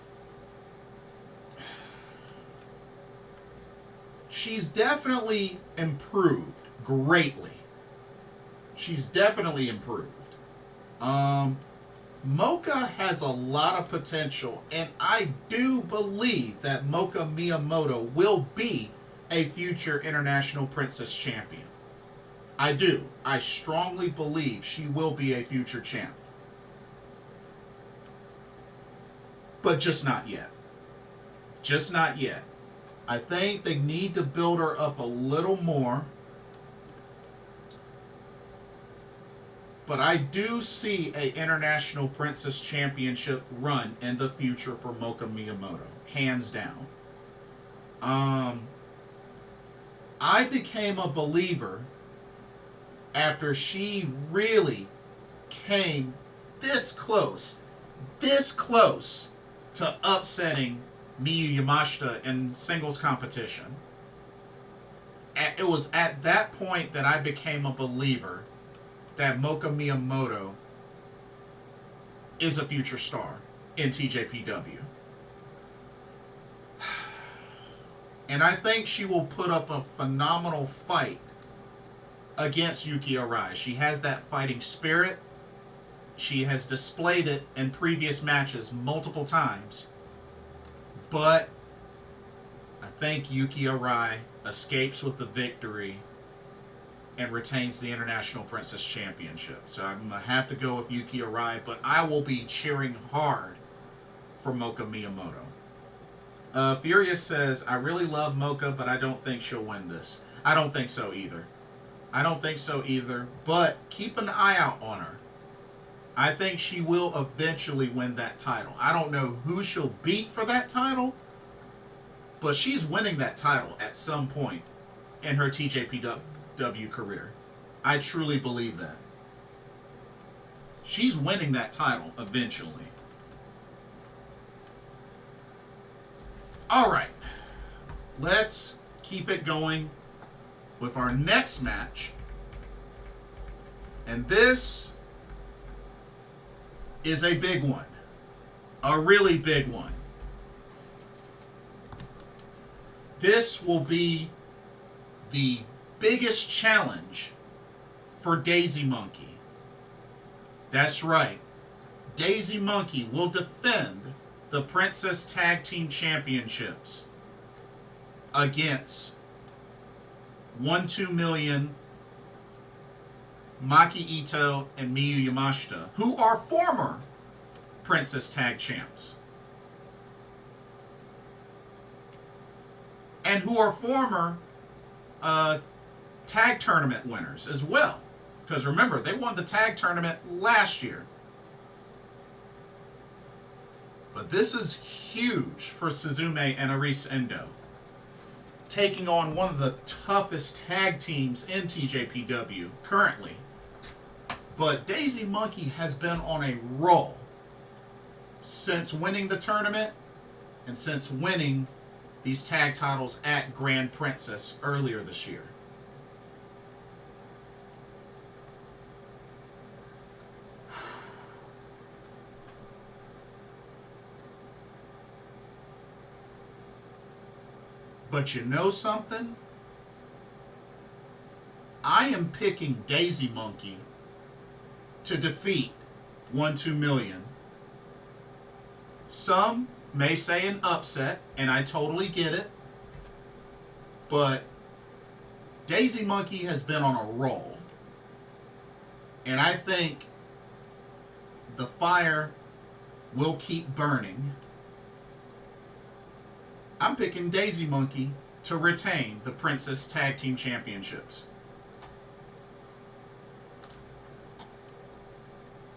she's definitely improved greatly. She's definitely improved. Moka has a lot of potential, and I do believe that Moka Miyamoto will be a future International Princess Champion. I do. I strongly believe she will be a future champ. But just not yet. Just not yet. I think they need to build her up a little more. But I do see a International Princess Championship run in the future for Moka Miyamoto. Hands down. I became a believer after she really came this close to upsetting Miyu Yamashita in singles competition. It was at that point that I became a believer that Moka Miyamoto is a future star in TJPW. And I think she will put up a phenomenal fight against Yuki Arai. She has that fighting spirit. She has displayed it in previous matches multiple times. But I think Yuki Arai escapes with the victory and retains the International Princess Championship. So I'm going to have to go with Yuki Arai, but I will be cheering hard for Moka Miyamoto. Furious says, I really love Moka, but I don't think she'll win this. I don't think so either. I don't think so either. But keep an eye out on her. I think she will eventually win that title. I don't know who she'll beat for that title, but she's winning that title at some point in her TJPW career. I truly believe that. She's winning that title eventually. All right. Let's keep it going with our next match. And this is a big one. A really big one. This will be the biggest challenge for Daisy Monkey. That's right. Daisy Monkey will defend the Princess Tag Team Championships against 1-2 million Maki Ito and Miyu Yamashita, who are former Princess Tag Champs. And who are former tag tournament winners as well. Because remember, they won the tag tournament last year. But this is huge for Suzume and Arisa Endo. Taking on one of the toughest tag teams in TJPW currently. But Daisy Monkey has been on a roll since winning the tournament and since winning these tag titles at Grand Princess earlier this year. But you know something? I am picking Daisy Monkey to defeat 1-2 million. Some may say an upset, and I totally get it. But Daisy Monkey has been on a roll. And I think the fire will keep burning. I'm picking Daisy Monkey to retain the Princess Tag Team Championships.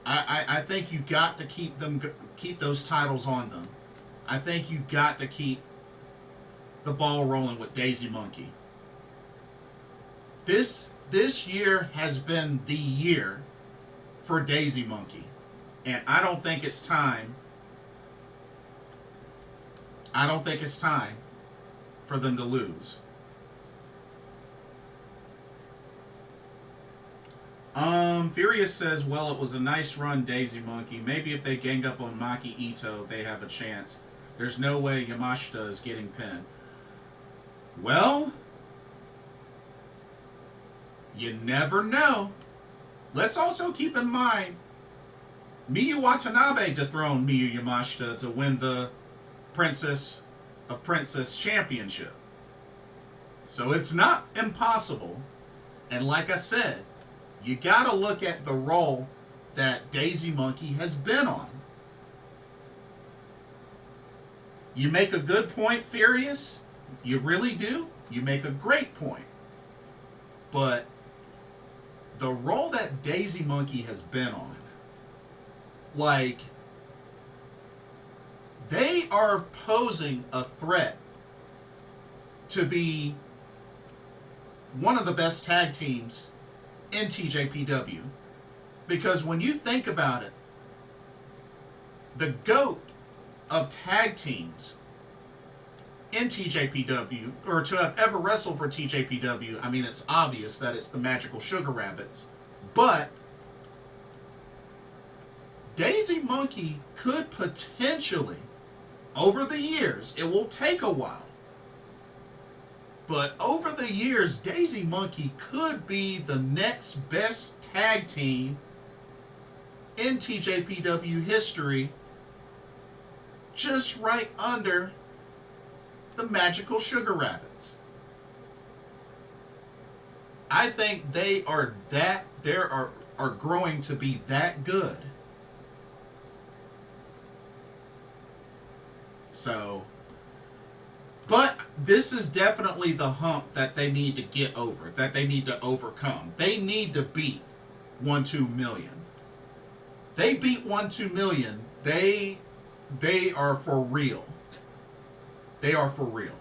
I think you got to keep those titles on them. I think you got to keep the ball rolling with Daisy Monkey. This year has been the year for Daisy Monkey, and I don't think it's time. I don't think it's time for them to lose. Furious says, well, it was a nice run, Daisy Monkey. Maybe if they gang up on Maki Ito, they have a chance. There's no way Yamashita is getting pinned. Well, you never know. Let's also keep in mind, Miyu Watanabe dethroned Miyu Yamashita to win the Princess of Princess Championship. So it's not impossible. And like I said, you gotta look at the role that Daisy Monkey has been on. You make a good point, Furious. You really do. You make a great point. But the role that Daisy Monkey has been on, like, they are posing a threat to be one of the best tag teams in TJPW. Because when you think about it, the GOAT of tag teams in TJPW, or to have ever wrestled for TJPW, I mean, it's obvious that it's the Magical Sugar Rabbits. But Daisy Monkey could potentially, over the years, it will take a while, but over the years, Daisy Monkey could be the next best tag team in TJPW history, just right under the Magical Sugar Rabbits. I think they are growing to be that good. So, but this is definitely the hump that they need to get over, that they need to overcome. They need to beat 1-2 million. They beat 1-2 million. They are for real. They are for real.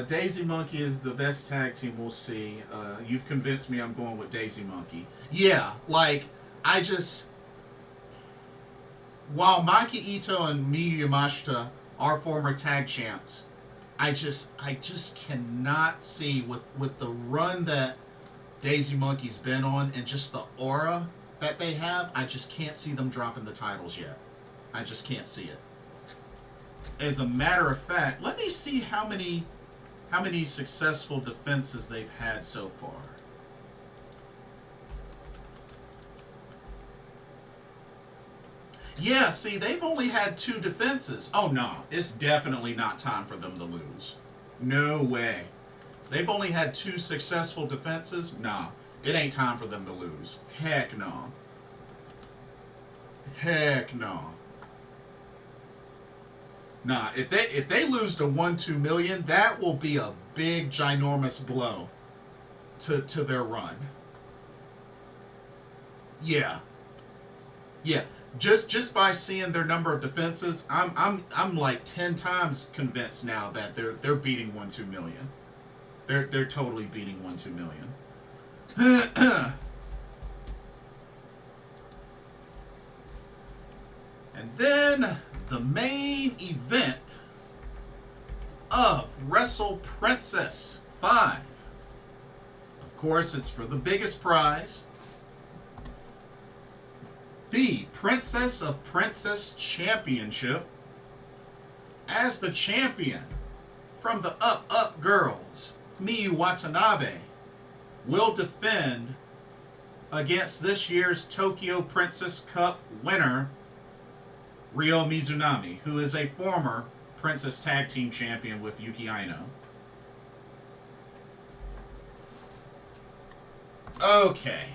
Daisy Monkey is the best tag team we'll see. You've convinced me I'm going with Daisy Monkey. Yeah, like, I just... While Maki Ito and Miyu Yamashita are former tag champs, I just cannot see, with the run that Daisy Monkey's been on and just the aura that they have, I just can't see them dropping the titles yet. I just can't see it. As a matter of fact, let me see how many successful defenses they've had so far. Yeah, see, they've only had 2 defenses. Oh, no, it's definitely not time for them to lose. No way. They've only had 2 successful defenses. Nah, it ain't time for them to lose. Heck no. Heck no. Nah, if they lose to 1-2 million, that will be a big, ginormous blow to their run. Yeah. Yeah. Just by seeing their number of defenses, I'm like 10 times convinced now that they're beating 1-2 million. They're totally beating 1-2 million. And then the main event of Wrestle Princess 5. Of course, it's for the biggest prize. The Princess of Princess Championship. As the champion from the Up Girls, Miyu Watanabe will defend against this year's Tokyo Princess Cup winner, Ryo Mizunami, who is a former Princess Tag Team Champion with Yuki Aino. Okay.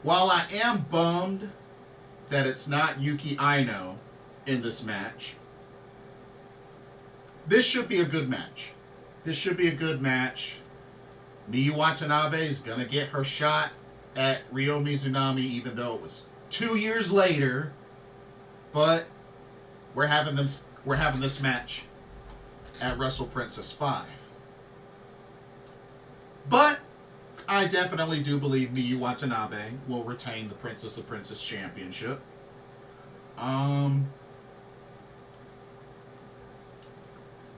While I am bummed that it's not Yuki Aino in this match, this should be a good match. This should be a good match. Miyu Watanabe is going to get her shot at Ryo Mizunami, even though it was 2 years later. But we're having this match at Wrestle Princess 5. But I definitely do believe Miyu Watanabe will retain the Princess of Princess Championship.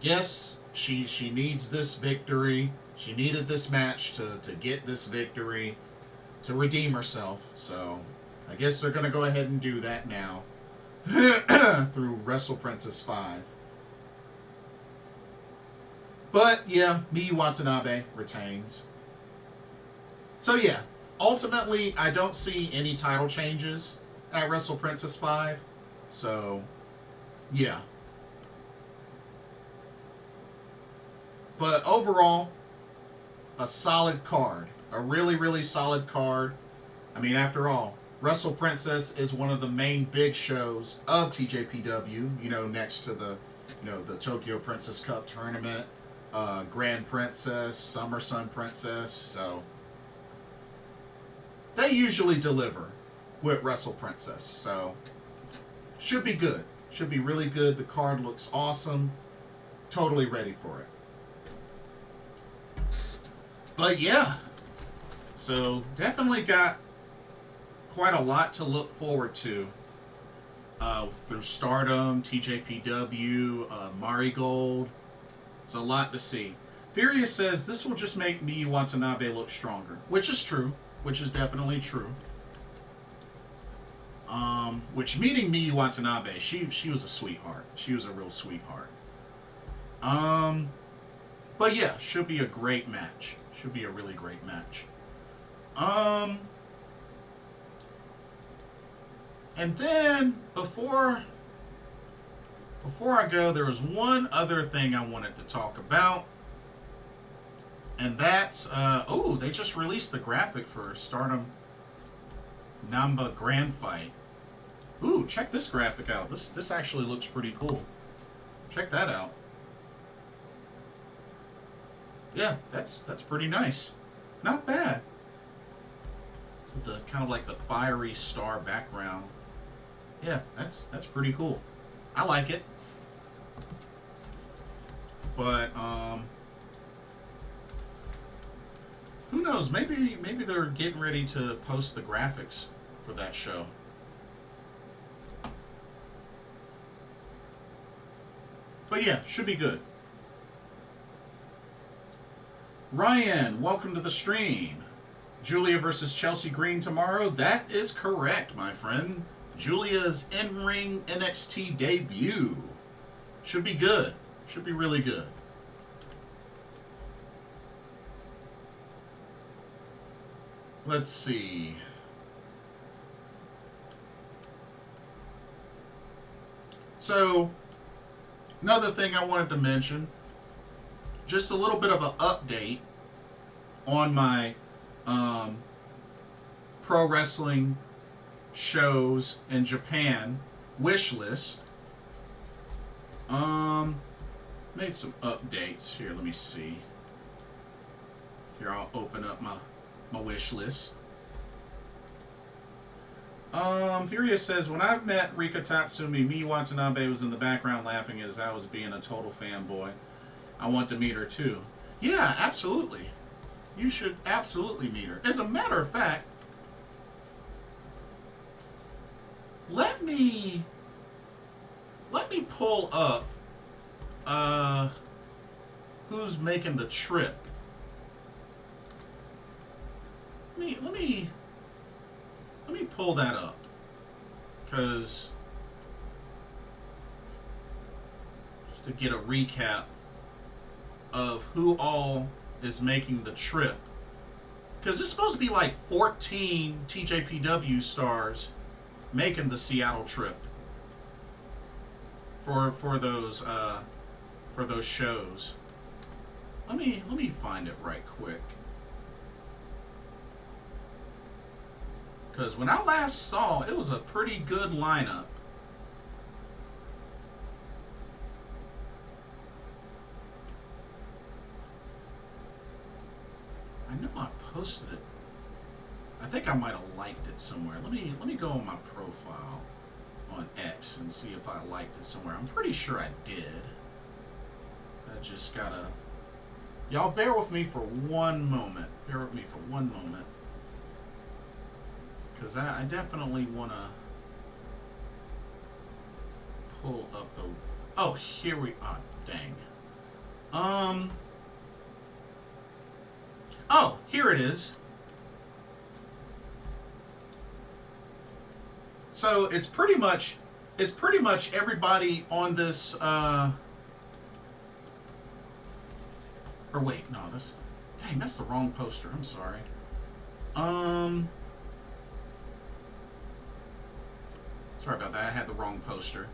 Yes, she needs this victory. She needed this match to get this victory, to redeem herself. So I guess they're going to go ahead and do that now through Wrestle Princess 5. But yeah, Miyu Watanabe retains. So yeah, ultimately, I don't see any title changes at Wrestle Princess 5. So, yeah. But overall, a solid card. A really, really solid card. I mean, after all, Wrestle Princess is one of the main big shows of TJPW. You know, next to the Tokyo Princess Cup tournament, Grand Princess, Summer Sun Princess. So they usually deliver with Wrestle Princess. So should be good. Should be really good. The card looks awesome. Totally ready for it. But yeah. So definitely got quite a lot to look forward to through Stardom, TJPW, Marigold. It's a lot to see. Furious says this will just make Miyu Watanabe look stronger, which is true, which is definitely true. Which, meeting Miyu Watanabe, she was a sweetheart. She was a real sweetheart. But yeah, should be a great match. Should be a really great match. And then before I go, there was one other thing I wanted to talk about, And that's, oh, they just released the graphic for Stardom Namba Grand Fight. Ooh, check this graphic out. This actually looks pretty cool. Check that out. Yeah, that's pretty nice. Not bad. With the kind of like the fiery star background. Yeah, that's pretty cool. I like it. But who knows? Maybe they're getting ready to post the graphics for that show. But yeah, should be good. Ryan, welcome to the stream. Julia versus Chelsea Green tomorrow. That is correct, my friend. Julia's in-ring NXT debut. Should be good. Should be really good. Let's see. So, another thing I wanted to mention, just a little bit of an update on my pro wrestling shows in Japan wish list. Made some updates here. Let me see. Here, I'll open up my wish list. Furious says, when I met Rika Tatsumi, Miyu Watanabe was in the background laughing as I was being a total fanboy. I want to meet her too. Yeah, absolutely. You should absolutely meet her. As a matter of fact, let me pull up who's making the trip. Let me pull that up, because just to get a recap of who all is making the trip, because it's supposed to be like 14 TJPW stars making the Seattle trip for those shows. Let me find it right quick. Because when I last saw, it was a pretty good lineup. I know I posted it. I think I might have liked it somewhere. Let me go on my profile on X and see if I liked it somewhere. I'm pretty sure I did. I just gotta... Y'all bear with me for one moment. Bear with me for one moment. Because I definitely want to pull up the... Oh, here we... Oh, dang. Oh, here it is. So it's pretty much everybody on this... Or wait, no, that's... Dang, that's the wrong poster. I'm sorry. Sorry about that. I had the wrong poster.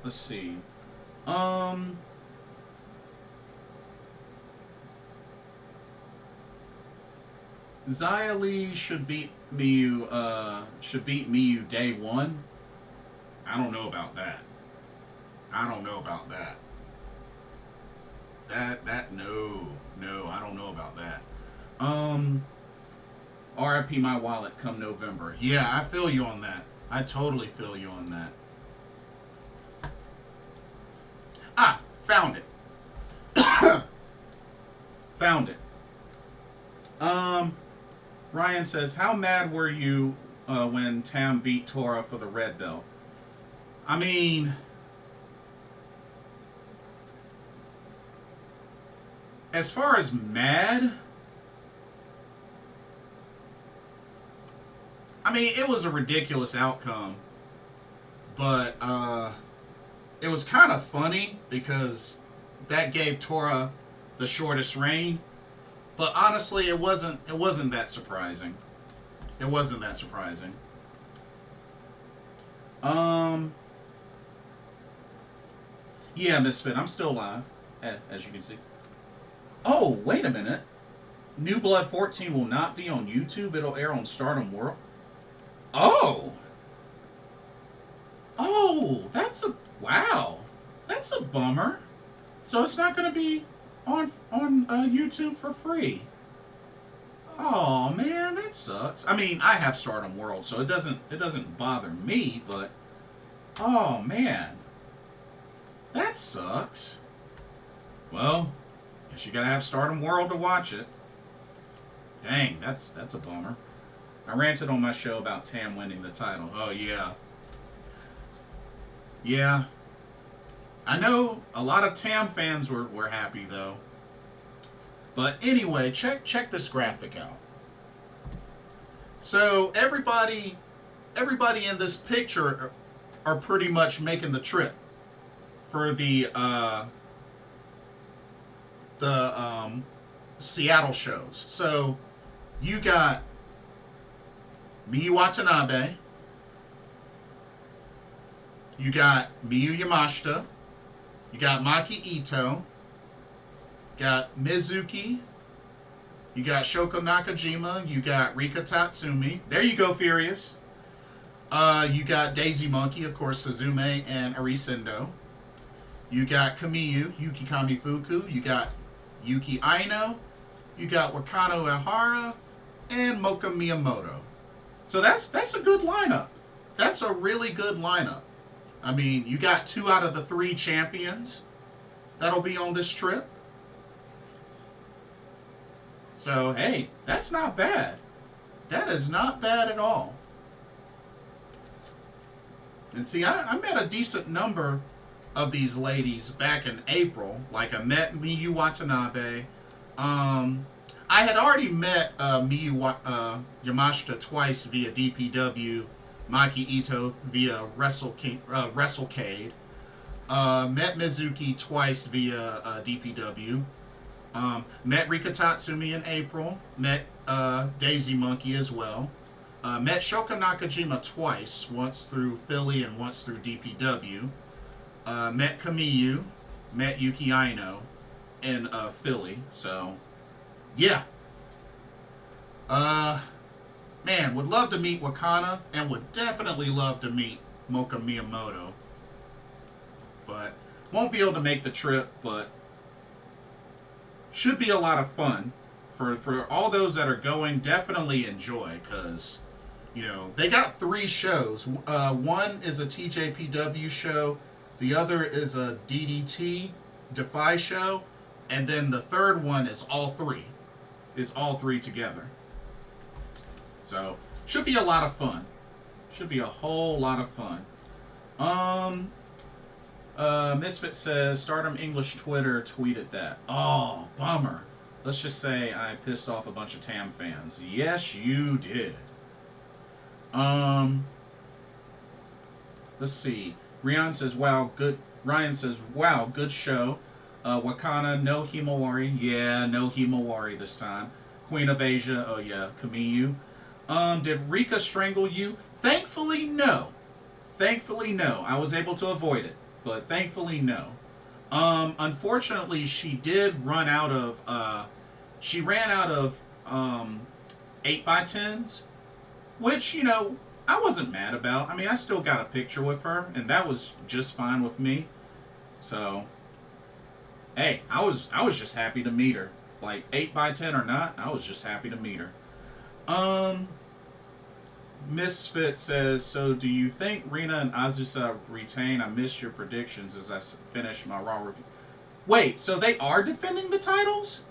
Let's see. Xia Li should beat Miyu day one. I don't know about that. I don't know about that. No, I don't know about that. RIP my wallet come November. Yeah, I feel you on that. I totally feel you on that. Ah, found it. Found it. Ryan says, how mad were you when Tam beat Tora for the red belt? I mean, as far as mad, I mean, it was a ridiculous outcome, but it was kind of funny because that gave Tora the shortest reign. But honestly, it wasn't that surprising. It wasn't that surprising. Yeah, Misfit, I'm still live, as you can see. Oh, wait a minute. New Blood 14 will not be on YouTube. It'll air on Stardom World. Oh! Oh, wow. That's a bummer. So it's not going to be on YouTube for free. Oh man, that sucks. I mean, I have Stardom World, so it doesn't bother me, but oh man, that sucks. Well, guess you gotta have Stardom World to watch it. Dang, that's a bummer. I ranted on my show about Tam winning the title. Oh yeah. Yeah. I know a lot of Tam fans were happy though. But anyway, check this graphic out. So everybody in this picture are pretty much making the trip for the Seattle shows. So you got Miyu Watanabe, you got Miyu Yamashita, you got Maki Ito, got Mizuki, you got Shoko Nakajima, you got Rika Tatsumi. There you go, Furious. You got Daisy Monkey, of course, Suzume and Arisendo. You got Kamiyu, Yuki Kamifuku. You got Yuki Aino. You got Wakano Ehara and Moka Miyamoto. So that's a good lineup. That's a really good lineup. I mean, you got 2 out of the 3 champions that'll be on this trip. So, hey, that's not bad. That is not bad at all. And see, I met a decent number of these ladies back in April. Like, I met Miyu Watanabe. I had already met Miyu Yamashita twice via DPW, Maki Ito via WrestleCade. Met Mizuki twice via DPW. Met Rika Tatsumi in April. Met Daisy Monkey as well. Met Shoko Nakajima twice, once through Philly and once through DPW. Met Kamiyu. Met Yuki Aino in Philly. So, yeah. Man, would love to meet Wakana and would definitely love to meet Moka Miyamoto. But won't be able to make the trip, but should be a lot of fun. For all those that are going, definitely enjoy, because, you know, they got 3 shows. One is a TJPW show, the other is a DDT Defy show, and then the third one is all 3. Is all 3 together. So, should be a lot of fun. Should be a whole lot of fun. Misfit says, Stardom English Twitter tweeted that. Oh, bummer. Let's just say I pissed off a bunch of Tam fans. Yes, you did. Let's see. Rian says, wow, good. Ryan says, wow, good show. Wakana, no Himawari. Yeah, no Himawari this time. Queen of Asia. Oh, yeah. Kamiyu. Did Rika strangle you? Thankfully, no. Thankfully, no. I was able to avoid it. But thankfully, no. Unfortunately, she did run out of, she ran out of, 8x10s, which, you know, I wasn't mad about. I mean, I still got a picture with her, and that was just fine with me. So, hey, I was just happy to meet her. Like, 8x10 or not, I was just happy to meet her. Misfit says, so do you think Rina and Azusa retain? I missed your predictions as I finish my Raw review. Wait, so they are defending the titles?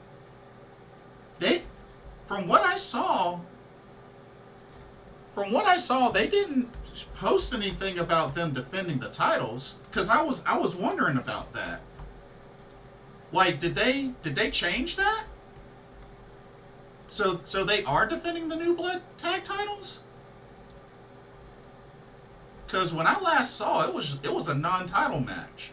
From what I saw, they didn't post anything about them defending the titles, because I was wondering about that. Like, did they change that? So they are defending the New Blood tag titles? Because when I last saw it was a non-title match.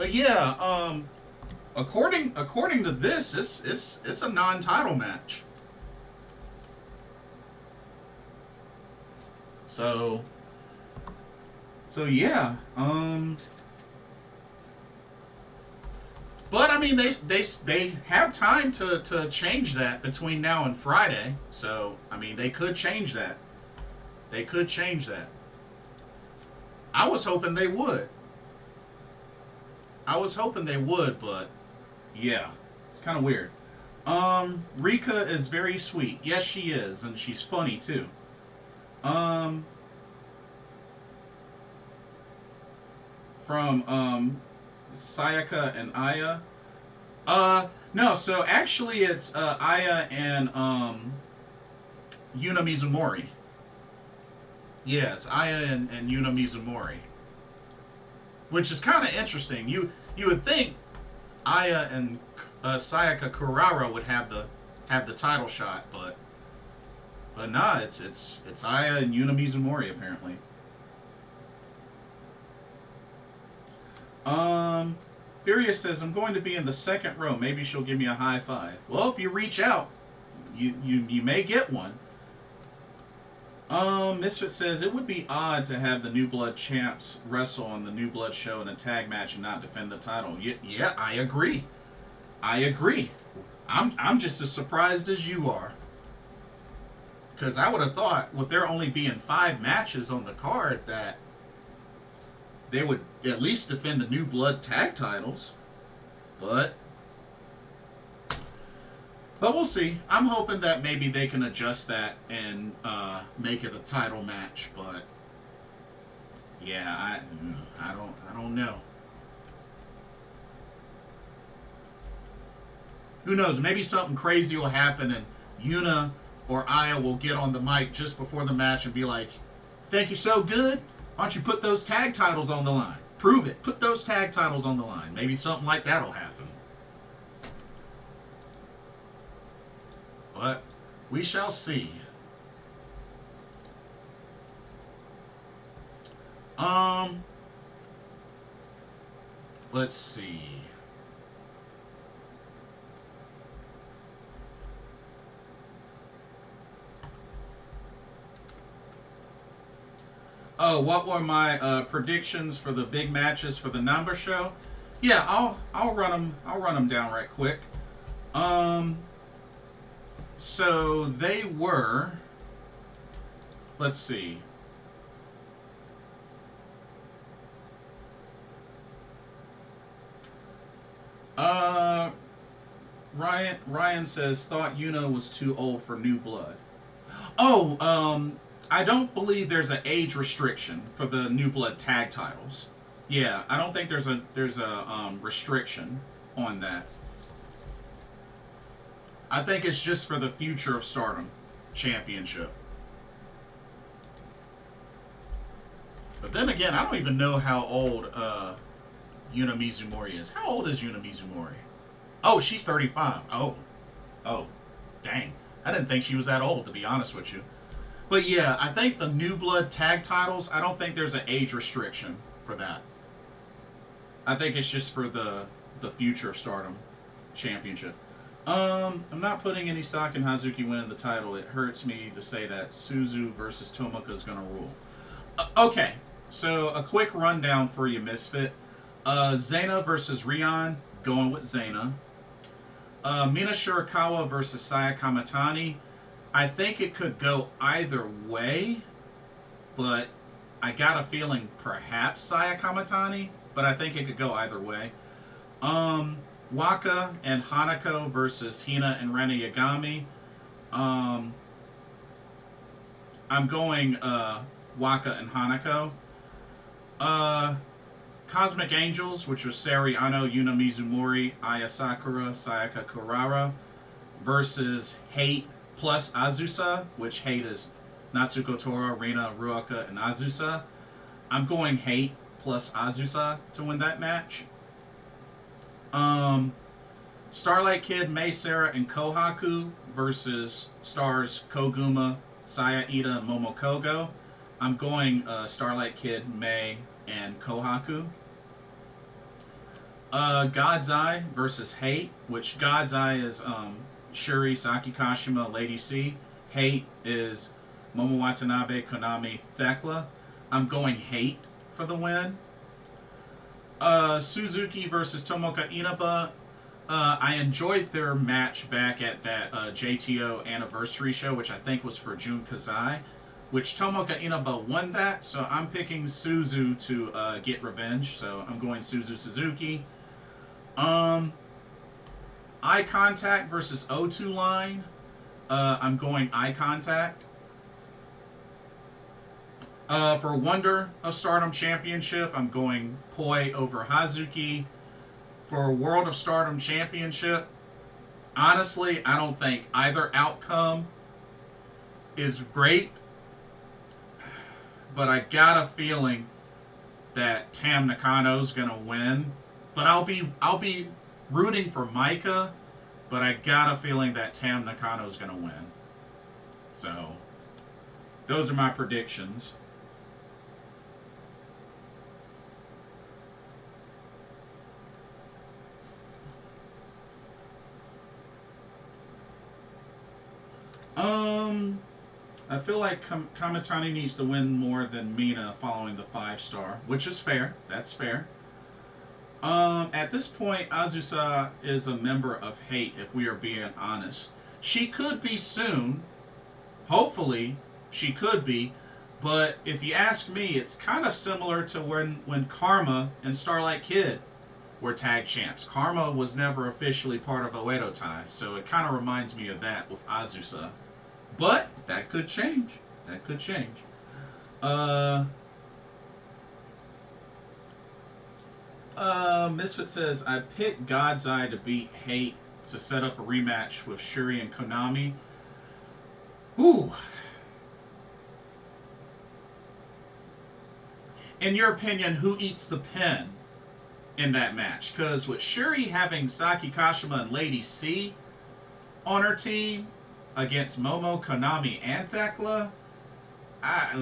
But yeah, according to this, it's a non-title match. So yeah, but I mean they have time to change that between now and Friday. So I mean they could change that. They could change that. I was hoping they would. But yeah, it's kind of weird. Rika is very sweet. Yes, she is, and she's funny too. From Sayaka and Aya. No, so actually it's Aya and Yuna Mizumori. Yes, Aya and Yuna Mizumori. Which is kind of interesting. You would think Aya and Sayaka Kurara would have the title shot, but nah, it's Aya and Yuna Mizumori apparently. Furious says, I'm going to be in the second row. Maybe she'll give me a high five. Well, if you reach out, you may get one. Misfit says, it would be odd to have the New Blood champs wrestle on the New Blood show in a tag match and not defend the title. Yeah, I agree. I'm just as surprised as you are. Because I would have thought, with there only being 5 matches on the card, that they would at least defend the New Blood tag titles. But we'll see. I'm hoping that maybe they can adjust that and make it a title match. But yeah, I don't know. Who knows? Maybe something crazy will happen and Yuna or Aya will get on the mic just before the match and be like, "Thank you so good. Why don't you put those tag titles on the line? Prove it. Put those tag titles on the line." Maybe something like that will happen. But we shall see. Let's see. Oh, what were my predictions for the big matches for the Namba show? Yeah, I'll run them. I'll run them down right quick. So they were. Let's see. Ryan says thought Yuna was too old for New Blood. Oh, I don't believe there's an age restriction for the New Blood tag titles. Yeah, I don't think there's a restriction on that. I think it's just for the Future of Stardom Championship. But then again, I don't even know how old Yuna Mizumori is. How old is Yuna Mizumori? Oh, she's 35. Oh, dang. I didn't think she was that old, to be honest with you. But yeah, I think the New Blood tag titles, I don't think there's an age restriction for that. I think it's just for the Future of Stardom Championship. I'm not putting any stock in Hazuki winning the title. It hurts me to say that Suzu versus Tomoka is going to rule. Okay, so a quick rundown for you, Misfit. Zaina versus Rian, going with Zaina. Mina Shirakawa versus Sayaka Matani. I think it could go either way, but I got a feeling perhaps Sayaka Matani, but I think it could go either way. Waka and Hanako versus Hina and Ranna Yagami. I'm going Waka and Hanako. Cosmic Angels, which was Sari Ano, Yuna Mizumori, Aya Sakura, Sayaka Kurara, versus Hate plus Azusa, which Hate is Natsuko Tora, Rina, Ruaka, and Azusa. I'm going Hate plus Azusa to win that match. Starlight Kid, Mei, Sarah, and Kohaku versus Stars Koguma, Saya, Iida, and Momokogo. I'm going Starlight Kid, Mei, and Kohaku. God's Eye versus Hate, which God's Eye is Shuri, Saki Kashima, Lady C. Hate is Momo Watanabe, Konami, Tekla. I'm going Hate for the win. Suzuki versus Tomoka Inaba. I enjoyed their match back at that JTO anniversary show, which I think was for Jun Kazai, which Tomoka Inaba won that, so I'm picking Suzu to get revenge, so I'm going Suzu Suzuki. Eye Contact versus O2 Line. I'm going Eye Contact. For Wonder of Stardom Championship, I'm going Poi over Hazuki. For World of Stardom Championship, honestly, I don't think either outcome is great, but I got a feeling that Tam Nakano's gonna win. But I'll be rooting for Maika, but I got a feeling that Tam Nakano's gonna win. So those are my predictions. I feel like Kamitani needs to win more than Mina following the 5-star, which is fair. That's fair. At this point, Azusa is a member of Hate, if we are being honest. She could be soon. Hopefully, she could be. But if you ask me, it's kind of similar to when Karma and Starlight Kid were tag champs. Karma was never officially part of Oedo Tai, so it kind of reminds me of that with Azusa. But that could change. That could change. Misfit says, I picked God's Eye to beat Hate to set up a rematch with Shuri and Konami. Ooh. In your opinion, who eats the pin in that match? Because with Shuri having Saki Kashima and Lady C on her team against Momo, Konami, and Tekla, I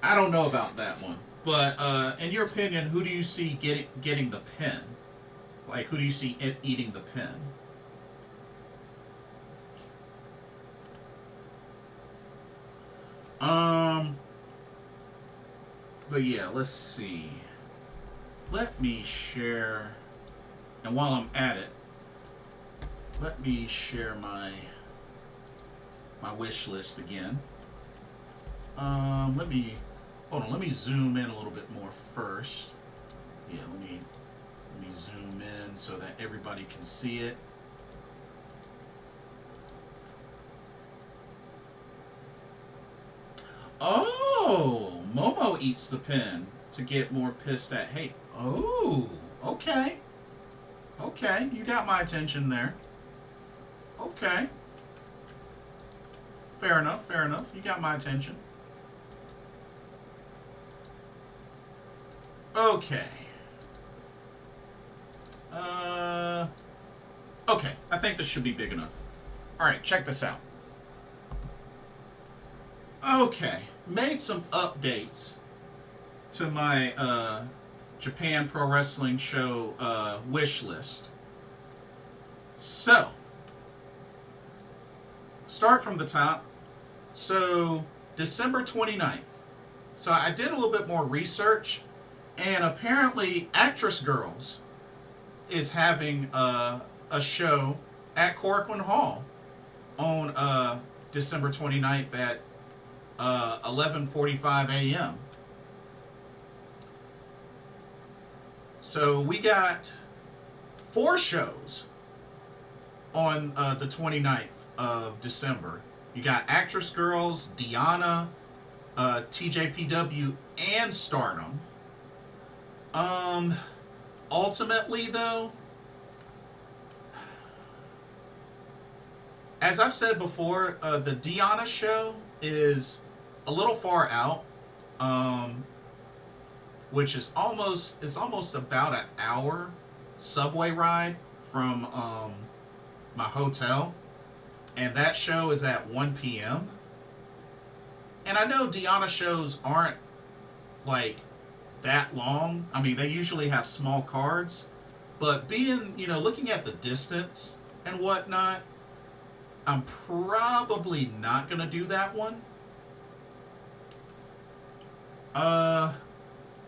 don't know about that one. But in your opinion, who do you see getting the pin? Like, who do you see eating the pin? But yeah, let's see. Let me share, and while I'm at it, let me share my wish list again. Let me zoom in a little bit more first. Yeah, let me zoom in so that everybody can see it. Oh, Momo eats the pin to get more pissed at Hate. Oh, okay. Okay, you got my attention there. Okay. Fair enough, fair enough. You got my attention. Okay. Okay, I think this should be big enough. Alright, check this out. Okay, made some updates to my Japan Pro Wrestling Show wish list. So, start from the top. So, December 29th. So, I did a little bit more research, and apparently Actress Girls is having a show at Korakuen Hall on December 29th at 11:45 a.m. So we got 4 shows on the 29th of December. You got Actress Girls, Diana, TJPW, and Stardom. Ultimately, though, as I've said before, the Diana show is a little far out, which is almost about an hour subway ride from my hotel, and that show is at 1 p.m. And I know Diana shows aren't like that long. I mean, they usually have small cards, but being, looking at the distance and whatnot, I'm probably not going to do that one.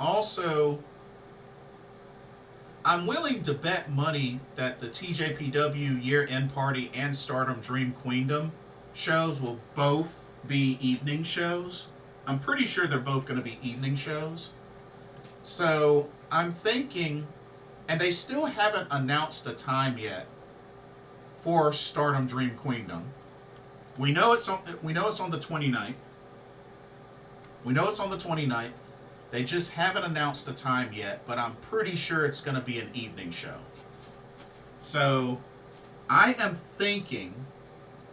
Also, I'm willing to bet money that the TJPW year-end party and Stardom Dream Queendom shows will both be evening shows. I'm pretty sure they're both going to be evening shows. So I'm thinking, and they still haven't announced a time yet for Stardom Dream Queendom. We know it's on the 29th. We know it's on the 29th. They just haven't announced a time yet, but I'm pretty sure it's going to be an evening show. So I am thinking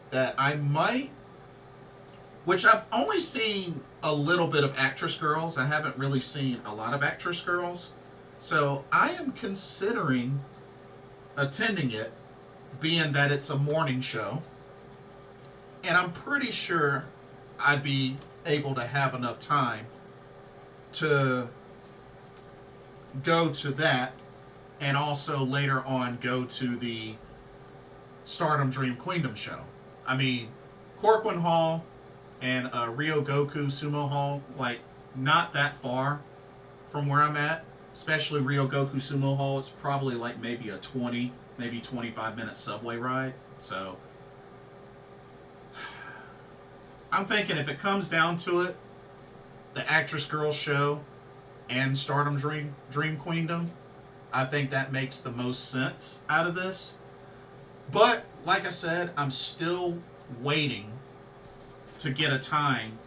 that I might, which I've only seen a little bit of Actress Girls. I haven't really seen a lot of Actress Girls. So I am considering attending it, being that it's a morning show. And I'm pretty sure I'd be able to have enough time to go to that, and also later on go to the Stardom Dream Queendom show. I mean, Korakuen Hall and Ryogoku Sumo Hall, like, not that far from where I'm at. Especially Ryogoku Sumo Hall, it's probably like maybe a 20, maybe 25 minute subway ride. So I'm thinking if it comes down to it, the Actress Girls show and Stardom Dream Queendom, I think that makes the most sense out of this. But like I said, I'm still waiting to get a time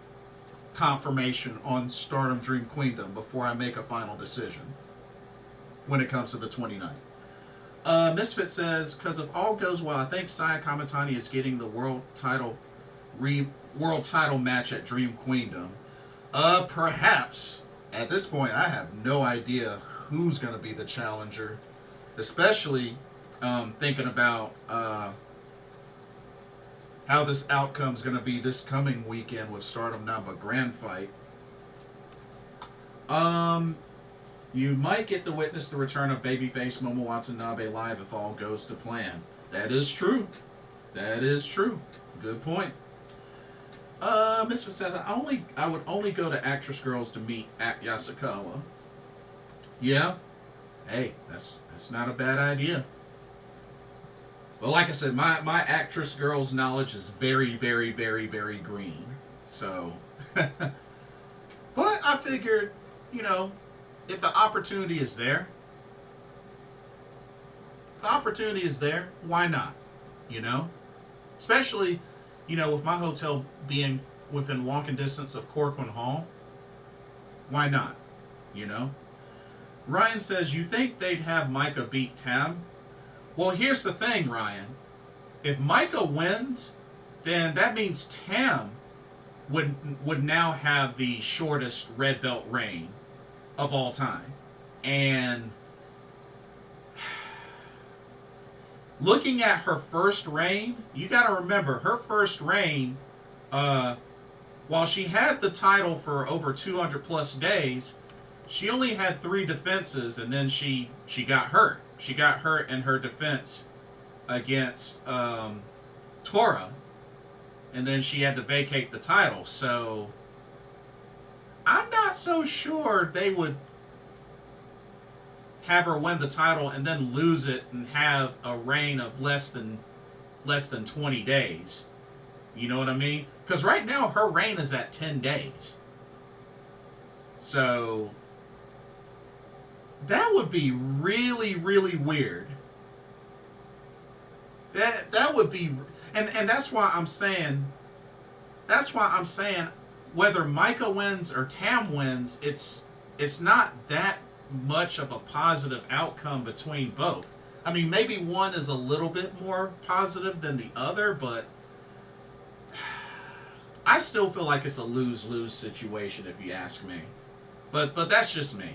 confirmation on Stardom Dream Queendom before I make a final decision when it comes to the 29th. Misfit says, because if all goes well, I think Saya Kamitani is getting the world title match at Dream Queendom. Perhaps. At this point, I have no idea who's going to be the challenger. Especially thinking about how this outcome's going to be this coming weekend with Stardom Namba Grand Fight. You might get to witness the return of babyface Momo Watanabe live if all goes to plan. That is true. That is true. Good point. Mr. says, I would only go to Actress Girls to meet at Yasukawa. Yeah. Hey, that's not a bad idea. But like I said, my Actress Girls knowledge is very, very, very, very green. So, but I figured, if the opportunity is there, why not? Especially, with my hotel being within walking distance of Korakuen Hall, why not? Ryan says, you think they'd have Maika beat Tam? Well, here's the thing, Ryan. If Maika wins, then that means Tam would now have the shortest red belt reign of all time. And looking at her first reign, you got to remember, her first reign, while she had the title for over 200 plus days, she only had 3 defenses, and then she got hurt. She got hurt in her defense against Tora, and then she had to vacate the title. So I'm not so sure they would have her win the title and then lose it and have a reign of less than 20 days. You know what I mean? Because right now her reign is at 10 days. So that would be really, really weird. That would be, and that's why I'm saying whether Maika wins or Tam wins, it's not that much of a positive outcome between both. I mean, maybe one is a little bit more positive than the other, but I still feel like it's a lose-lose situation if you ask me. But that's just me.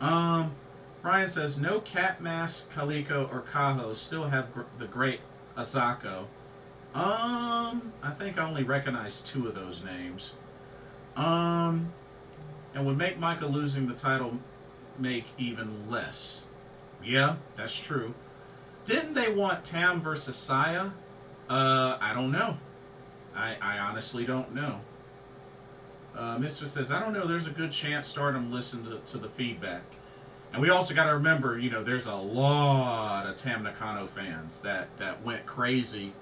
Ryan says, no Cat Mask, Kaliko, or Kaho still have the great Asako. I think I only recognize 2 of those names. and would make Maika losing the title make even less. Yeah, that's true. Didn't they want Tam versus Saya? I don't know. I honestly don't know. Misfit says, I don't know, there's a good chance Stardom listened to the feedback. And we also got to remember, you know, there's a lot of Tam Nakano fans that went crazy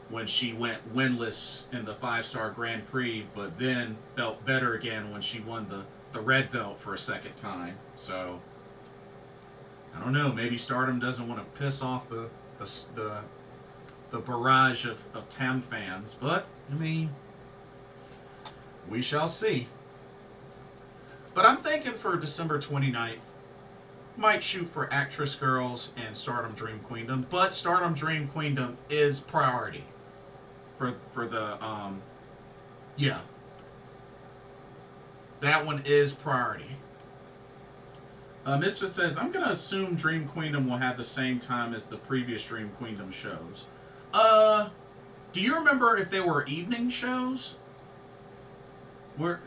when she went winless in the 5-star Grand Prix, but then felt better again when she won the red belt for a second time. So, I don't know, maybe Stardom doesn't want to piss off the barrage of Tam fans, but, I mean, we shall see. But I'm thinking for December 29th, might shoot for Actress Girls and Stardom Dream Queendom, but Stardom Dream Queendom is priority for the yeah. That one is priority. Misfit says, I'm gonna assume Dream Queendom will have the same time as the previous Dream Queendom shows. Do you remember if they were evening shows? Do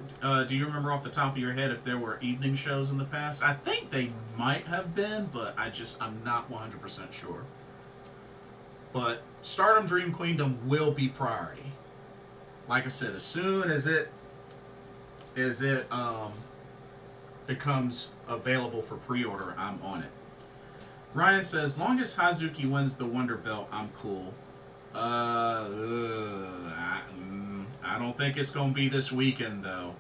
you remember off the top of your head if there were evening shows in the past? I think they might have been, but I'm not 100% sure. But Stardom Dream Queendom will be priority. Like I said, as soon as it becomes available for pre-order, I'm on it. Ryan says, long as Hazuki wins the Wonder Belt, I'm cool. I don't think it's going to be this weekend, though.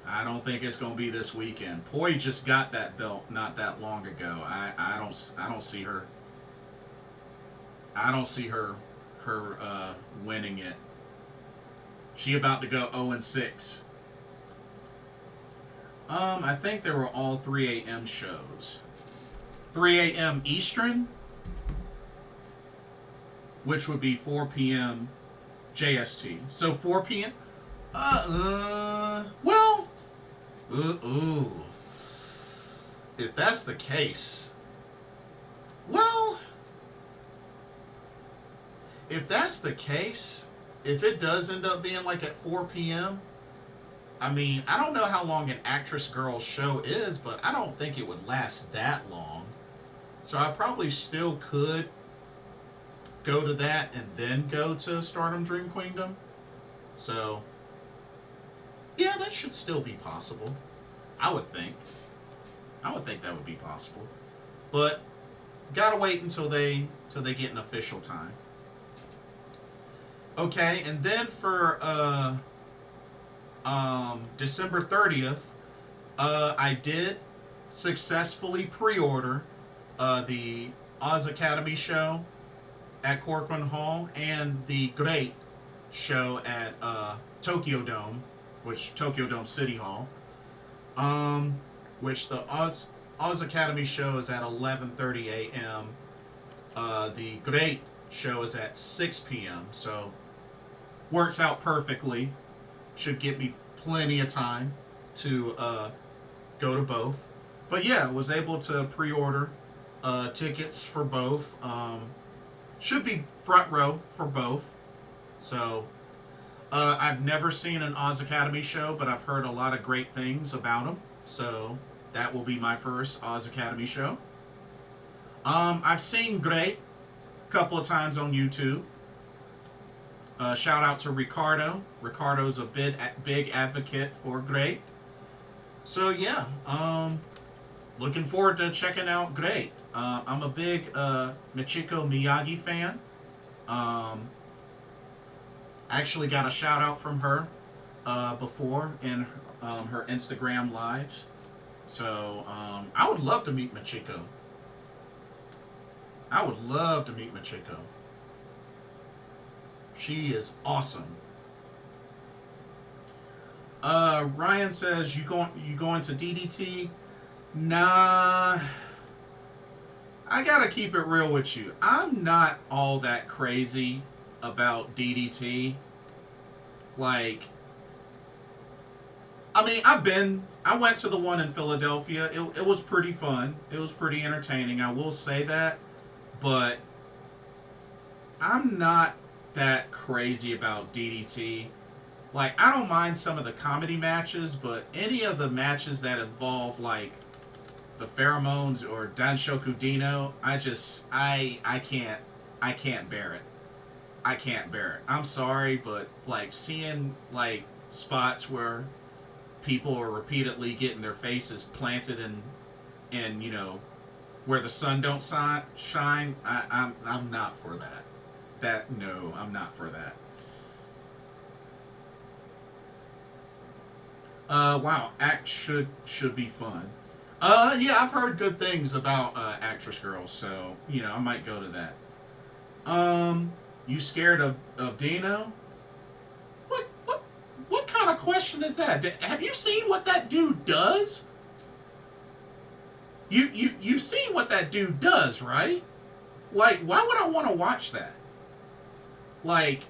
I don't think it's going to be this weekend. Poi just got that belt not that long ago. I don't see her. I don't see her winning it. She about to go 0-6. I think they were all 3 a.m. shows. 3 a.m. Eastern, which would be 4 p.m. JST. So 4 p.m. Well, if that's the case, if it does end up being like at 4 p.m., I mean, I don't know how long an Actress Girl show is, but I don't think it would last that long. So I probably still could go to that and then go to Stardom Dream Queendom. So, yeah, that should still be possible. I would think that would be possible. But gotta wait until they get an official time. Okay, and then for December 30th, I did successfully pre-order the Oz Academy show at Corcoran Hall and the Great show at Tokyo Dome, Tokyo Dome City Hall, which the Oz Academy show is at 11:30 a.m. The Great show is at 6 p.m. So works out perfectly. Should give me plenty of time to go to both. But yeah, was able to pre-order tickets for both. Should be front row for both. So, I've never seen an Oz Academy show, but I've heard a lot of great things about them. So, that will be my first Oz Academy show. I've seen Great a couple of times on YouTube. Shout out to Ricardo. Ricardo's a big advocate for Great. So, yeah. Looking forward to checking out Great. I'm a big Michiko Miyagi fan. I actually got a shout out from her before in her Instagram lives. So I would love to meet Michiko. She is awesome. Ryan says, you going to DDT? Nah. I gotta keep it real with you. I'm not all that crazy about DDT. Like, I mean, I went to the one in Philadelphia. It was pretty fun. It was pretty entertaining. I will say that. But I'm not that crazy about DDT. Like, I don't mind some of the comedy matches, but any of the matches that involve, like, the pheromones or Danshoku Dino, I can't bear it. I can't bear it. I'm sorry, but, like, seeing, like, spots where people are repeatedly getting their faces planted in you know, where the sun don't shine, I'm not for that. No, I'm not for that. Wow, act should be fun. Yeah, I've heard good things about Actress Girl, so you know I might go to that. You scared of Dino? What kind of question is that? Have you seen what that dude does? You've seen what that dude does, right? Like, why would I want to watch that? Like,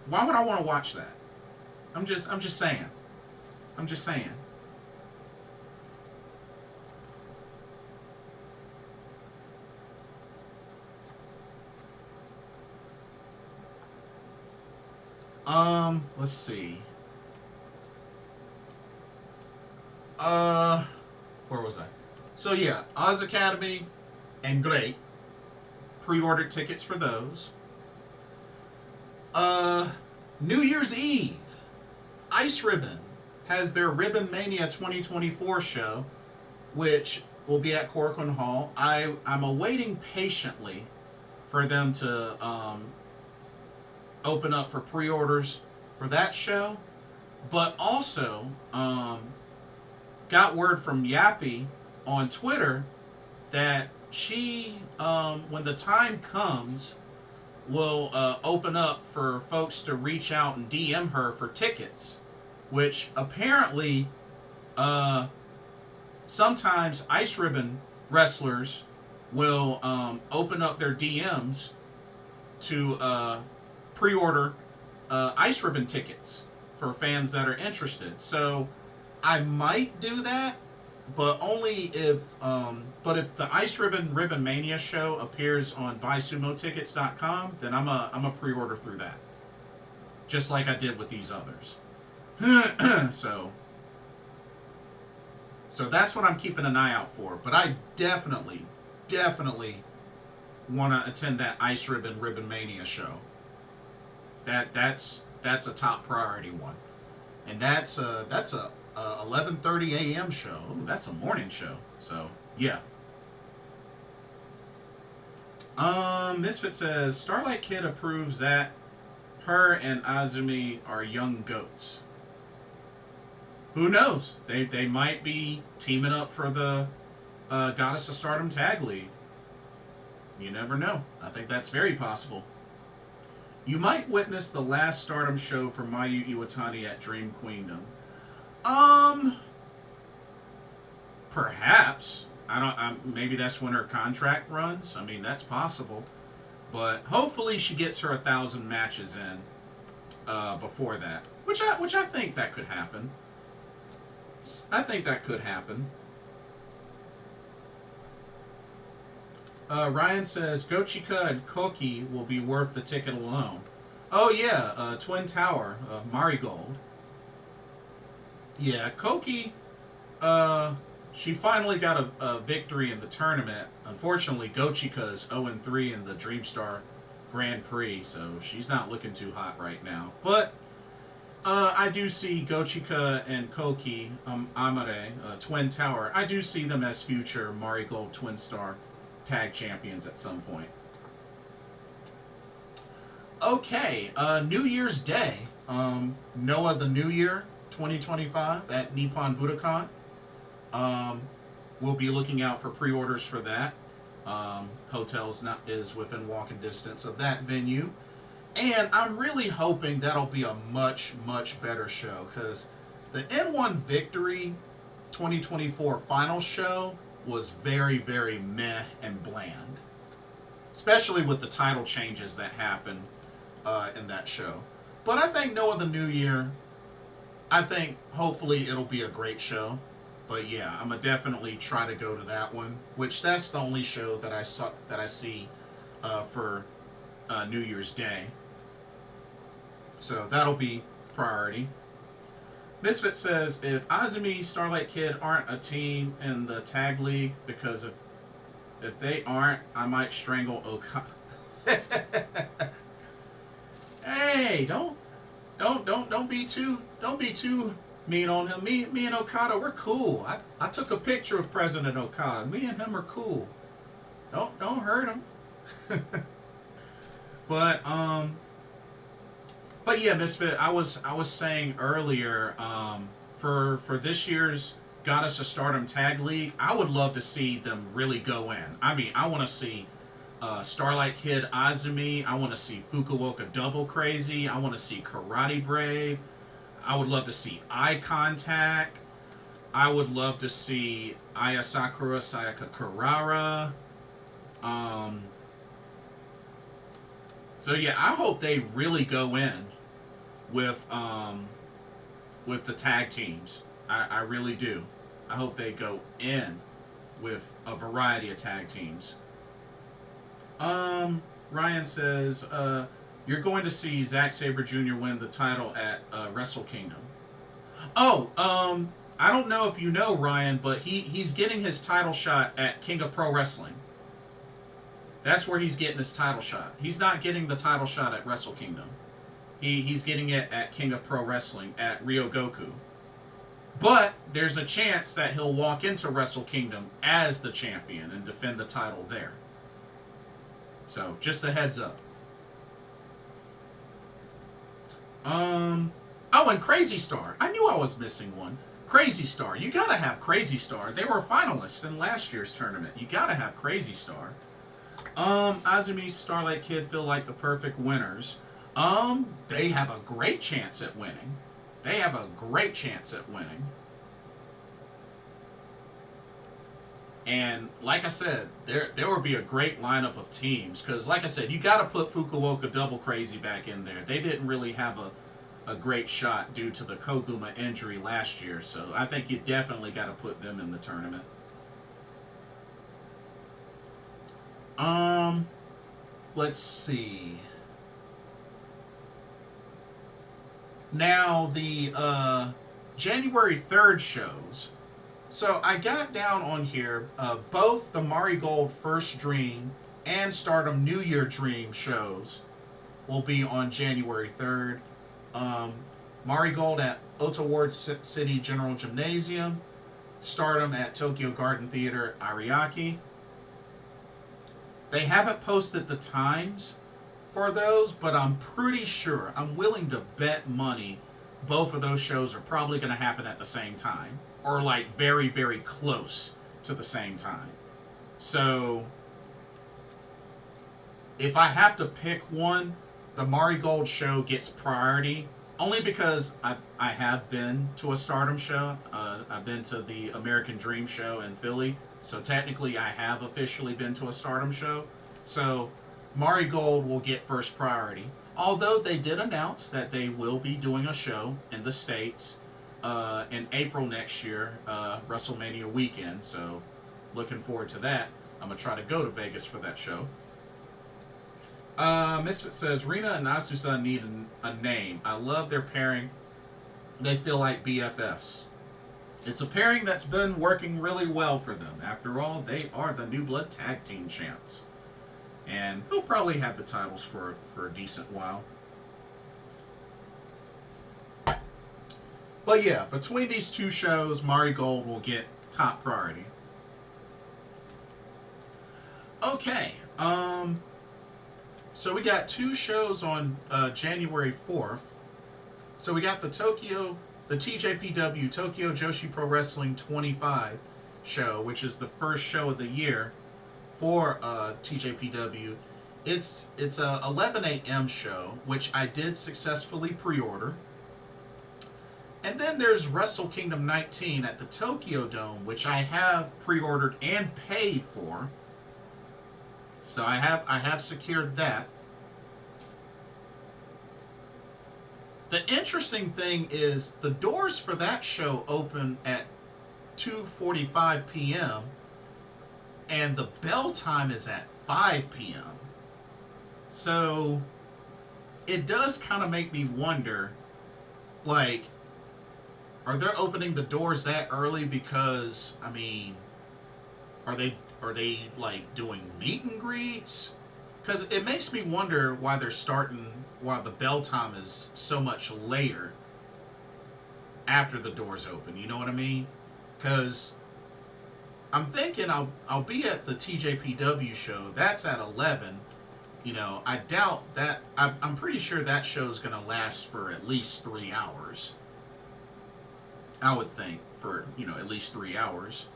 why would I want to watch that? I'm just saying. I'm just saying. Let's see. Where was I? So yeah, Oz Academy and Great. Pre-ordered tickets for those. New Year's Eve. Ice Ribbon has their Ribbon Mania 2024 show, which will be at Korakuen Hall. I'm awaiting patiently for them to open up for pre-orders for that show, but also got word from Yappy on Twitter that she, when the time comes, will open up for folks to reach out and DM her for tickets, which apparently sometimes Ice Ribbon wrestlers will open up their DMs to pre-order Ice Ribbon tickets for fans that are interested. So I might do that, but only if if the Ice Ribbon Mania show appears on BuySumoTickets.com, then I'm a pre-order through that, just like I did with these others. so that's what I'm keeping an eye out for. But I definitely want to attend that Ice Ribbon Mania show. That's a top priority one, and that's a 11:30 a.m. show. Ooh, that's a morning show. So yeah. Misfit says Starlight Kid approves that her and Azumi are young goats. Who knows? They might be teaming up for the Goddess of Stardom Tag League. You never know. I think that's very possible. You might witness the last Stardom show for Miyu Iwatani at Dream Queendom. Perhaps. Maybe that's when her contract runs. I mean, that's possible. But hopefully she gets her 1,000 matches in before that. Which I think that could happen. I think that could happen. Ryan says Gochika and Koki will be worth the ticket alone. Oh yeah, Twin Tower, Marigold. Yeah, Koki, she finally got a victory in the tournament. Unfortunately, Gochika is 0-3 in the Dreamstar Grand Prix, so she's not looking too hot right now. But I do see Gochika and Koki, Amare, Twin Tower, I do see them as future Marigold Twin Star Tag Champions at some point. Okay, New Year's Day. Noah the New Year 2025 at Nippon Budokan. We'll be looking out for pre-orders for that. Hotels is within walking distance of that venue. And I'm really hoping that'll be a much, much better show, because the N1 Victory 2024 final show was very, very meh and bland. Especially with the title changes that happened in that show. But I think Noah the New Year, I think hopefully it'll be a great show. But yeah, I'm gonna definitely try to go to that one, which that's the only show that I see for New Year's Day. So that'll be priority. Misfit says, if Azumi, Starlight Kid aren't a team in the tag league, because if they aren't, I might strangle Okada. Hey, don't be too mean on him. Me and Okada, we're cool. I took a picture with President Okada. Me and him are cool. Don't hurt him. But yeah, Misfit, I was saying earlier, for this year's Goddess of Stardom Tag League, I would love to see them really go in. I mean, I want to see Starlight Kid Azumi. I want to see Fukuoka Double Crazy. I want to see Karate Brave. I would love to see Eye Contact. I would love to see Aya Sakura, Sayaka Kurara. So yeah, I hope they really go in with the tag teams. I really do. I hope they go in with a variety of tag teams. Ryan says, you're going to see Zack Sabre Jr. win the title at Wrestle Kingdom. Oh, I don't know if you know, Ryan, but he's getting his title shot at King of Pro Wrestling. That's where he's getting his title shot. He's not getting the title shot at Wrestle Kingdom. He's getting it at King of Pro Wrestling at Ryogoku. But there's a chance that he'll walk into Wrestle Kingdom as the champion and defend the title there. So, just a heads up. Oh, and Crazy Star. I knew I was missing one. Crazy Star. You gotta have Crazy Star. They were finalists in last year's tournament. You gotta have Crazy Star. Azumi, Starlight Kid feel like the perfect winners. They have a great chance at winning. They have a great chance at winning. And like I said, there will be a great lineup of teams. Because like I said, you got to put Fukuoka Double Crazy back in there. They didn't really have a great shot due to the Koguma injury last year. So I think you definitely got to put them in the tournament. Let's see. Now, the January 3rd shows. So I got down on here, both the Marigold First Dream and Stardom New Year Dream shows will be on January 3rd. Marigold at Ota Ward City General Gymnasium. Stardom at Tokyo Garden Theater, Ariake. They haven't posted the times for those, but I'm pretty sure, I'm willing to bet money both of those shows are probably going to happen at the same time. Or like very, very close to the same time. So, if I have to pick one, the Marigold show gets priority. Only because I have been to a Stardom show. I've been to the American Dream show in Philly. So technically I have officially been to a Stardom show. So Marigold will get first priority. Although they did announce that they will be doing a show in the States in April next year, WrestleMania weekend. So looking forward to that. I'm going to try to go to Vegas for that show. Misfit says, Rina and Asusa need a name. I love their pairing. They feel like BFFs. It's a pairing that's been working really well for them. After all, they are the New Blood Tag Team Champs. And they'll probably have the titles for a decent while. But yeah, between these two shows, Marigold will get top priority. Okay, so we got two shows on January 4th. So we got the TJPW Tokyo Joshi Pro Wrestling 25 show, which is the first show of the year for TJPW. It's a 11 a.m. show, which I did successfully pre-order. And then there's Wrestle Kingdom 19 at the Tokyo Dome, which I have pre-ordered and paid for. So I have secured that. The interesting thing is the doors for that show open at 2:45 p.m. and the bell time is at 5 p.m. So it does kind of make me wonder Like, are they opening the doors that early because, I mean, are they like doing meet and greets? Because it makes me wonder why they're starting, why the bell time is so much later after the doors open. You know what I mean? Because I'm thinking I'll be at the TJPW show. That's at 11. You know, I doubt that. I'm pretty sure that show's going to last for at least 3 hours. I would think for, you know, at least 3 hours.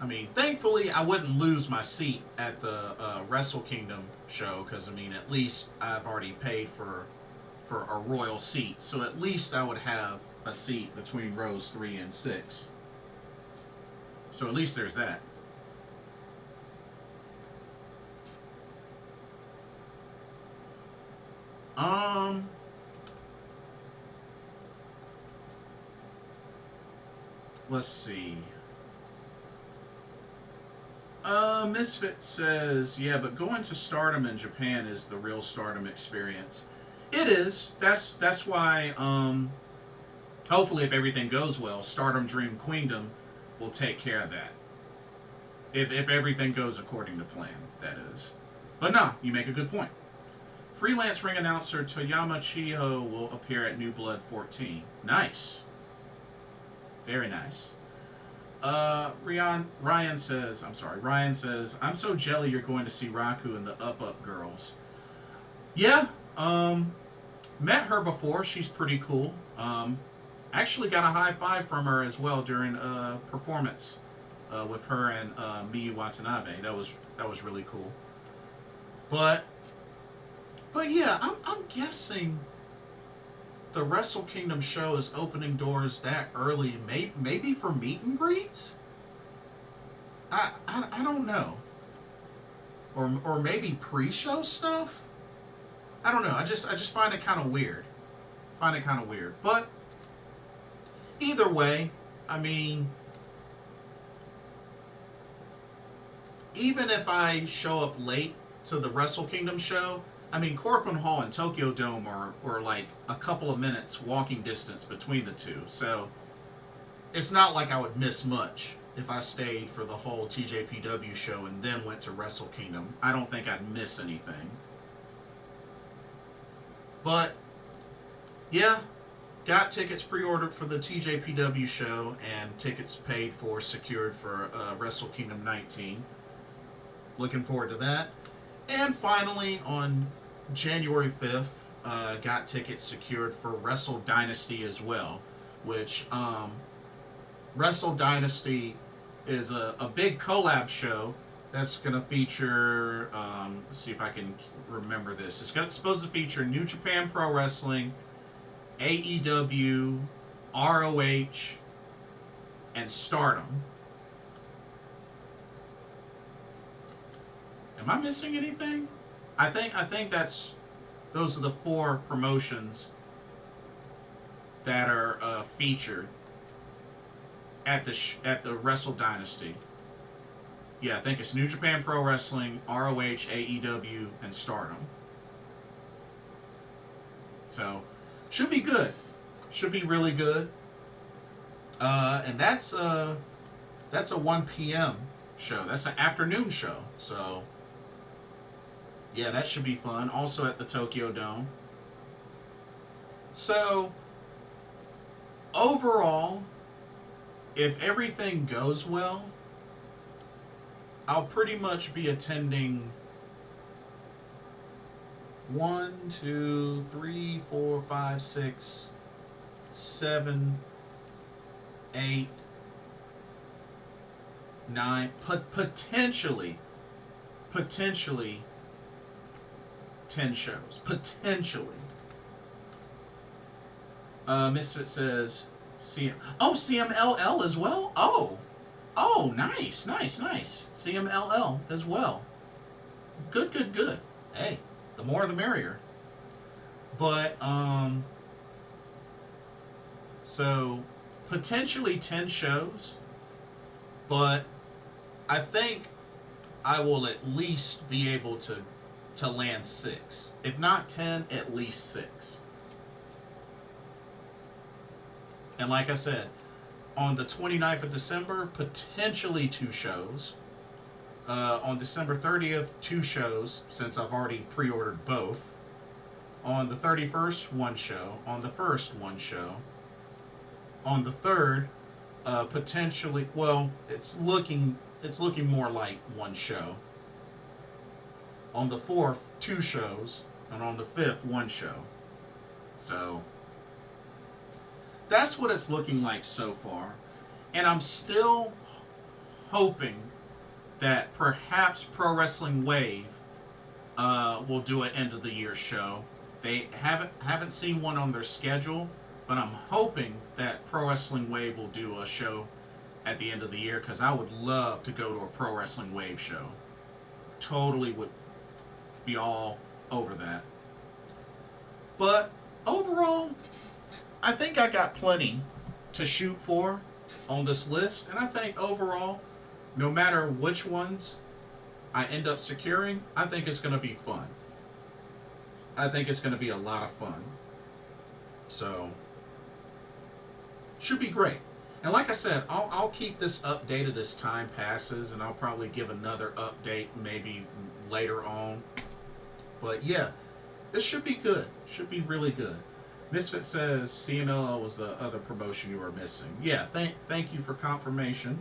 I mean, thankfully, I wouldn't lose my seat at the Wrestle Kingdom show because, I mean, at least I've already paid for a royal seat. So at least I would have a seat between rows 3 and 6. So at least there's that. Let's see. Misfit says, yeah, but going to Stardom in Japan is the real Stardom experience. It is. That's why, hopefully if everything goes well, Stardom Dream Queendom will take care of that. If everything goes according to plan, that is. But nah, you make a good point. Freelance ring announcer Toyama Chiho will appear at New Blood 14. Nice. Very nice. Ryan says, I'm so jelly you're going to see Raku and the Up Up girls. Yeah, met her before. She's pretty cool. Actually got a high five from her as well during a performance with her and Miyu Watanabe. That was really cool. But yeah, I'm guessing the Wrestle Kingdom show is opening doors that early, maybe for meet and greets? I don't know. Or maybe pre-show stuff? I don't know. I just find it kind of weird. But either way, I mean, even if I show up late to the Wrestle Kingdom show, I mean, Korakuen Hall and Tokyo Dome are like a couple of minutes walking distance between the two. So it's not like I would miss much if I stayed for the whole TJPW show and then went to Wrestle Kingdom. I don't think I'd miss anything. But yeah, got tickets pre-ordered for the TJPW show and tickets paid for, secured for Wrestle Kingdom 19. Looking forward to that. And finally, on January 5th, got tickets secured for Wrestle Dynasty as well, which Wrestle Dynasty is a big collab show that's going to feature, let's see if I can remember this. It's supposed to feature New Japan Pro Wrestling, AEW, ROH, and Stardom. Am I missing anything? I think those are the 4 promotions that are featured at the Wrestle Dynasty. Yeah, I think it's New Japan Pro Wrestling, ROH, AEW, and Stardom. So, should be good. Should be really good. And that's a 1 p.m. show. That's an afternoon show. So, yeah, that should be fun. Also at the Tokyo Dome. So, overall, if everything goes well, I'll pretty much be attending 1, 2, 3, 4, 5, 6, 7, 8, 9, potentially 10 shows. Potentially. Misfit says, CMLL as well? Oh, nice. CMLL as well. Good. Hey, the more the merrier. But, so, potentially 10 shows, but I think I will at least be able to land 6. If not 10, at least 6. And like I said, on the 29th of December, potentially 2 shows. On December 30th, 2 shows, since I've already pre-ordered both. On the 31st, 1 show. On the 1st, 1 show. On the 3rd, potentially, well, it's looking more like 1 show. On the 4th, 2 shows. And on the 5th, 1 show. So, that's what it's looking like so far. And I'm still hoping that perhaps Pro Wrestling Wave will do an end of the year show. They haven't seen one on their schedule, but I'm hoping that Pro Wrestling Wave will do a show at the end of the year, because I would love to go to a Pro Wrestling Wave show. Totally would be all over that. But overall, I think I got plenty to shoot for on this list, and I think overall, no matter which ones I end up securing, I think it's going to be fun. I think it's going to be a lot of fun. So, should be great. And like I said, I'll keep this updated as time passes, and I'll probably give another update maybe later on. But yeah, this should be good. Should be really good. Misfit says CMLL was the other promotion you were missing. Yeah, thank you for confirmation.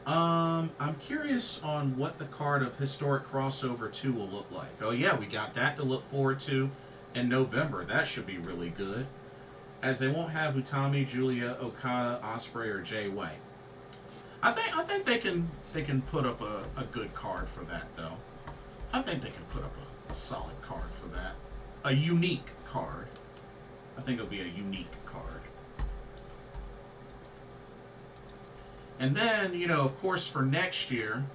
I'm curious on what the card of Historic Crossover 2 will look like. Oh yeah, we got that to look forward to in November. That should be really good. As they won't have Utami, Julia, Okada, Ospreay, or Jay White. I think they can put up a good card for that though. I think they can put up a solid card for that. A unique card. I think it'll be a unique card. And then, you know, of course, for next year,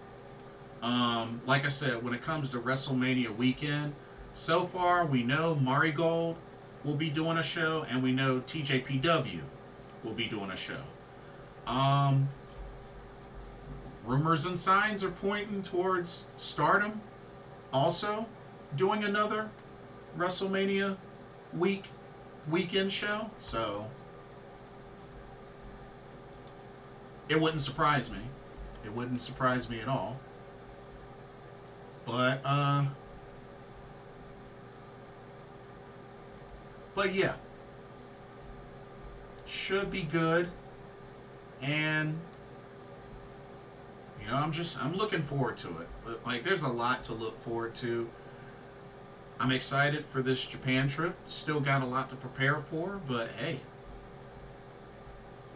like I said, when it comes to WrestleMania weekend, so far we know Marigold will be doing a show, and we know TJPW will be doing a show. Rumors and signs are pointing towards Stardom also doing another WrestleMania weekend show, so it wouldn't surprise me. It wouldn't surprise me at all. But yeah, should be good, and you know, I'm looking forward to it. But like, there's a lot to look forward to. I'm excited for this Japan trip. Still got a lot to prepare for, but hey,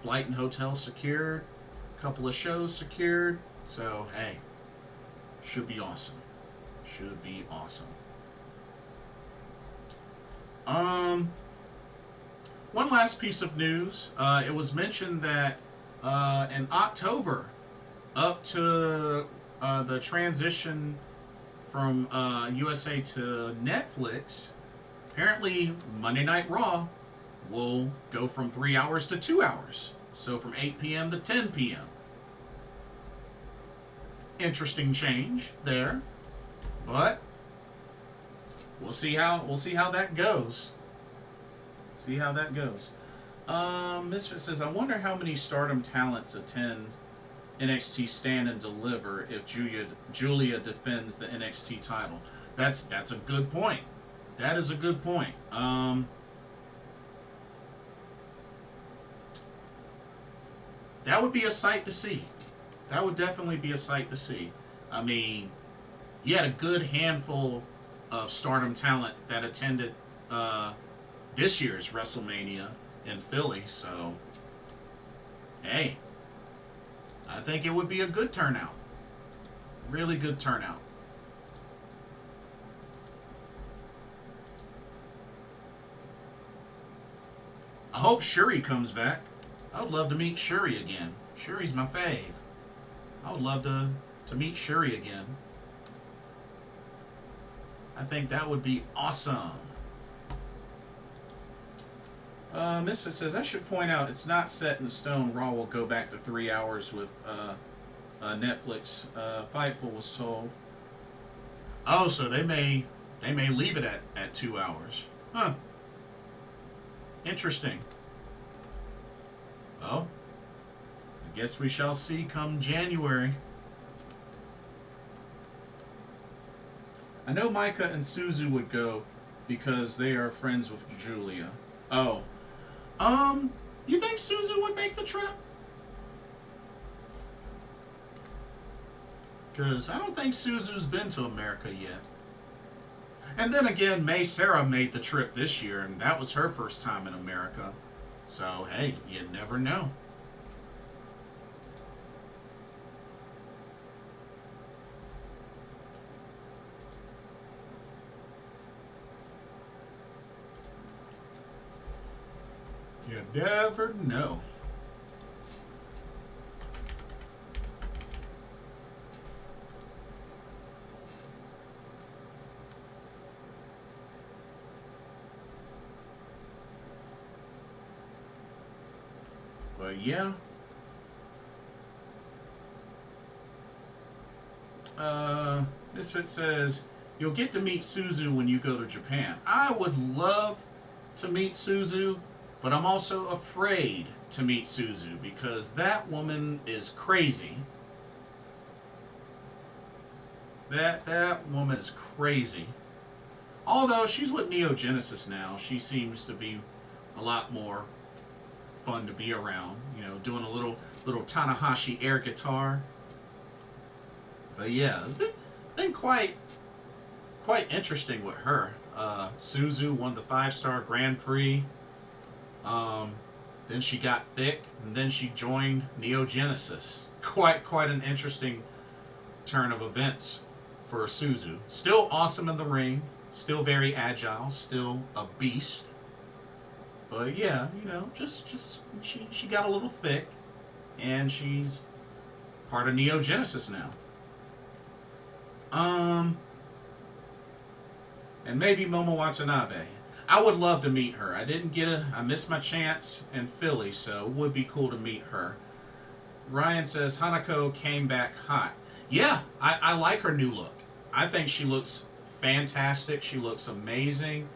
flight and hotel secured, a couple of shows secured, so hey, should be awesome. Should be awesome. One last piece of news. It was mentioned that in October, up to the transition from USA to Netflix, apparently Monday Night Raw will go from 3 hours to 2 hours. So from 8 p.m. to 10 p.m. Interesting change there, but we'll see how that goes. See how that goes. Misfit says, I wonder how many Stardom talents attend NXT Stand and Deliver if Julia defends the NXT title. That's a good point. That is a good point. That would be a sight to see. That would definitely be a sight to see. I mean, you had a good handful of Stardom talent that attended this year's WrestleMania in Philly, so hey, I think it would be a good turnout. Really good turnout. I hope Shuri comes back. I would love to meet Shuri again. Shuri's my fave. I would love to meet Shuri again. I think that would be awesome. Misfit says, I should point out it's not set in stone. Raw will go back to 3 hours with Netflix. Fightful was told. Oh, so they may leave it at 2 hours. Huh. Interesting. Oh, I guess we shall see come January. I know Maika and Suzu would go because they are friends with Julia. Oh. You think Suzu would make the trip? Because I don't think Suzu's been to America yet. And then again, May Sarah made the trip this year, and that was her first time in America. So, hey, you never know. You never know. But yeah. Misfit says, you'll get to meet Suzu when you go to Japan. I would love to meet Suzu, but I'm also afraid to meet Suzu because that woman is crazy. That woman is crazy. Although she's with Neo Genesis now, she seems to be a lot more fun to be around. You know, doing a little Tanahashi air guitar. But yeah, it's been quite interesting with her. Suzu won the 5-star Grand Prix. Then she got thick, and then she joined Neo Genesis. Quite an interesting turn of events for Suzu. Still awesome in the ring, still very agile, still a beast. But yeah, you know, just she got a little thick, and she's part of Neo Genesis now. And maybe Momo Watanabe. I would love to meet her. I missed my chance in Philly, so it would be cool to meet her. Ryan says Hanako came back hot. Yeah, I like her new look. I think she looks fantastic. She looks amazing.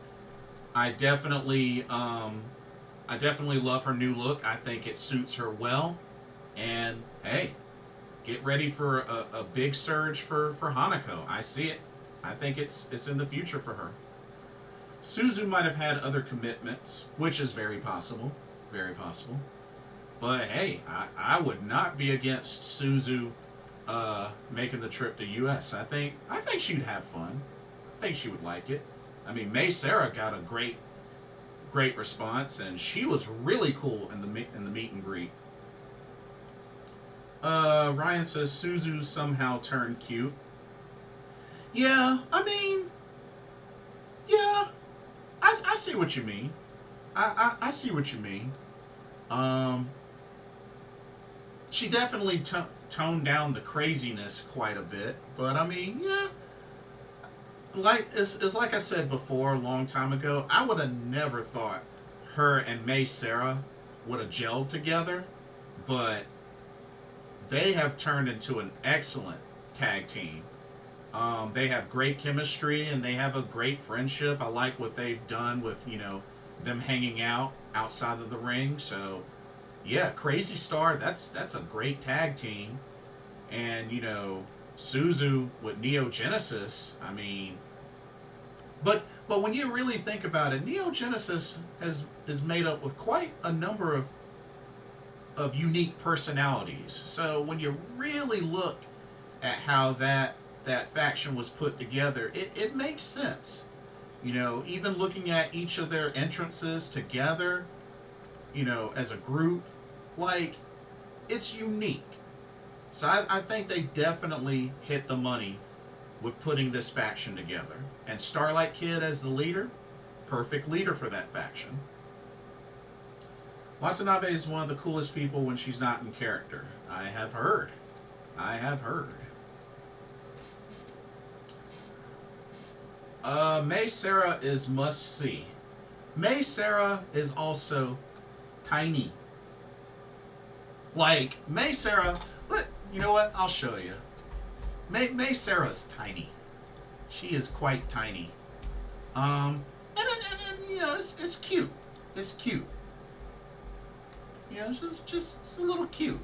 I definitely love her new look. I think it suits her well. And hey, get ready for a big surge for Hanako. I see it. I think it's in the future for her. Suzu might have had other commitments, which is very possible. Very possible. But hey, I would not be against Suzu making the trip to US. I think she'd have fun. I think she would like it. I mean, May Sarah got a great response, and she was really cool in the meet and greet. Ryan says Suzu somehow turned cute. Yeah, I mean, yeah, I see what you mean. I see what you mean. She definitely toned down the craziness quite a bit, but I mean, yeah. It's like I said before a long time ago, I would have never thought her and May Sarah would have gelled together, but they have turned into an excellent tag team. They have great chemistry and they have a great friendship. I like what they've done with, you know, them hanging out outside of the ring. So yeah, Crazy Star, that's a great tag team. And, you know, Suzu with Neo Genesis, I mean, but when you really think about it, Neo Genesis is made up with quite a number of unique personalities. So when you really look at how that faction was put together, it makes sense. You know, even looking at each of their entrances together, you know, as a group, like, it's unique. So I think they definitely hit the money with putting this faction together. And Starlight Kid as the leader, perfect leader for that faction. Watanabe is one of the coolest people when she's not in character. I have heard. May Sarah is must see. May Sarah is also tiny. Like, May Sarah, you know what? I'll show you. May Sarah's tiny. She is quite tiny. And you know, it's cute. It's cute. You know, just a little cute.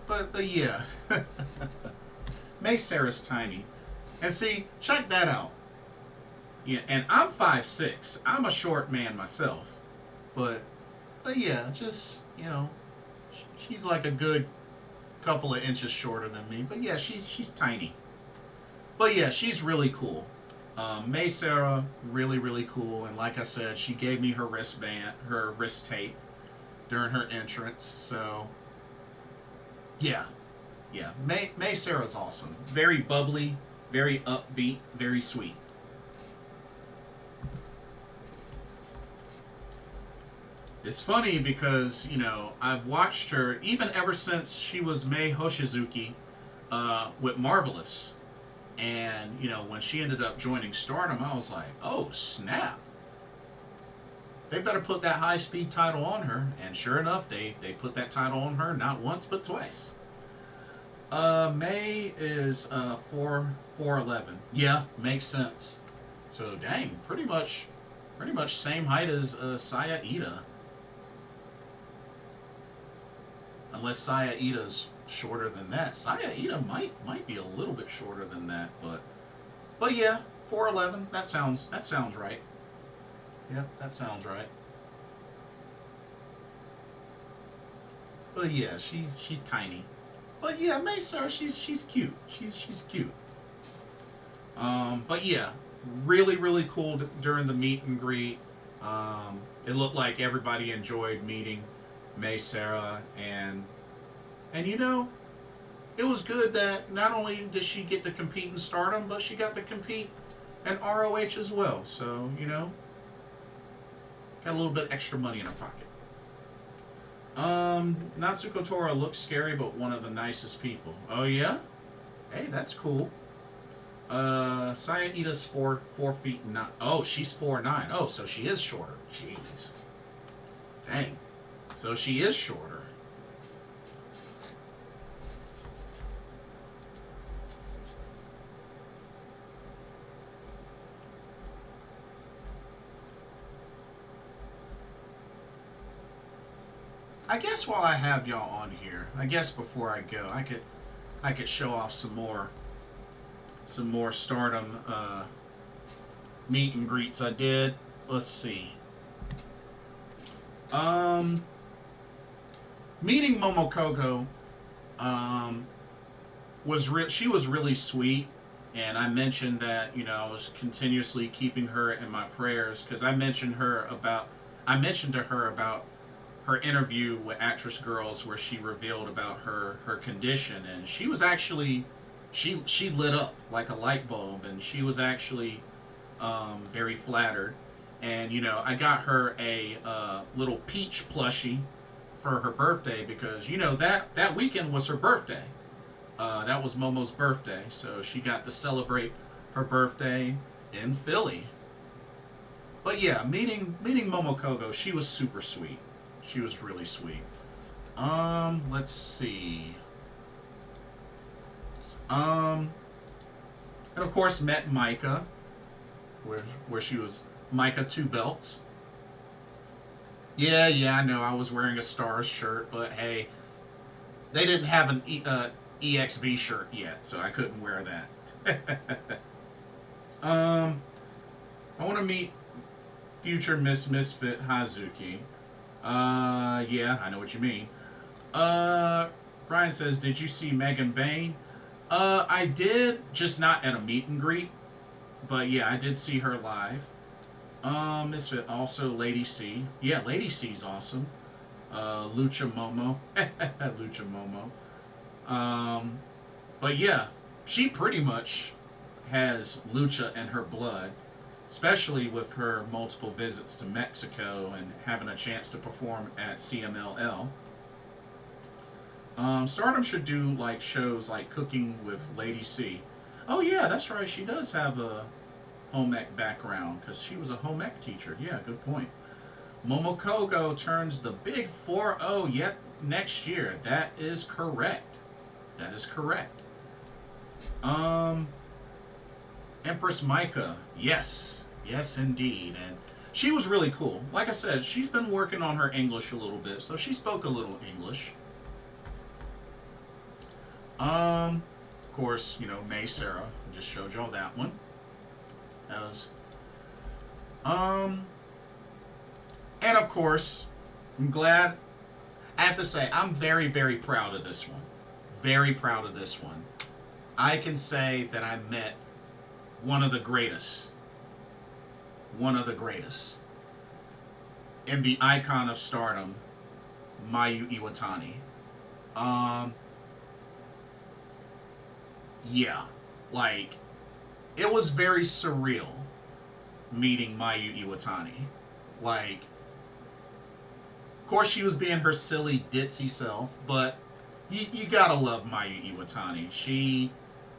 But yeah. May Sarah's tiny. And see, check that out. Yeah, and I'm 5'6". I'm a short man myself. But yeah, just, you know, she's like a good couple of inches shorter than me. But yeah, she's tiny. But yeah, she's really cool. May Sarah, really, really cool. And like I said, she gave me her wristband, her wrist tape during her entrance. So, yeah. Yeah, May Sarah's awesome. Very bubbly, very upbeat, very sweet. It's funny because, you know, I've watched her even ever since she was Mei Hoshizuki with Marvelous. And, you know, when she ended up joining Stardom, I was like, oh, snap. They better put that high-speed title on her. And sure enough, they put that title on her not once but twice. May is 4'11". Yeah, makes sense. So, dang, pretty much same height as Saya Iida. Unless Saya Iida's shorter than that. Saya Iida might be a little bit shorter than that, but yeah, 4'11". That sounds right. Yep, that sounds right. But yeah, she's tiny. But yeah, May Sarah, she's cute. She's cute. But yeah, really cool during the meet and greet. It looked like everybody enjoyed meeting May Sarah, and you know, it was good that not only did she get to compete in Stardom, but she got to compete in ROH as well. So, you know, got a little bit extra money in her pocket. Natsuko Tora looks scary, but one of the nicest people. Oh yeah? Hey, that's cool. Saya Iida's 4 feet 9. Oh, she's 4'9". Oh, so she is shorter. Jeez. Dang. So she is shorter. I guess while I have y'all on here, I guess before I go, I could show off some more Stardom meet and greets I did. Let's see. Meeting Momokogo she was really sweet, and I mentioned that, you know, I was continuously keeping her in my prayers because I mentioned to her about her interview with Actress Girls where she revealed about her condition, and she was actually she lit up like a light bulb, and she was actually very flattered. And, you know, I got her a little Peach plushie for her birthday because, you know, that weekend was her birthday. That was Momo's birthday, so she got to celebrate her birthday in Philly. But yeah, meeting Momokogo, she was super sweet. She was really sweet. Let's see. And of course met Maika, where she was Maika 2 belts. Yeah, I know I was wearing a Stars shirt, but hey, they didn't have an EXV shirt yet, so I couldn't wear that. I want to meet future Miss Misfit Hazuki. Yeah, I know what you mean. Ryan says, did you see Megan Bain? I did, just not at a meet and greet. But yeah, I did see her live. Misfit, also Lady C. Yeah, Lady C's awesome. Lucha Momo. Lucha Momo. But yeah, she pretty much has Lucha in her blood, especially with her multiple visits to Mexico and having a chance to perform at CMLL. Stardom should do like shows like Cooking with Lady C. Oh yeah, that's right, she does have a home ec background because she was a home ec teacher. Yeah, good point. Momokogo turns the big 4-0 yet next year. That is correct. That is correct. Empress Maika, yes indeed, and she was really cool. Like I said, she's been working on her English a little bit, so she spoke a little English. Of course, you know, May Sarah. I just showed y'all that one. That was, and of course, I'm glad. I have to say, I'm very, very proud of this one. Very proud of this one. I can say that I met one of the greatest. One of the greatest. In the icon of Stardom, Miyu Iwatani. Yeah. Like, it was very surreal meeting Miyu Iwatani. Like, of course she was being her silly, ditzy self, but you gotta love Miyu Iwatani. She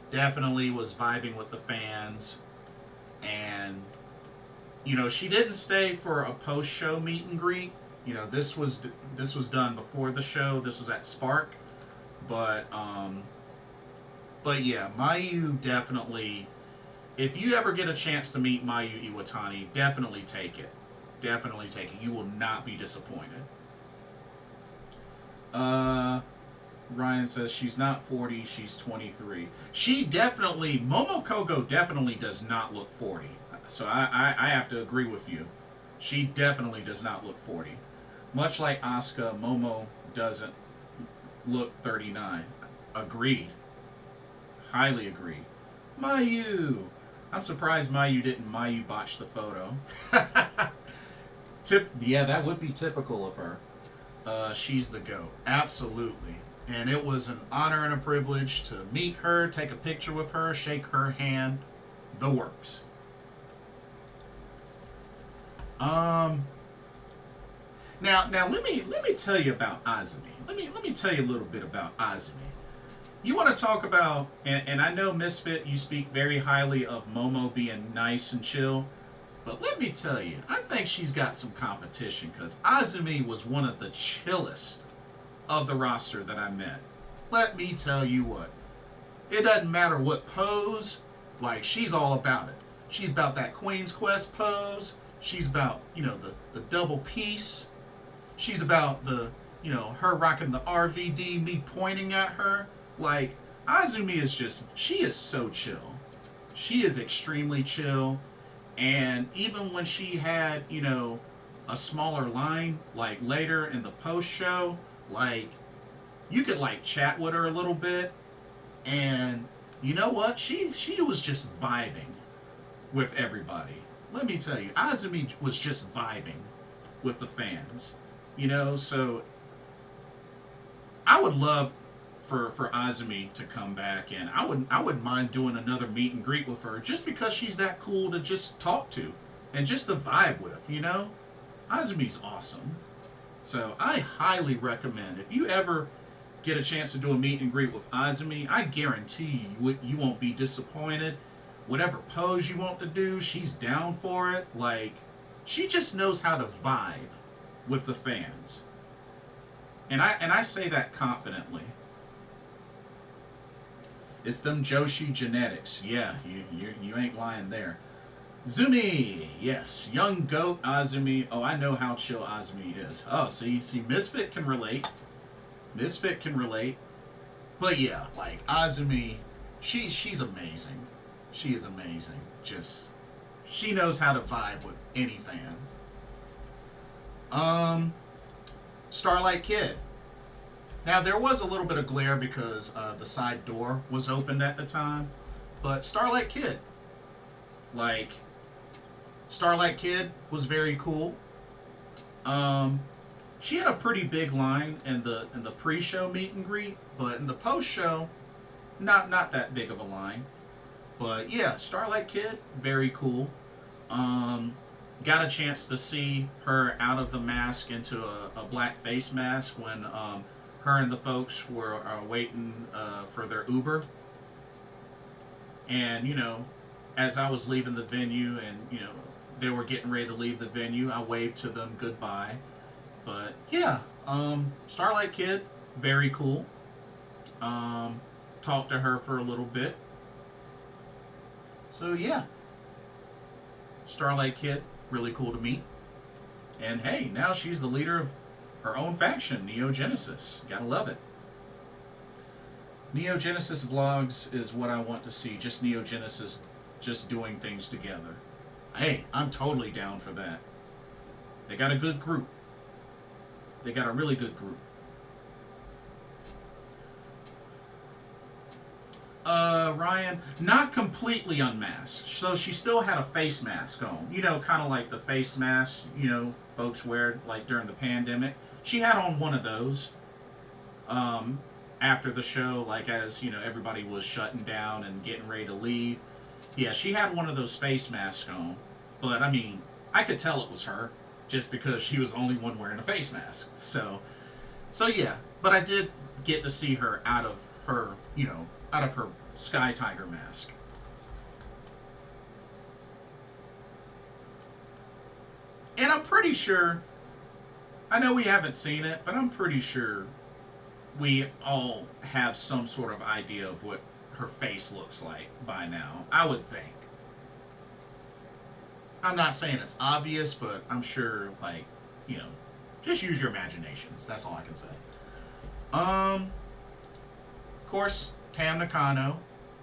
definitely was vibing with the fans, and, you know, she didn't stay for a post-show meet and greet. You know, this was done before the show. This was at Spark, but yeah, Miyu definitely. If you ever get a chance to meet Miyu Iwatani, definitely take it. Definitely take it. You will not be disappointed. Ryan says she's not 40, she's 23. She definitely, Momokogo definitely does not look 40. So I have to agree with you. She definitely does not look 40. Much like Asuka, Momo doesn't look 39. Agreed. Highly agreed. Mayu. I'm surprised Mayu didn't Mayu botch the photo. Yeah, that would be typical of her. She's the GOAT. Absolutely. And it was an honor and a privilege to meet her, take a picture with her, shake her hand. The works. Now let me tell you about Azumi. Let me tell you a little bit about Azumi. You want to talk about, and I know Misfit, you speak very highly of Momo being nice and chill, but let me tell you, I think she's got some competition, because Azumi was one of the chillest of the roster that I met. Let me tell you what, it doesn't matter what pose, like, she's all about it. She's about that Queen's Quest pose. She's about, you know, the double piece. She's about the, you know, her rocking the RVD, me pointing at her. Like, Azumi is just, she is so chill. She is extremely chill. And even when she had, you know, a smaller line, like later in the post-show, like, you could, like, chat with her a little bit. And you know what? She was just vibing with everybody. Let me tell you, Azumi was just vibing with the fans. You know, so I would love for Azumi to come back, and I wouldn't mind doing another meet and greet with her, just because she's that cool to just talk to and just to vibe with, you know? Azumi's awesome. So I highly recommend, if you ever get a chance to do a meet and greet with Azumi, I guarantee you won't be disappointed. Whatever pose you want to do, she's down for it. Like, she just knows how to vibe with the fans. And I say that confidently. It's them Joshi genetics. Yeah, you ain't lying there. Zumi, yes, young goat Azumi. Oh, I know how chill Azumi is. Oh, see, Misfit can relate. Misfit can relate. But yeah, like, Azumi, she's amazing. She is amazing. Just, she knows how to vibe with any fan. Starlight Kid. Now, there was a little bit of glare because the side door was opened at the time. But Starlight Kid. Like, Starlight Kid was very cool. She had a pretty big line in the pre-show meet and greet. But in the post-show, not that big of a line. But yeah, Starlight Kid, very cool. Got a chance to see her out of the mask into a black face mask when her and the folks were waiting for their Uber. And, you know, as I was leaving the venue and, you know, they were getting ready to leave the venue, I waved to them goodbye. But yeah, Starlight Kid, very cool. Talked to her for a little bit. So yeah, Starlight Kid, Really cool to meet. And hey, now she's the leader of her own faction, Neo Genesis. Gotta love it. Neo Genesis vlogs is what I want to see. Just Neo Genesis just doing things together. Hey, I'm totally down for that. They got a good group. They got a really good group. Rian, not completely unmasked. So she still had a face mask on. You know, kind of like the face mask, you know, folks wear like during the pandemic. She had on one of those. After the show, like as, you know, everybody was shutting down and getting ready to leave. Yeah, she had one of those face masks on. But, I mean, I could tell it was her just because she was the only one wearing a face mask. So yeah. But I did get to see her out of her, you know, out of her Sky Tiger mask. And I'm pretty sure, I know we haven't seen it, but I'm pretty sure we all have some sort of idea of what her face looks like by now. I would think. I'm not saying it's obvious, but I'm sure, like, you know, just use your imaginations. That's all I can say. Of course, Tam Nakano.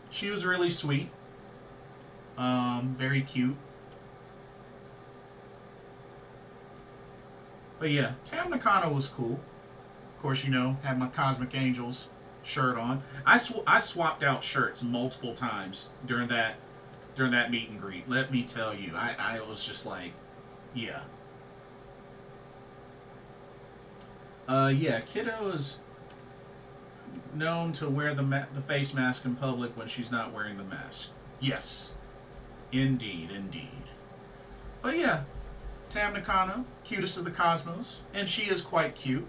She was really sweet. Very cute. But yeah, Tam Nakano was cool. Of course, you know, had my Cosmic Angels shirt on. I swapped out shirts multiple times during that meet and greet. Let me tell you, I was just like, yeah. Yeah, Kiddo is known to wear the face mask in public when she's not wearing the mask. Yes, indeed. But yeah, Tam Nakano, cutest of the cosmos, and she is quite cute.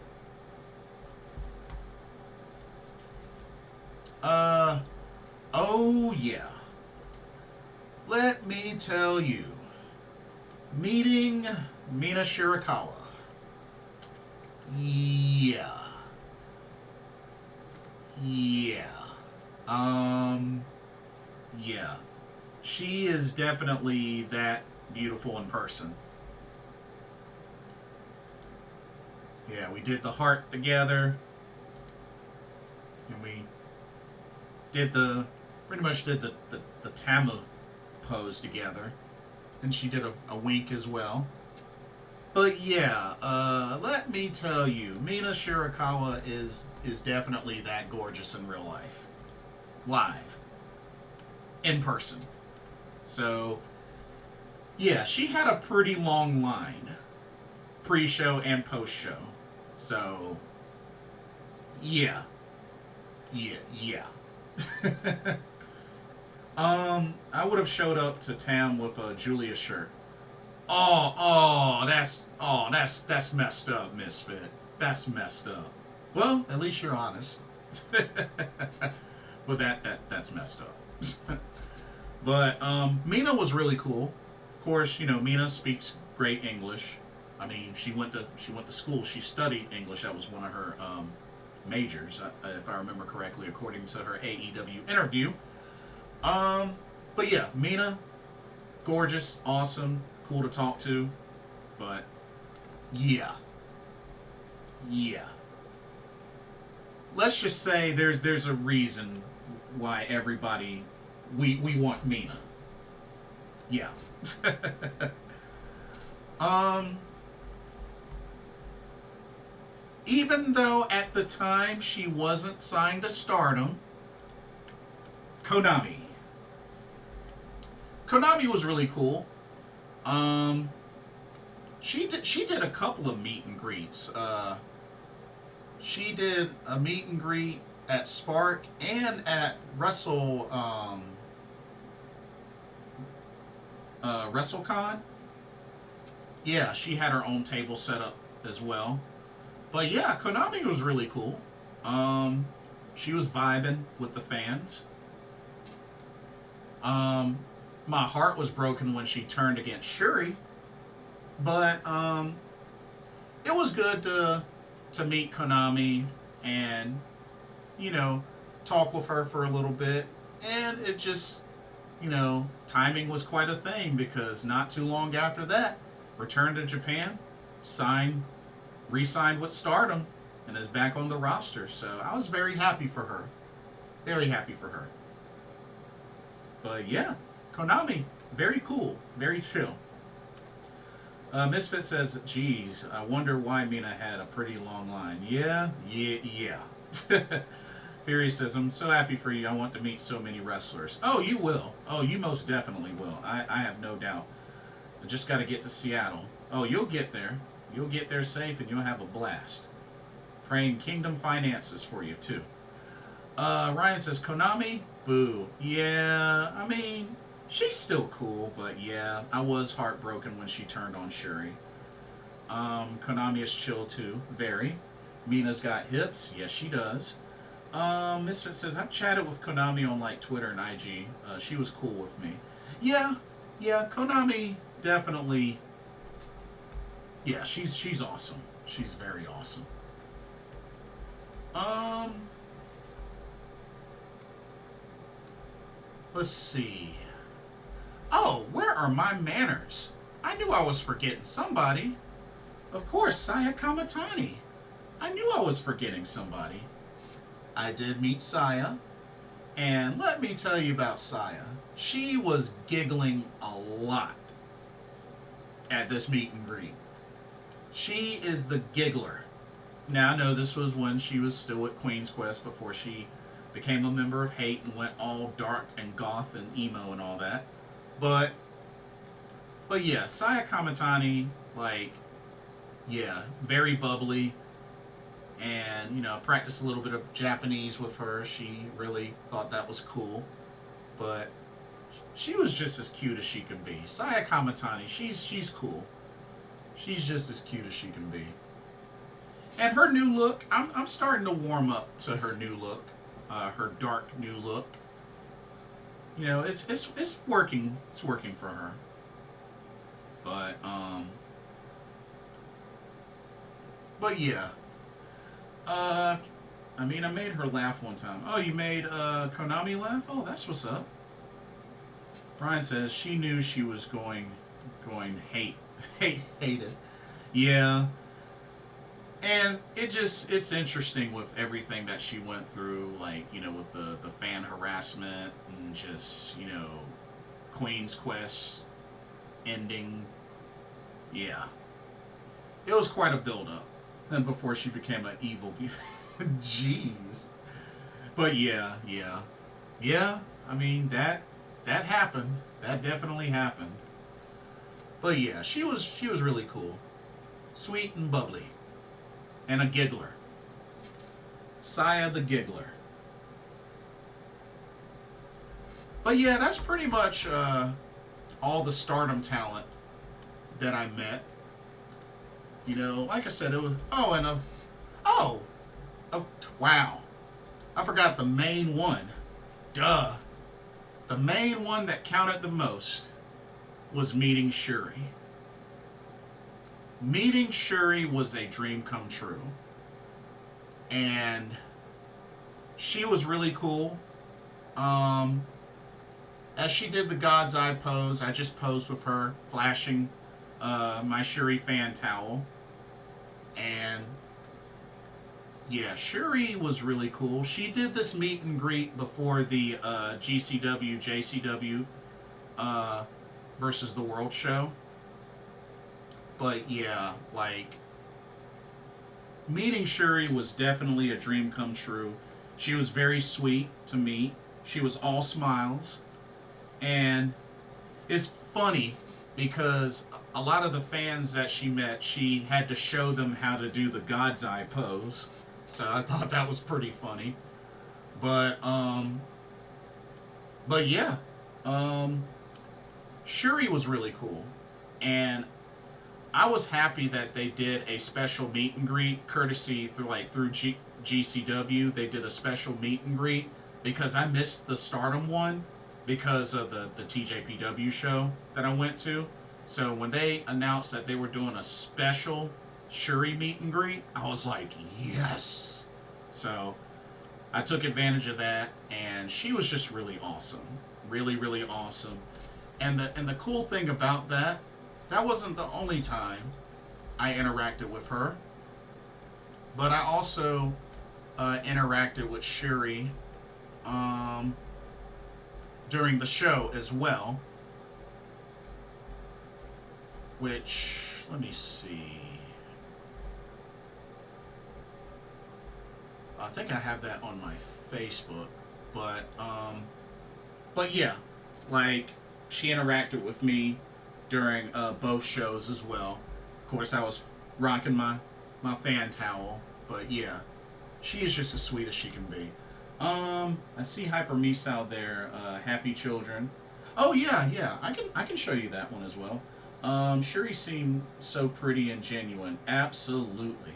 Oh yeah. Let me tell you, meeting Mina Shirakawa. Yeah. Yeah. She is definitely that beautiful in person. Yeah, we did the heart together. And we did pretty much did the Tamu pose together. And she did a wink as well. But yeah, let me tell you, Mina Shirakawa is definitely that gorgeous in real life. Live. In person. So, yeah, she had a pretty long line. Pre-show and post-show. So, yeah. I would have showed up to Tam with a Julia shirt. That's messed up, Misfit. That's messed up. Well, at least you're honest. But that's messed up. But Mina was really cool. Of course, you know, Mina speaks great English. I mean, she went to school. She studied English. That was one of her majors, if I remember correctly, according to her AEW interview. But yeah, Mina, gorgeous, awesome, cool to talk to, but yeah. Let's just say there's a reason why everybody we want Mina. Yeah. Even though at the time she wasn't signed to Stardom, Konami was really cool. She did a couple of meet and greets. She did a meet and greet at Spark and at WrestleCon. Yeah, she had her own table set up as well. But yeah, Konami was really cool. She was vibing with the fans. My heart was broken when she turned against Shuri. But it was good to meet Konami and, you know, talk with her for a little bit. And it just, you know, timing was quite a thing because not too long after that, returned to Japan, re-signed with Stardom, and is back on the roster. So I was very happy for her. Very happy for her. But yeah, Konami, very cool, very chill. Misfit says, geez, I wonder why Mina had a pretty long line. Yeah. Fury says, I'm so happy for you. I want to meet so many wrestlers. Oh, you will. Oh, you most definitely will. I have no doubt. I just got to get to Seattle. Oh, you'll get there. You'll get there safe and you'll have a blast. Praying Kingdom finances for you, too. Ryan says, Konami? Boo. Yeah, I mean, she's still cool, but yeah, I was heartbroken when she turned on Shuri. Konami is chill, too. Very. Mina's got hips. Yes, she does. Misfit says, I've chatted with Konami on, like, Twitter and IG. She was cool with me. Yeah, Konami definitely... Yeah, she's awesome. She's very awesome. Let's see. Oh, where are my manners? I knew I was forgetting somebody. Of course, Saya Kamatani. I knew I was forgetting somebody. I did meet Saya, and let me tell you about Saya. She was giggling a lot at this meet and greet. She is the giggler. Now, I know this was when she was still at Queen's Quest before she became a member of Hate and went all dark and goth and emo and all that. But yeah, Saya Kamatani, like, yeah, very bubbly. And, you know, practiced a little bit of Japanese with her. She really thought that was cool. But she was just as cute as she can be. Saya Kamatani, she's cool. She's just as cute as she can be. And her new look, I'm starting to warm up to her new look. Her dark new look. You know, it's working. It's working for her. But yeah. I mean, I made her laugh one time. Oh, you made Konami laugh? Oh, that's what's up. Brian says she knew she was going hated. Yeah. And it's interesting with everything that she went through, like, you know, with the fan harassment and just, you know, Queen's Quest ending. Yeah. It was quite a build-up. And before she became an evil jeez. But yeah. I mean, that happened. That definitely happened. But yeah, she was really cool. Sweet and bubbly. And a giggler. Saya the giggler. But yeah, that's pretty much all the Stardom talent that I met. You know, like I said, it was... wow. I forgot the main one. Duh. The main one that counted the most was meeting Shuri. Meeting Shuri was a dream come true. And she was really cool. As she did the God's Eye pose, I just posed with her, flashing my Shuri fan towel. And yeah, Shuri was really cool. She did this meet and greet before the JCW versus the World show. But yeah, like, meeting Shuri was definitely a dream come true. She was very sweet to meet. She was all smiles. And it's funny because a lot of the fans that she met, she had to show them how to do the God's Eye pose. So I thought that was pretty funny. But yeah. Shuri was really cool. And I was happy that they did a special meet and greet, courtesy through GCW. They did a special meet and greet because I missed the Stardom one because of the TJPW show that I went to. So when they announced that they were doing a special Shuri meet and greet, I was like, yes. So I took advantage of that, and she was just really awesome. Really, really awesome. And the cool thing about that that wasn't the only time I interacted with her, but I also interacted with Shuri during the show as well, which, let me see. I think I have that on my Facebook, but yeah, like, she interacted with me during both shows as well. Of course, I was rocking my fan towel, but yeah, she is just as sweet as she can be. I see Hyper Misao there. Happy Children. Oh yeah, I can show you that one as well. Shuri seemed so pretty and genuine. Absolutely,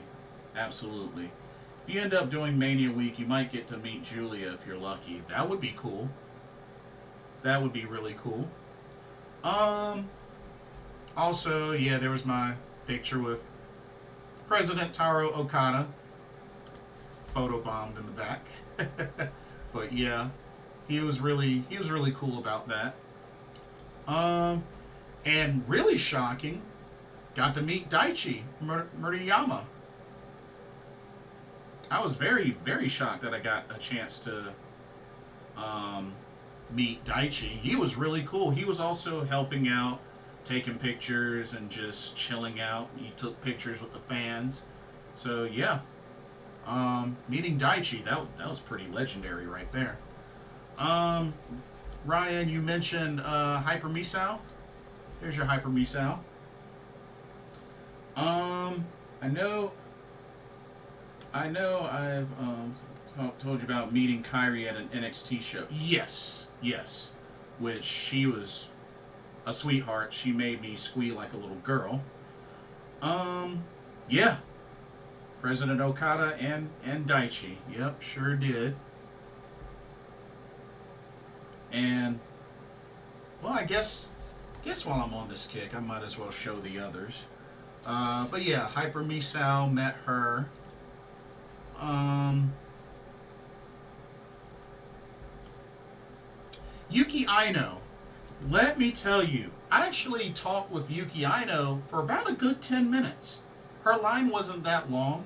absolutely. If you end up doing Mania Week, you might get to meet Julia if you're lucky. That would be cool. That would be really cool. Also, yeah, there was my picture with President Taro Okada. Photobombed in the back. But yeah, he was really cool about that. And really shocking, got to meet Daichi Murayama. I was very, very shocked that I got a chance to meet Daichi. He was really cool. He was also helping out, taking pictures and just chilling out. He took pictures with the fans. So yeah, meeting Daichi, that was pretty legendary right there. Ryan, you mentioned Hyper Misao. Here's your Hyper Misao. I know I've told you about meeting Kairi at an NXT show. Yes. Which she was a sweetheart. She made me squeal like a little girl. Yeah. President Okada and Daichi. Yep, sure did. And, well, I guess while I'm on this kick, I might as well show the others. But yeah, Hyper Misao, met her. Yuki Aino. Let me tell you, I actually talked with Yuki Aino for about a good 10 minutes. Her line wasn't that long.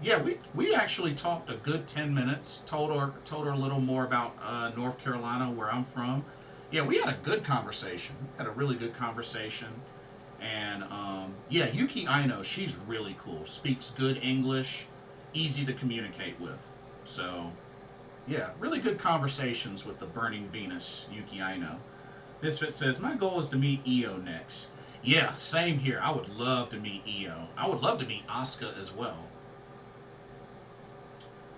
Yeah, we actually talked a good 10 minutes. Told her a little more about North Carolina, where I'm from. Yeah, we had a good conversation. Had a really good conversation. And yeah, Yuki Aino, she's really cool. Speaks good English, easy to communicate with. So yeah, really good conversations with the Burning Venus, Yuki Aino. Misfit says, my goal is to meet Io next. Yeah, same here. I would love to meet Io. I would love to meet Asuka as well.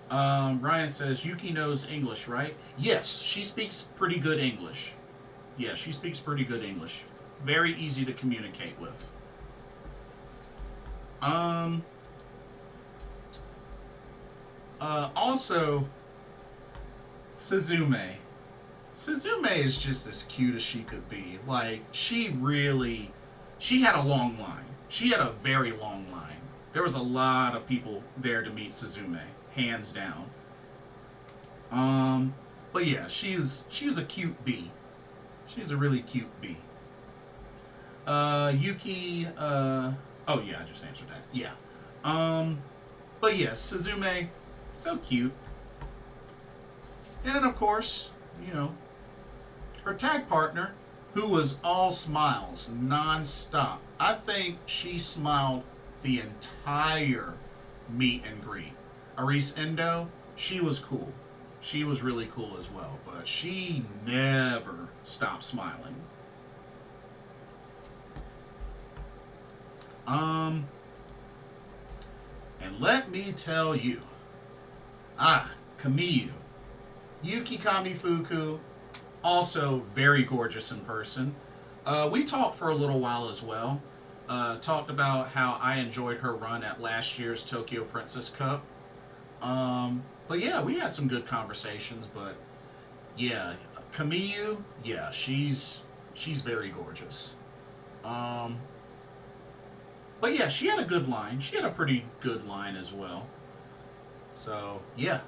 Ryan says, Yuki knows English, right? Yes, she speaks pretty good English. Yeah, she speaks pretty good English. Very easy to communicate with. Also, Suzume. Suzume is just as cute as she could be. Like, she had a long line. She had a very long line. There was a lot of people there to meet Suzume, hands down. But yeah, she was a cute bee. She's a really cute bee. Yuki, oh yeah, I just answered that. Yeah. But yeah, Suzume, so cute. And then of course, you know, her tag partner, who was all smiles, non-stop. I think she smiled the entire meet and greet. Aris Endo, she was cool. She was really cool as well, but she never stopped smiling. And let me tell you, Kamiyu, Yuki Kamifuku, also very gorgeous in person. We talked for a little while as well. Talked about how I enjoyed her run at last year's Tokyo Princess Cup. But yeah, we had some good conversations. But yeah, Kamiyu, yeah, she's very gorgeous. But yeah, she had a good line. She had a pretty good line as well. So yeah,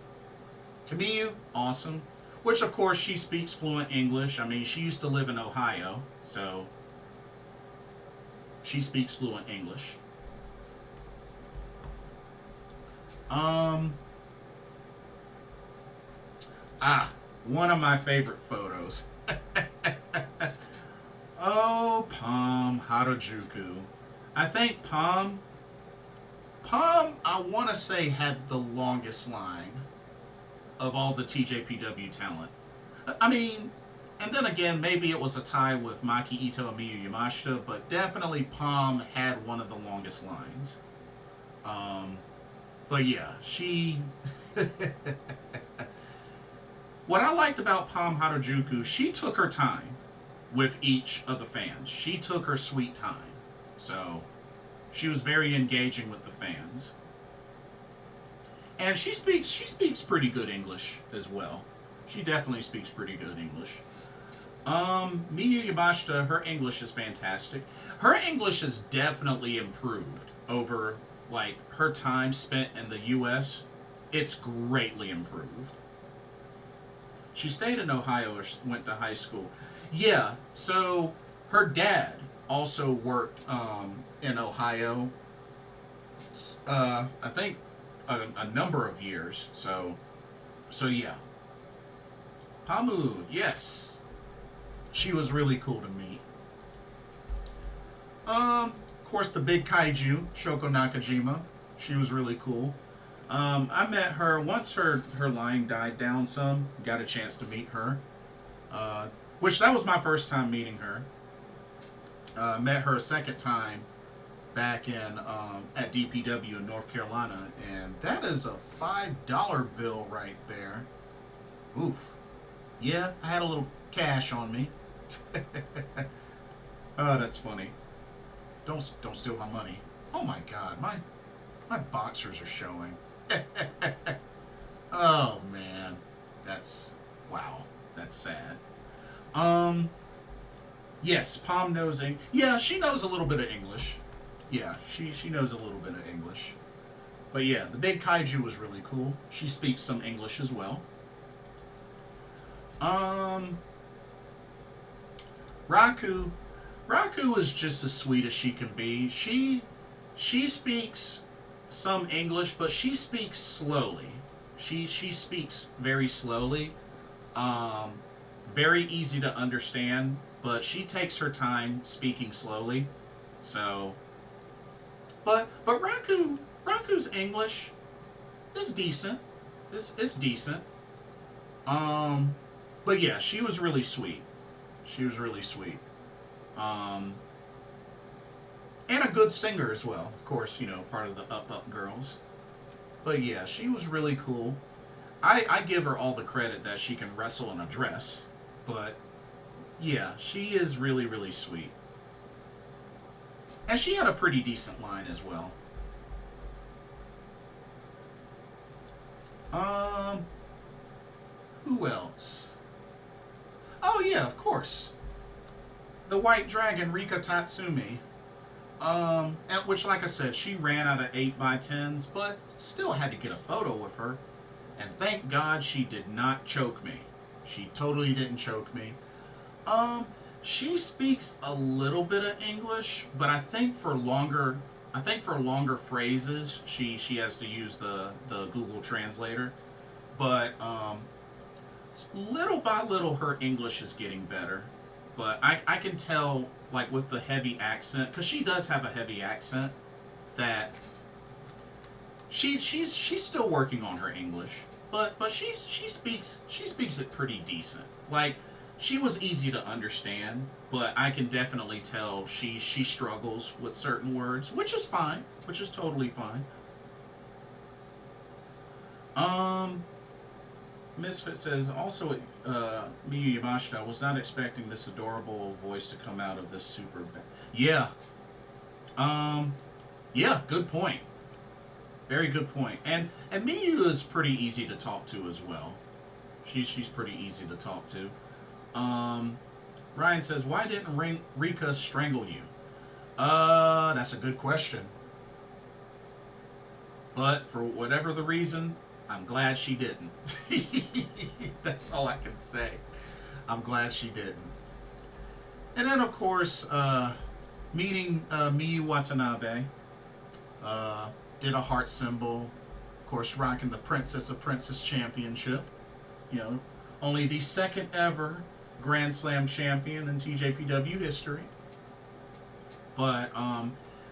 Kamiyu, awesome. Which of course she speaks fluent English. I mean, she used to live in Ohio, so She speaks fluent English. One of my favorite photos. Oh, Palm Harajuku. I think Palm, I want to say, had the longest line of all the TJPW talent. I mean, and then again, maybe it was a tie with Maki Ito and Miyu Yamashita, but definitely Palm had one of the longest lines. But yeah, she... What I liked about Palm Harajuku, she took her time with each of the fans. She took her sweet time. So, she was very engaging with the fans. And she speaks pretty good English as well. She definitely speaks pretty good English. Miyu Yamashita, her English is fantastic. Her English has definitely improved over, like, her time spent in the U.S. It's greatly improved. She stayed in Ohio or went to high school. Yeah, so her dad also worked in Ohio, I think a number of years. So yeah. Pamu, yes. She was really cool to meet. Of course, the big kaiju, Shoko Nakajima. She was really cool. I met her once her line died down some. Got a chance to meet her. Which that was my first time meeting her. Met her a second time back in at DPW in North Carolina, and that is a $5 bill right there. Oof. Yeah, I had a little cash on me. Oh, that's funny. Don't steal my money. Oh my God, my boxers are showing. Oh man, wow. That's sad. Yes, Palm knows yeah, she knows a little bit of English. Yeah, she knows a little bit of English. But yeah, the big kaiju was really cool. She speaks some English as well. Raku is just as sweet as she can be. She speaks some English, but she speaks slowly. She speaks very slowly. Very easy to understand, but she takes her time speaking slowly. So, but Raku's English is decent. It's decent. But yeah, she was really sweet. She was really sweet. And a good singer as well. Of course, you know, part of the Up Girls. But yeah, she was really cool. I give her all the credit that she can wrestle in a dress. But yeah, she is really, really sweet. And she had a pretty decent line as well. Who else? Oh yeah, of course. The White Dragon, Rika Tatsumi. And which, like I said, she ran out of 8x10s, but still had to get a photo with her. And thank God she did not choke me. She totally didn't choke me. She speaks a little bit of English, but I think for longer phrases, she has to use the Google Translator. But little by little, her English is getting better. But I can tell, like, with the heavy accent, because she does have a heavy accent, that she's still working on her English. But she speaks it pretty decent. Like, she was easy to understand, but I can definitely tell she struggles with certain words, which is fine, which is totally fine. Misfit says, also, Miyu Yamashita, I was not expecting this adorable voice to come out of this super Yeah. Yeah, good point. Very good point. And Miyu is pretty easy to talk to as well. She's pretty easy to talk to. Ryan says, why didn't Rika strangle you? That's a good question. But for whatever the reason, I'm glad she didn't. That's all I can say. I'm glad she didn't. And then, of course, meeting Miyu Watanabe. Did a heart symbol. Of course, rocking the Princess of Princess Championship. You know, only the second ever Grand Slam champion in TJPW history. But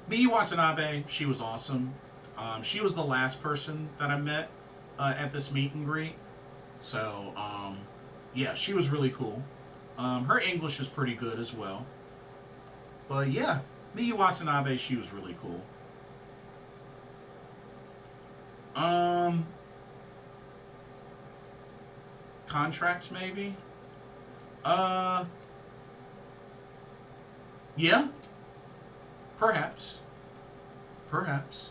Miyu Watanabe, she was awesome. She was the last person that I met at this meet and greet. So, yeah, she was really cool. Her English is pretty good as well. But yeah, Miyu Watanabe, she was really cool. Contracts maybe? Yeah. Perhaps. Perhaps.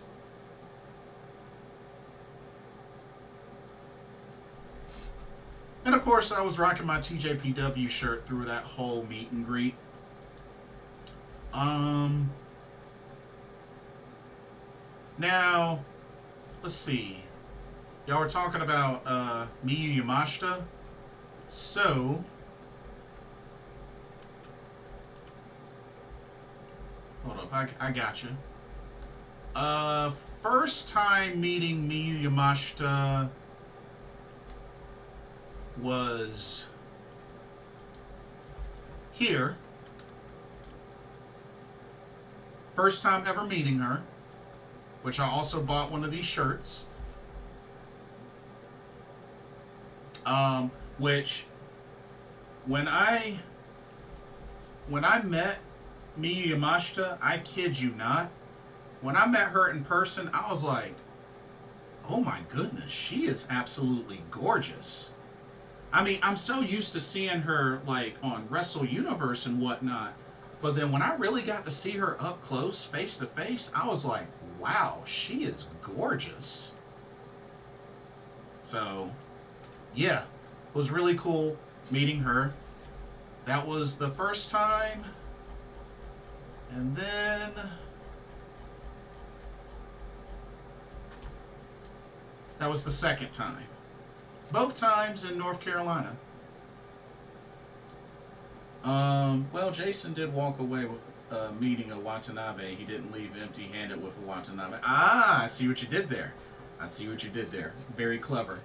And of course, I was rocking my TJPW shirt through that whole meet and greet. Now, let's see. Y'all were talking about Miyu Yamashita. So, hold up, I got you. First time meeting Miyu Yamashita was here. First time ever meeting her, which I also bought one of these shirts. Which when I met Miyu Yamashita, I kid you not, when I met her in person, I was like, oh my goodness, she is absolutely gorgeous. I mean, I'm so used to seeing her like on Wrestle Universe and whatnot, but then when I really got to see her up close, face to face, I was like, wow, she is gorgeous. So, yeah, it was really cool meeting her. That was the first time. And then that was the second time. Both times in North Carolina. Well, Jason did walk away with meeting a Watanabe. He didn't leave empty-handed with a Watanabe. Ah, I see what you did there. I see what you did there. Very clever.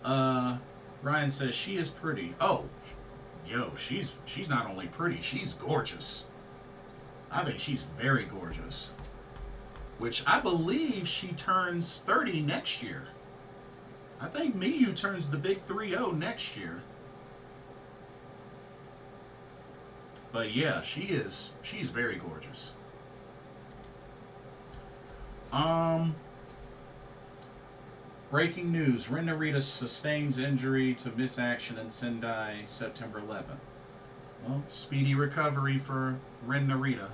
Ryan says she is pretty. Oh, yo, she's not only pretty, she's gorgeous. I think she's very gorgeous. Which I believe she turns 30 next year. I think Miyu turns the big 3-0 next year. But yeah, she's very gorgeous. Breaking news, Rina sustains injury to miss action in Sendai September 11th. Well, speedy recovery for Rina.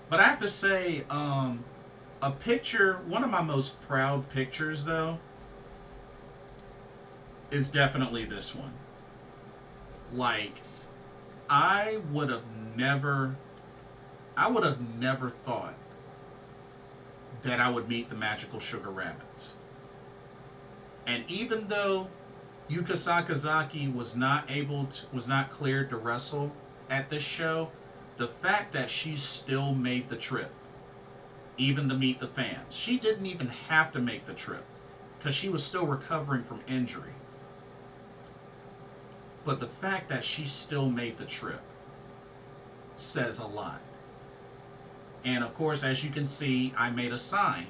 But I have to say, a picture, one of my most proud pictures though, is definitely this one. Like, I would have never thought that I would meet the Magical Sugar Rabbits. And even though Yuka Sakazaki was not cleared to wrestle at this show, the fact that she still made the trip, even to meet the fans. She didn't even have to make the trip because she was still recovering from injury. But the fact that she still made the trip says a lot. And of course, as you can see, I made a sign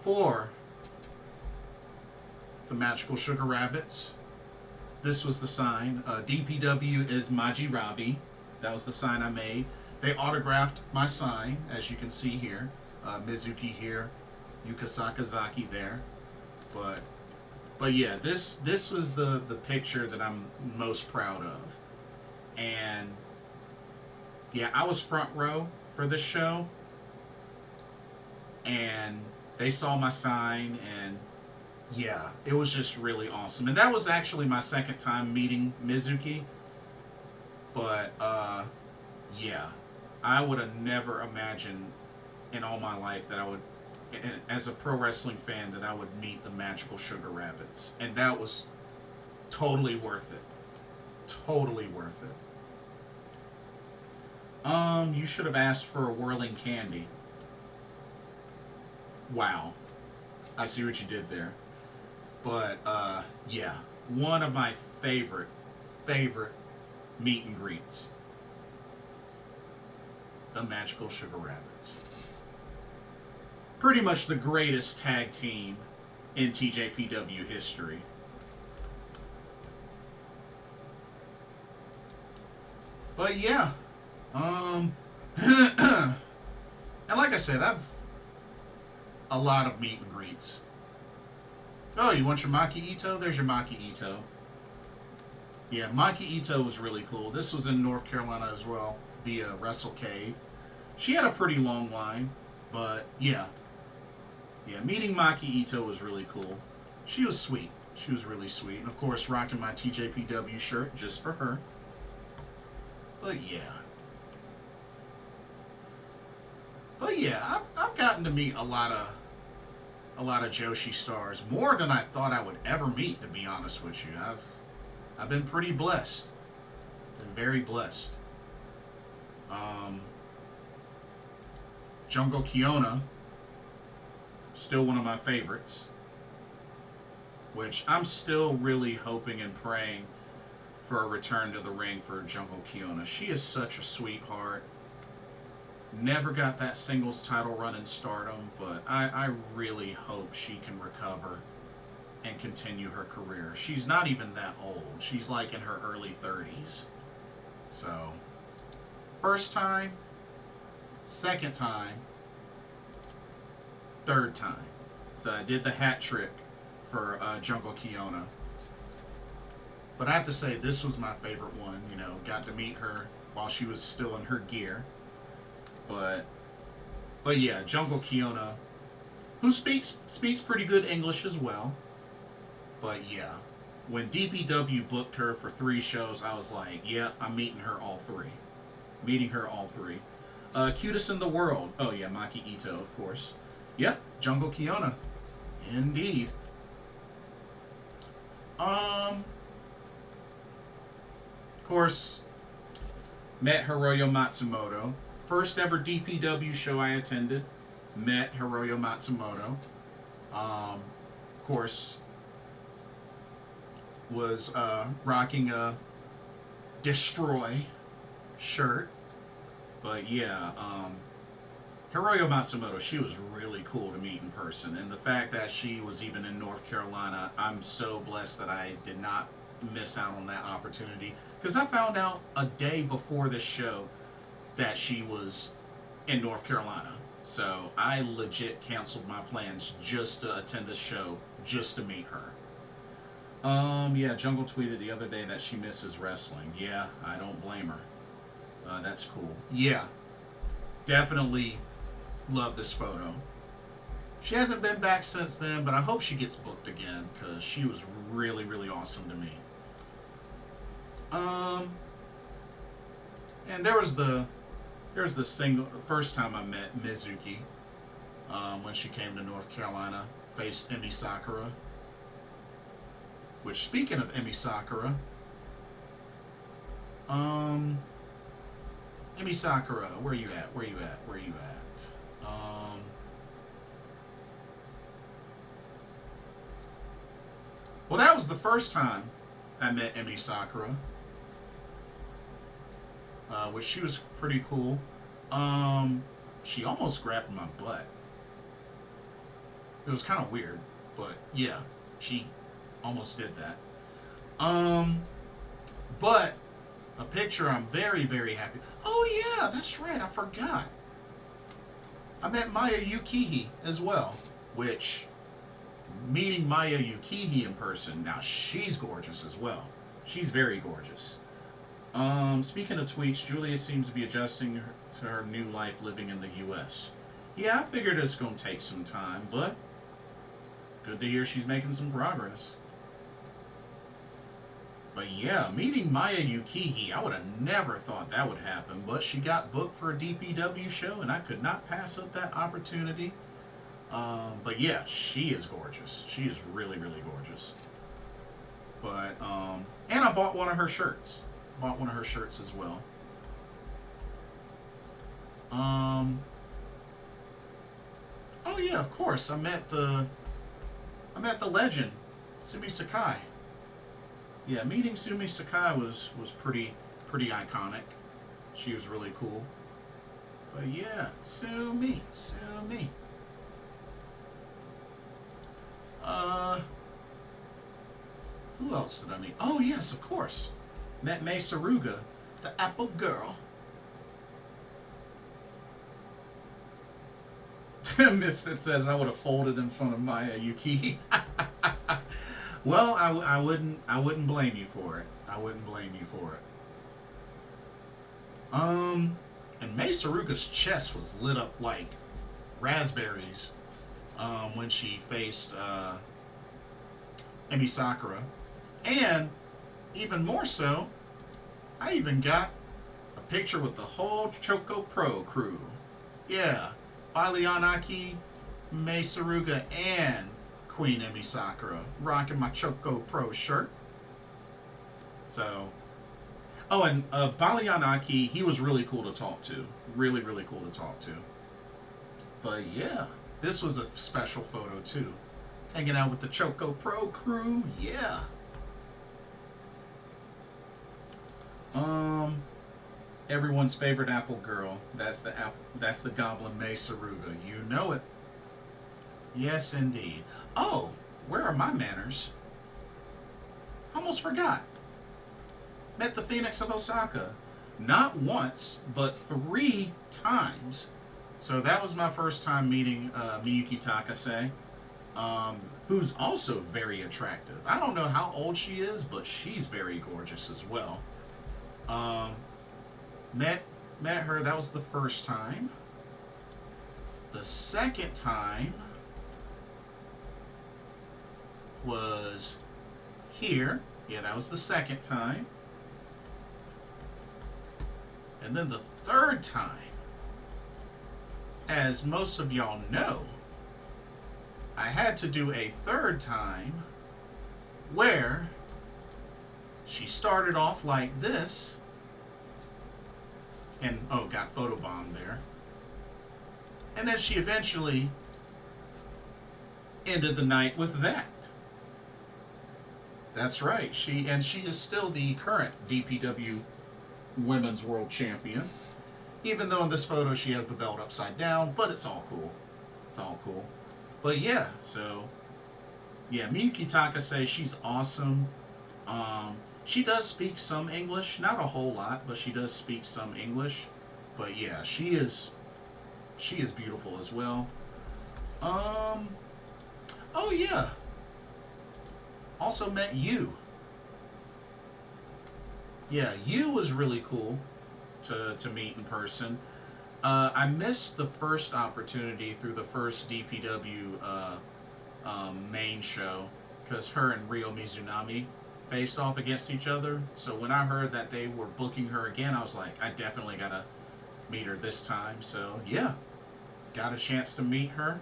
for the Magical Sugar Rabbits. This was the sign. DPW is Majirabi. That was the sign I made. They autographed my sign, as you can see here. Mizuki here, Yuka Sakazaki there. But yeah, this was the picture that I'm most proud of. And yeah, I was front row for this show. And they saw my sign, and yeah, it was just really awesome. And that was actually my second time meeting Mizuki. But yeah, I would have never imagined in all my life that I would, as a pro wrestling fan, that I would meet the Magical Sugar Rabbits. And that was totally worth it. Totally worth it. You should have asked for a whirling candy. Wow. I see what you did there. But, yeah. One of my favorite meet and greets. The Magical Sugar Rabbits. Pretty much the greatest tag team in TJPW history. But yeah. And like I said, I've a lot of meet and greets. Oh, you want your Maki Ito? There's your Maki Ito. Yeah, Maki Ito was really cool. This was in North Carolina as well, via WrestleCade. She had a pretty long line, but yeah. Yeah, meeting Maki Ito was really cool. She was sweet. She was really sweet. And of course, rocking my TJPW shirt just for her. But yeah. I've gotten to meet a lot of Joshi stars, more than I thought I would ever meet, to be honest with you. I've been pretty blessed. Been very blessed. Jungle Kiona, still one of my favorites, which I'm still really hoping and praying for a return to the ring for Jungle Kiona. She is such a sweetheart. Never got that singles title run in Stardom, but I really hope she can recover and continue her career. She's not even that old. She's like in her early 30s. So, first time, second time, third time. So I did the hat trick for Jungle Kiona. But I have to say, this was my favorite one. You know, got to meet her while she was still in her gear. But yeah, Jungle Kiona, who speaks pretty good English as well. But yeah, when DPW booked her for 3 shows, I was like, yeah, I'm meeting her all 3. Meeting her all 3. Cutest in the world. Oh yeah, Maki Ito, of course. Yep, Jungle Kiona. Indeed. Of course, met Hiroyo Matsumoto. First ever DPW show I attended. Met Hiroyo Matsumoto. Of course, was rocking a Destroy shirt. But yeah, Hiroyo Matsumoto, she was really cool to meet in person. And the fact that she was even in North Carolina, I'm so blessed that I did not miss out on that opportunity. Because I found out a day before this show that she was in North Carolina. So I legit canceled my plans just to attend this show, just to meet her. Yeah, Jungle tweeted the other day that she misses wrestling. Yeah, I don't blame her. That's cool. Yeah, definitely love this photo. She hasn't been back since then, but I hope she gets booked again, because she was really, really awesome to me. And there was the first time I met Mizuki, when she came to North Carolina, faced Emi Sakura. Which, speaking of Emi Sakura, Emi Sakura, where you at? Well, that was the first time I met Emi Sakura. Which she was pretty cool. She almost grabbed my butt. It was kind of weird, but yeah, she almost did that. But a picture I'm very, very happy. Oh yeah, that's right, I forgot. I met Maya Yukihi as well, which, meeting Maya Yukihi in person, now she's gorgeous as well. She's very gorgeous. Speaking of tweets, Julia seems to be adjusting to her new life living in the U.S. Yeah, I figured it's going to take some time, but good to hear she's making some progress. But yeah, meeting Maya Yukihi, I would have never thought that would happen, but she got booked for a DPW show, and I could not pass up that opportunity. But yeah, she is gorgeous. She is really, really gorgeous. But, and I bought one of her shirts. Bought one of her shirts as well. Oh yeah, of course. I met the legend, Sumi Sakai. Yeah, meeting Sumi Sakai was pretty iconic. She was really cool. But yeah, Sumi. Who else did I meet? Oh yes, of course. Met Mei Saruga, the Apple Girl. Misfit says I would have folded in front of Maya Yuki. Well, I wouldn't blame you for it. I wouldn't blame you for it. And Mei Saruga's chest was lit up like raspberries when she faced Emi Sakura. And even more so, I even got a picture with the whole Choco Pro crew. Yeah, Balianaki, Mei Saruga, and Queen Emi Sakura rocking my Choco Pro shirt. So, oh, and Balianaki, he was really cool to talk to. Really cool to talk to. But yeah, this was a special photo too. Hanging out with the Choco Pro crew, yeah. Everyone's favorite apple girl. That's the Goblin Mei Saruga. You know it. Yes, indeed. Oh, where are my manners? Almost forgot. Met the Phoenix of Osaka. Not once, but 3 times. So that was my first time meeting Miyuki Takase, who's also very attractive. I don't know how old she is, but she's very gorgeous as well. Met her, that was the first time. The second time was here. Yeah, that was the second time. And then the third time, as most of y'all know, I had to do a third time where she started off like this and, oh, got photobombed there. And then she eventually ended the night with that. That's right. She is still the current DPW Women's World Champion. Even though in this photo she has the belt upside down, but it's all cool. It's all cool. But yeah, so yeah, Miyuki Takase, she's awesome. She does speak some English, not a whole lot, but she does speak some English. But yeah, she is beautiful as well. Oh yeah. Also met Yu. Yeah, Yu was really cool to meet in person. I missed the first opportunity through the first DPW main show because her and Ryo Mizunami faced off against each other. So when I heard that they were booking her again, I was like, I definitely gotta meet her this time. So yeah, got a chance to meet her.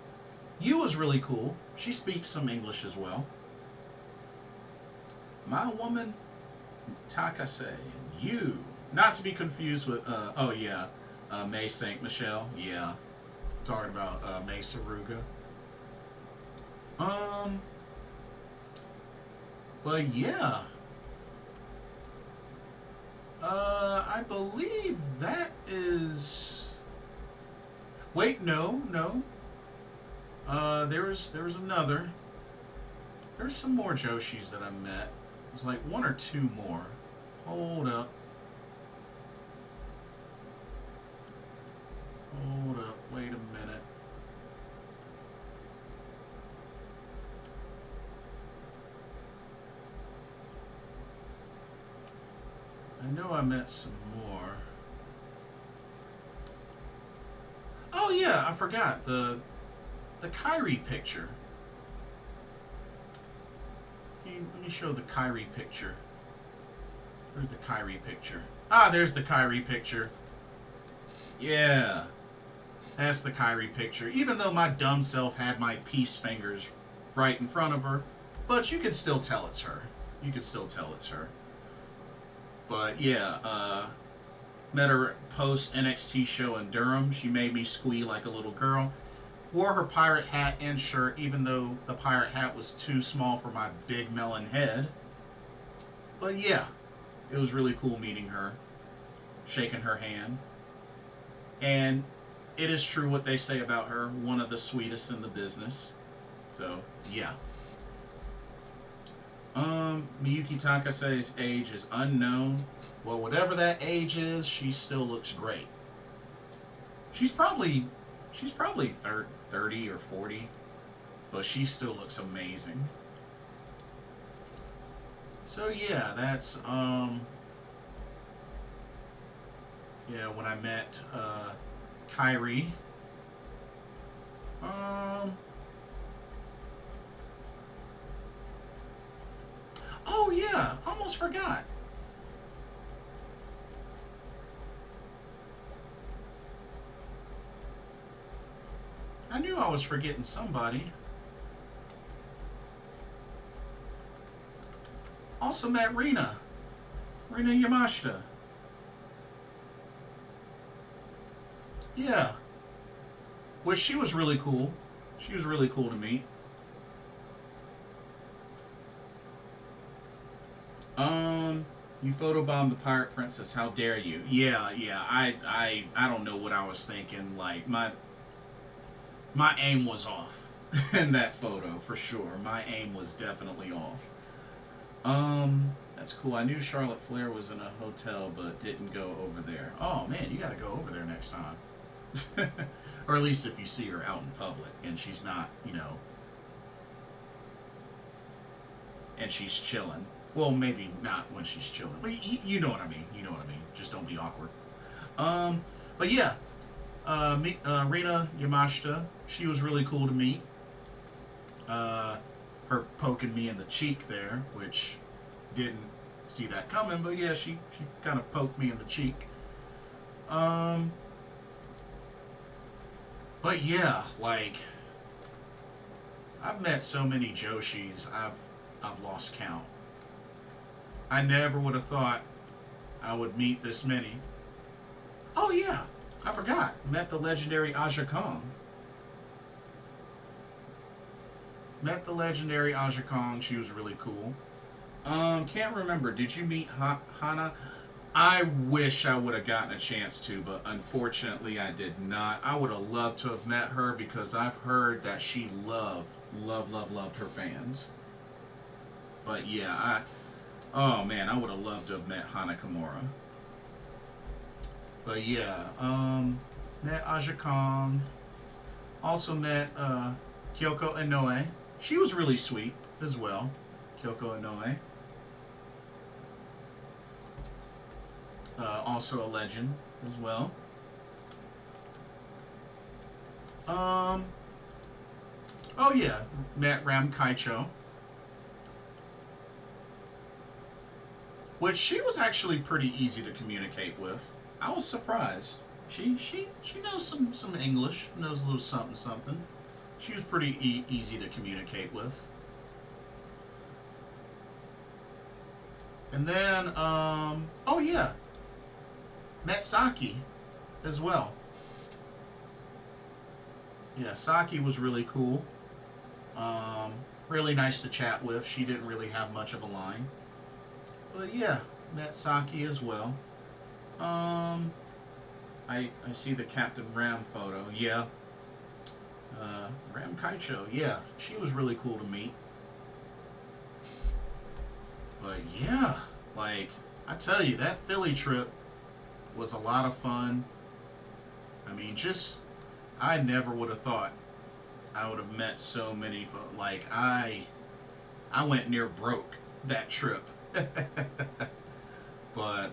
Yu was really cool. She speaks some English as well. My woman Takase and Yu, not to be confused with oh yeah, May Saint Michelle. Yeah, talking about Mei Saruga. But yeah, I believe that is. Wait, no. There was another. There's some more Joshis that I met. It was like 1 or 2 more. Hold up. Wait a minute. I know I met some more. Oh yeah, I forgot the Kyrie picture. Let me show the Kyrie picture. Where's the Kyrie picture? Ah, there's the Kyrie picture. Yeah. That's the Kyrie picture. Even though my dumb self had my peace fingers right in front of her. But you can still tell it's her. You can still tell it's her. But yeah, Met her post NXT show in Durham. She made me squee like a little girl. Wore her pirate hat and shirt, even though the pirate hat was too small for my big melon head. But yeah, it was really cool meeting her, shaking her hand. And it is true what they say about her, one of the sweetest in the business. So, yeah. Miyuki Takase's age is unknown. Well, whatever that age is, she still looks great. She's probably 30 or 40, but she still looks amazing. So yeah, that's yeah, when I met Kairi. Oh yeah, almost forgot. I knew I was forgetting somebody. Also met Rina Yamashita. Yeah. Which she was really cool. She was really cool to meet. You photobombed the Pirate Princess. How dare you? Yeah. I don't know what I was thinking. Like my aim was off in that photo for sure. My aim was definitely off. That's cool. I knew Charlotte Flair was in a hotel, but didn't go over there. Oh man, you got to go over there next time. Or at least if you see her out in public and she's not, and she's chilling. Well, maybe not when she's chilling, but you know what I mean. You know what I mean. Just don't be awkward. But yeah, Rina Yamashita, she was really cool to meet. Her poking me in the cheek there, which didn't see that coming, but yeah, she kind of poked me in the cheek. But yeah, like I've met so many Joshis, I've lost count. I never would have thought I would meet this many. Oh yeah, I forgot. Met the legendary Aja Kong. Met the legendary Aja Kong. She was really cool. Can't remember. Did you meet Hana? I wish I would have gotten a chance to, but unfortunately I did not. I would have loved to have met her because I've heard that she loved her fans. But yeah, oh man, I would have loved to have met Hana Kimura. But yeah, met Aja Kong. Also met Kyoko Inoue. She was really sweet as well. Kyoko Inoue. Also a legend as well. Oh yeah, met Ram Kaicho. Which she was actually pretty easy to communicate with. I was surprised. She knows some English, knows a little something. She was pretty easy to communicate with. And then, oh yeah, met Saki as well. Yeah, Saki was really cool. Really nice to chat with. She didn't really have much of a line. But yeah, met Saki as well. I see the Captain Ram photo. Yeah. Ram Kaicho. Yeah, she was really cool to meet. But yeah, like, I tell you, that Philly trip was a lot of fun. I mean, I never would have thought I would have met so many folks. Like, I went near broke that trip. But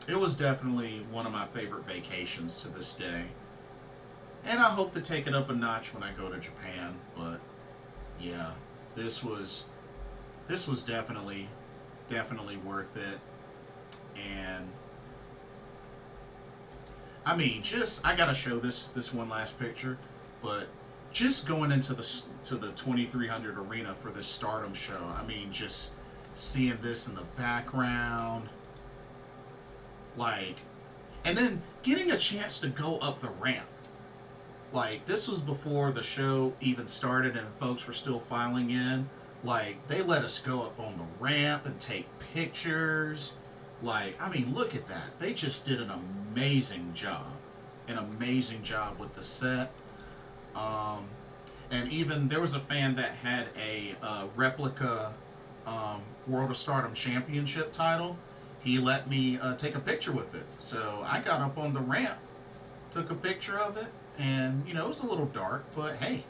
it was definitely one of my favorite vacations to this day. And I hope to take it up a notch when I go to Japan. But yeah, this was definitely worth it. And I mean, I gotta show this one last picture, but just going into the 2300 arena for this Stardom show, I mean, just seeing this in the background, like, And then getting a chance to go up the ramp. Like, this was before the show even started and folks were still filing in. Like, they let us go up on the ramp and take pictures. Like, I mean, look at that. They just did an amazing job. An amazing job with the set. And even there was a fan that had a replica World of Stardom Championship title. He let me take a picture with it. So I got up on the ramp, took a picture of it, and, you know, it was a little dark, but hey,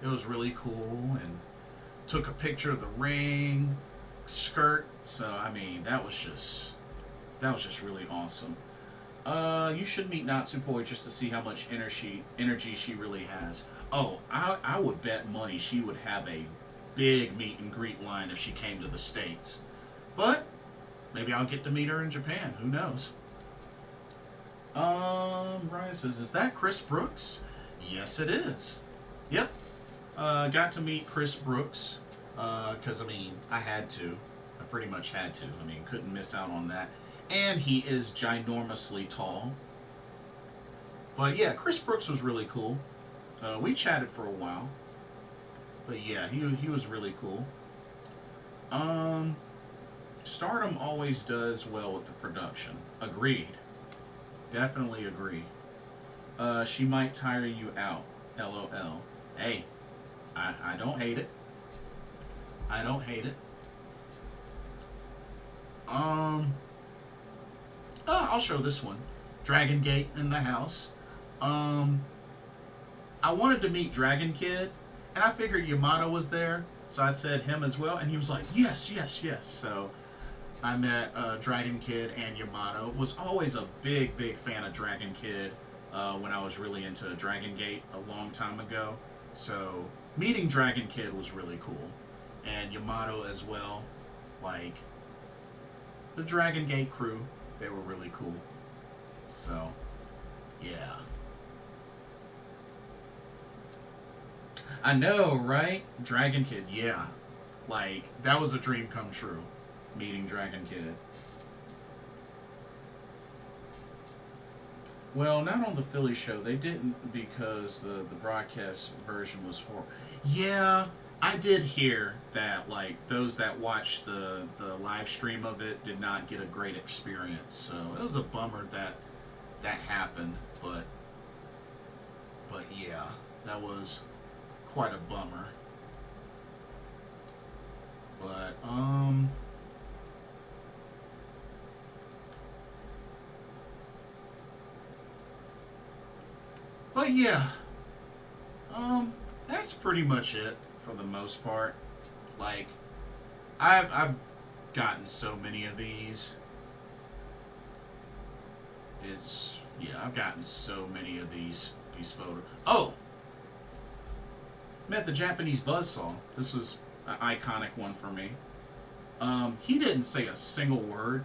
it was really cool, and took a picture of the ring, skirt. So, I mean, that was just really awesome. You should meet Natsupoi just to see how much energy she really has. Oh, I would bet money she would have a big meet and greet line if she came to the States. But maybe I'll get to meet her in Japan. Who knows? Ryan says, is that Chris Brooks? Yes, it is. Yep. Got to meet Chris Brooks. Because, I mean, I had to. I pretty much had to. I mean, couldn't miss out on that. And he is ginormously tall. But yeah, Chris Brooks was really cool. We chatted for a while. But yeah, he was really cool. Stardom always does well with the production. Agreed. Definitely agree. She might tire you out. LOL. Hey, I don't hate it. I don't hate it. I'll show this one. Dragon Gate in the house. I wanted to meet Dragon Kid, and I figured Yamato was there, so I said him as well, and he was like, yes, yes, yes. So I met Dragon Kid and Yamato. Was always a big, big fan of Dragon Kid when I was really into Dragon Gate a long time ago. So meeting Dragon Kid was really cool. And Yamato as well. Like, the Dragon Gate crew, they were really cool. So, yeah. I know, right? Dragon Kid, yeah. Like, that was a dream come true, meeting Dragon Kid. Well, not on the Philly show. They didn't, because the broadcast version was horrible. Yeah, I did hear that, like, those that watched the live stream of it did not get a great experience. So it was a bummer that happened. But yeah, that was quite a bummer. But yeah, that's pretty much it for the most part. Like, I've gotten so many of these. I've gotten so many of these photos. Oh, met the Japanese buzzsaw. This was an iconic one for me. He didn't say a single word.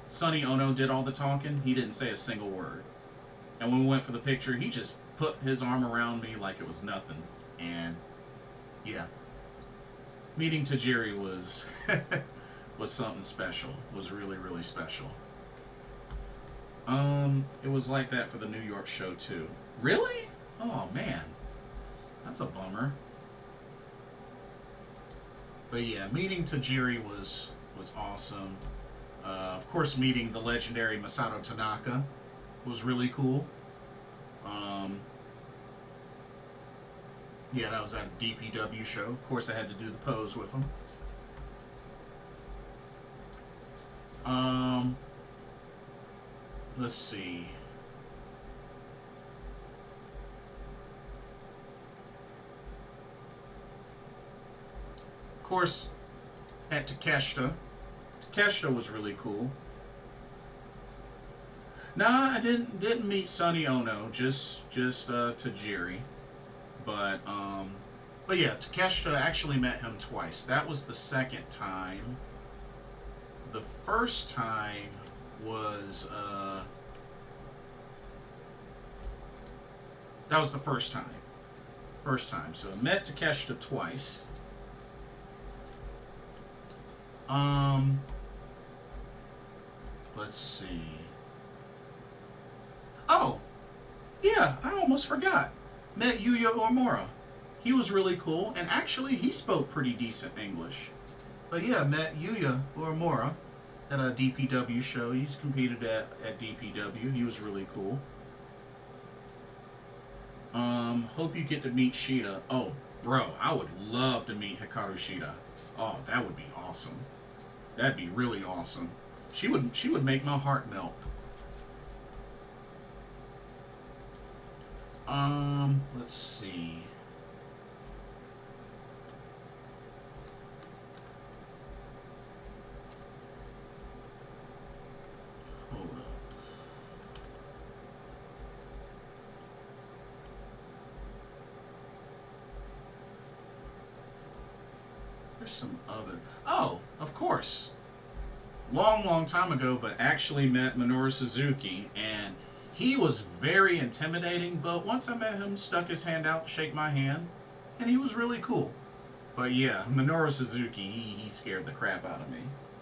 Sonny Ono did all the talking. He didn't say a single word. And when we went for the picture, he just put his arm around me like it was nothing. And yeah, meeting Tajiri was was something special. It was really, really special. It was like that for the New York show too. Really? Oh man, that's a bummer. But yeah, meeting Tajiri was awesome. Of course, meeting the legendary Masato Tanaka was really cool. Yeah, that was at a DPW show. Of course, I had to do the pose with him. Let's see. Of course, at Takeshita. Takeshita was really cool. Nah, I didn't meet Sonny Ono, just Tajiri. But yeah, Takeshita, actually met him twice. That was the second time. The first time was that was the first time. First time. So I met Takeshita twice. Let's see. almost forgot. Met Yuya Uemura. He was really cool, and actually he spoke pretty decent English. But yeah, met Yuya Uemura at a DPW show. He's competed at DPW. He was really cool. Hope you get to meet Shida. Oh, bro, I would love to meet Hikaru Shida. Oh, that would be awesome. That'd be really awesome. She would make my heart melt. Let's see. Hold up. There's some other... Oh, of course. Long time ago, but actually met Minoru Suzuki, and he was very intimidating, but once I met him, stuck his hand out, shake my hand, and he was really cool. But yeah, Minoru Suzuki, he scared the crap out of me.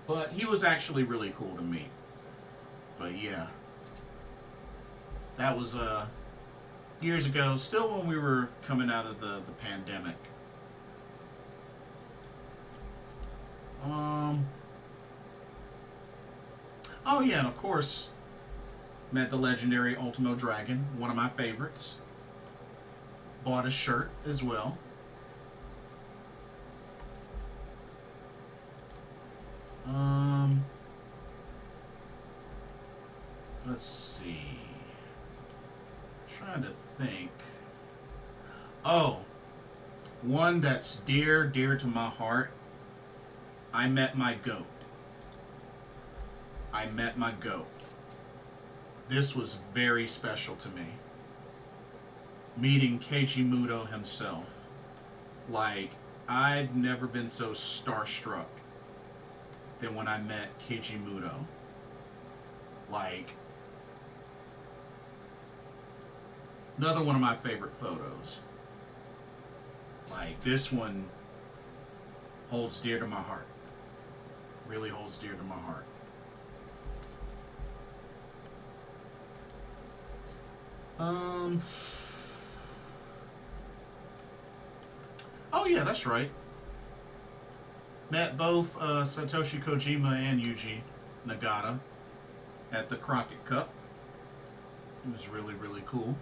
But he was actually really cool to meet. But yeah. That was years ago, still when we were coming out of the pandemic. Oh yeah, and of course, met the legendary Ultimo Dragon, one of my favorites. Bought a shirt as well. Let's see. Trying to think. Oh, one that's dear to my heart. I met my goat. I met my goat. This was very special to me. Meeting Keiji Muto himself. Like, I've never been so starstruck than when I met Keiji Muto. Like, another one of my favorite photos. Like, this one holds dear to my heart. Really holds dear to my heart. Oh yeah, that's right. Met both Satoshi Kojima and Yuji Nagata at the Crockett Cup. It was really cool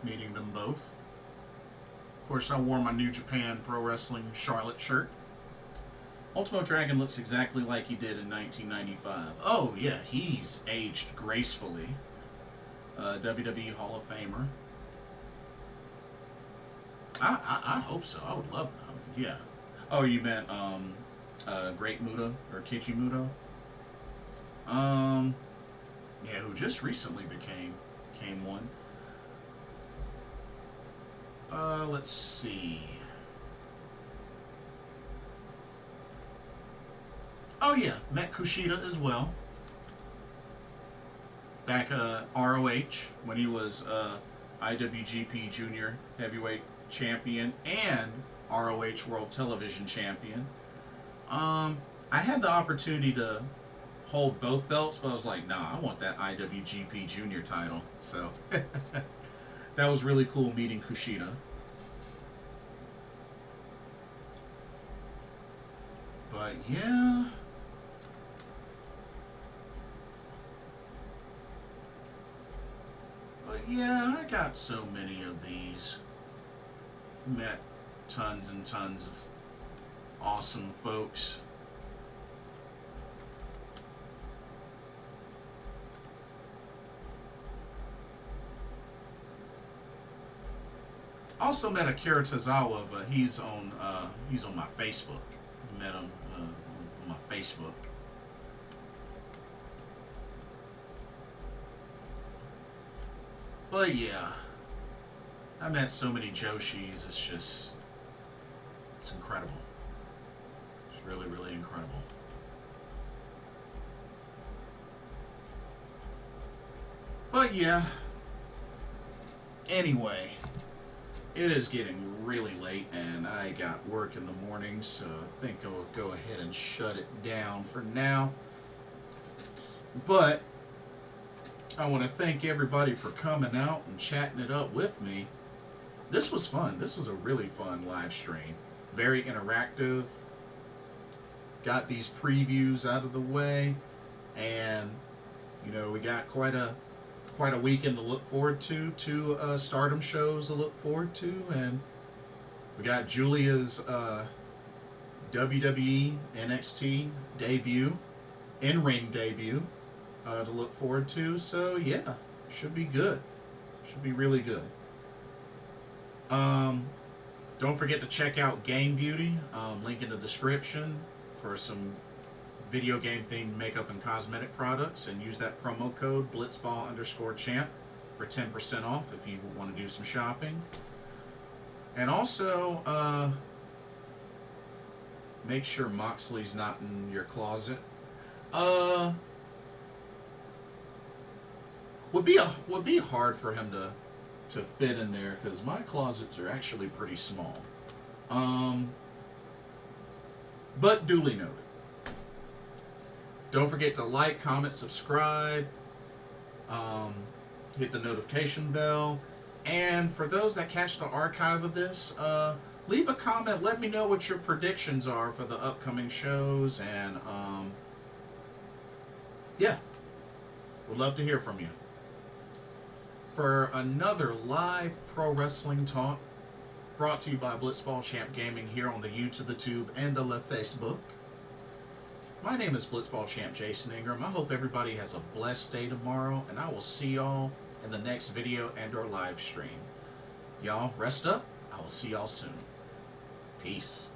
meeting them both. Of course, I wore my New Japan Pro Wrestling Charlotte shirt. Ultimo Dragon looks exactly like he did in 1995. Oh yeah, he's aged gracefully. WWE Hall of Famer. I hope so. I would love that. Yeah. Oh, you meant Great Muta or Keiji Muto? Yeah, who just recently became one. Let's see. Oh yeah, met Kushida as well. Back ROH when he was IWGP Junior Heavyweight Champion and ROH World Television Champion. I had the opportunity to hold both belts, but I was like, nah, I want that IWGP Junior title. So that was really cool meeting Kushida. But yeah. Yeah, I got so many of these. Met tons and tons of awesome folks. Also met Akira Tozawa, but he's on my Facebook. Met him on my Facebook. But yeah, I met so many Joshis. It's incredible. It's really incredible. But yeah. Anyway, it is getting really late, and I got work in the morning, so I think I'll go ahead and shut it down for now. But I want to thank everybody for coming out and chatting it up with me. This was fun. This was a really fun live stream. Very interactive. Got these previews out of the way, and we got quite a weekend to look forward to. Two Stardom shows to look forward to, and we got Julia's WWE NXT debut, in-ring debut to look forward to. So yeah, should be good. Should be really good. Don't forget to check out Game Beauty. Link in the description for some video game themed makeup and cosmetic products, and use that promo code blitzball_champ for 10% off if you want to do some shopping. And also, make sure Moxley's not in your closet. Would be hard for him to fit in there, because my closets are actually pretty small. But duly noted. Don't forget to like, comment, subscribe, hit the notification bell, and for those that catch the archive of this, leave a comment. Let me know what your predictions are for the upcoming shows, and yeah, would love to hear from you. For another live pro wrestling talk, brought to you by Blitzball Champ Gaming here on the YouTube, the Tube, and the Facebook. My name is Blitzball Champ Jason Ingram. I hope everybody has a blessed day tomorrow, and I will see y'all in the next video and or live stream. Y'all rest up. I will see y'all soon. Peace.